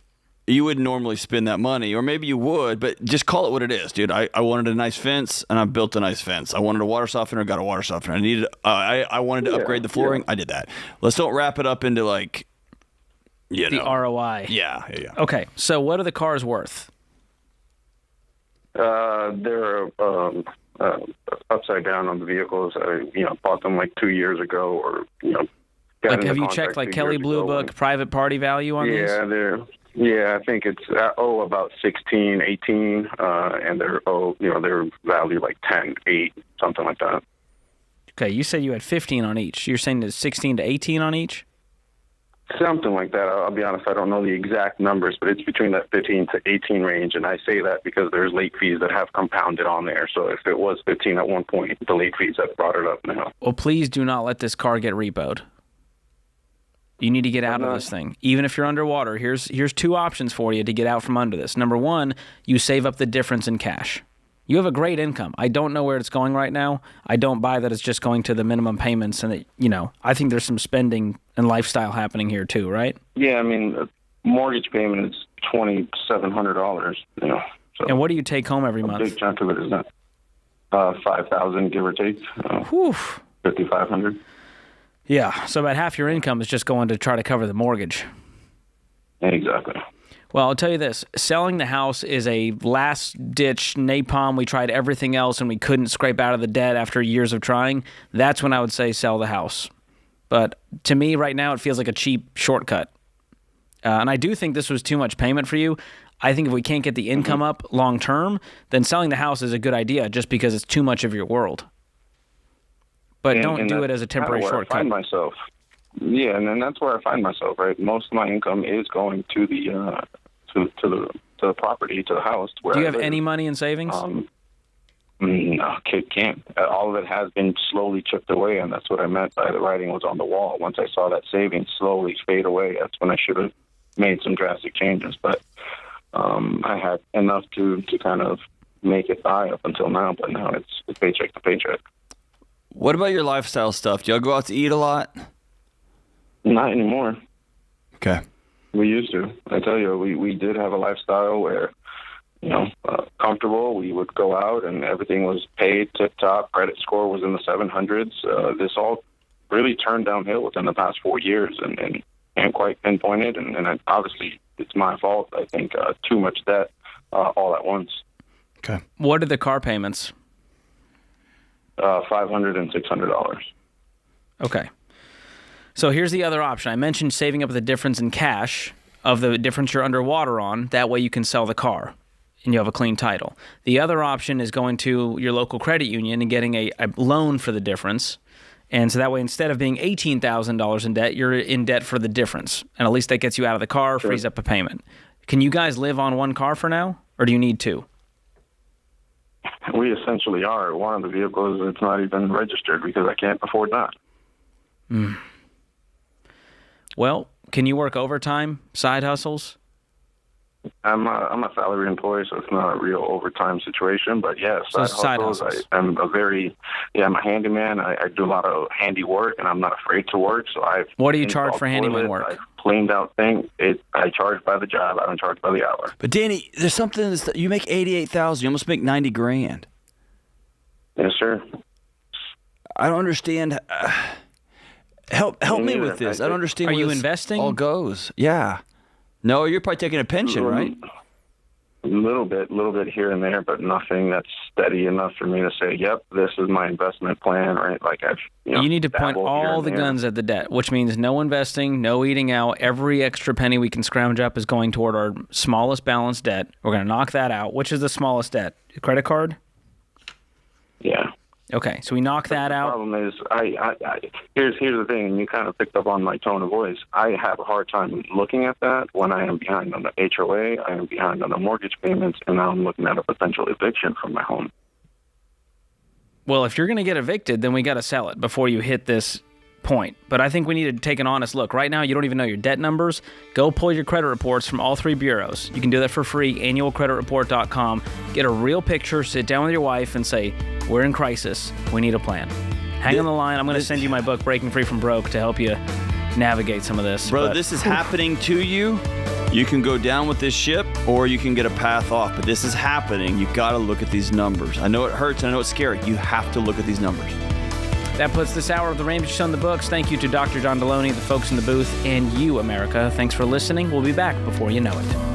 you wouldn't normally spend that money, or maybe you would, but just call it what it is, dude. I wanted a nice fence, and I built a nice fence. I wanted a water softener, got a water softener. I wanted to upgrade the flooring. I did that. Let's don't wrap it up into, like, the ROI. Yeah. Okay, so what are the cars worth? They're upside down on the vehicles. I bought them like 2 years ago, or Like, have you checked like Kelley Blue Book private party value on these? Yeah, I think it's about 16, 18, and they're valued like 10, 8, something like that. Okay, you said you had 15 on each. You're saying it's 16 to 18 on each? Something like that. I'll be honest, I don't know the exact numbers, but it's between that 15 to 18 range, and I say that because there's late fees that have compounded on there. So if it was 15 at one point, the late fees have brought it up now. Well, please do not let this car get repoed. You need to get out of this thing. Even if you're underwater, here's 2 options for you to get out from under this. Number 1, you save up the difference in cash. You have a great income. I don't know where it's going right now. I don't buy that it's just going to the minimum payments, and that, I think there's some spending and lifestyle happening here too, right? Yeah, I mean, the mortgage payment is $2,700. So and what do you take home every month? A big chunk of it is that $5,000, give or take. $5,500. Yeah, so about half your income is just going to try to cover the mortgage. Exactly. Well, I'll tell you this. Selling the house is a last-ditch napalm. We tried everything else, and we couldn't scrape out of the debt after years of trying. That's when I would say sell the house. But to me, right now, it feels like a cheap shortcut. And I do think this was too much payment for you. I think if we can't get the income up long-term, then selling the house is a good idea just because it's too much of your world. But don't do it as a temporary shortcut. I find myself. Yeah, and then that's where I find myself, right? Most of my income is going to the to the property, to the house. Do you have any money in savings? No, can't. All of it has been slowly chipped away, and that's what I meant by the writing was on the wall. Once I saw that savings slowly fade away, that's when I should have made some drastic changes. But I had enough to kind of make it by up until now, but now it's paycheck to paycheck. What about your lifestyle stuff? Do y'all go out to eat a lot? Not anymore. Okay. We used to. I tell you, we did have a lifestyle where, comfortable. We would go out and everything was paid tip-top. Credit score was in the 700s. This all really turned downhill within the past 4 years and can't quite pinpoint it. And obviously it's my fault. I think too much debt all at once. Okay. What are the car payments? $500 and $600. Okay. So here's the other option. I mentioned saving up the difference in cash of the difference you're underwater on. That way you can sell the car and you have a clean title. The other option is going to your local credit union and getting a loan for the difference. And so that way, instead of being $18,000 in debt, you're in debt for the difference. And at least that gets you out of the car, frees up a payment. Can you guys live on one car for now, or do you need two? We essentially are. One of the vehicles, it's not even registered because I can't afford that. Well, can you work overtime, side hustles? I'm a salary employee, so it's not a real overtime situation. But yes, So side hustles. I'm a handyman. I do a lot of handy work, and I'm not afraid to work. So What do you charge for handyman work? I've cleaned out things. I charge by the job. I don't charge by the hour. But Danny, there's something that you make $88,000. You almost make $90,000. Yes, sir. I don't understand. Help me with this. I don't understand. Are where you this investing? all goes. Yeah. No, you're probably taking a pension, right? A little bit here and there, but nothing that's steady enough for me to say, yep, this is my investment plan, right? Like you need to point all the guns at the debt, which means no investing, no eating out. Every extra penny we can scrounge up is going toward our smallest balance debt. We're going to knock that out. Which is the smallest debt? Your credit card? Yeah. Okay, so we knock that out. The problem is, here's the thing, and you kind of picked up on my tone of voice. I have a hard time looking at that when I am behind on the HOA, I am behind on the mortgage payments, and now I'm looking at a potential eviction from my home. Well, if you're going to get evicted, then we got to sell it before you hit this point. But I think we need to take an honest look. Right now, you don't even know your debt numbers. Go pull your credit reports from all three bureaus. You can do that for free, annualcreditreport.com. Get a real picture, sit down with your wife and say, we're in crisis. We need a plan. Hang on the line. I'm going to send you my book, Breaking Free from Broke, to help you navigate some of this. Bro, this is happening to you. You can go down with this ship or you can get a path off, but this is happening. You got to look at these numbers. I know it hurts and I know it's scary. You have to look at these numbers. That puts this hour of the Ramsey Show in the books. Thank you to Dr. John Delony, the folks in the booth, and you, America. Thanks for listening. We'll be back before you know it.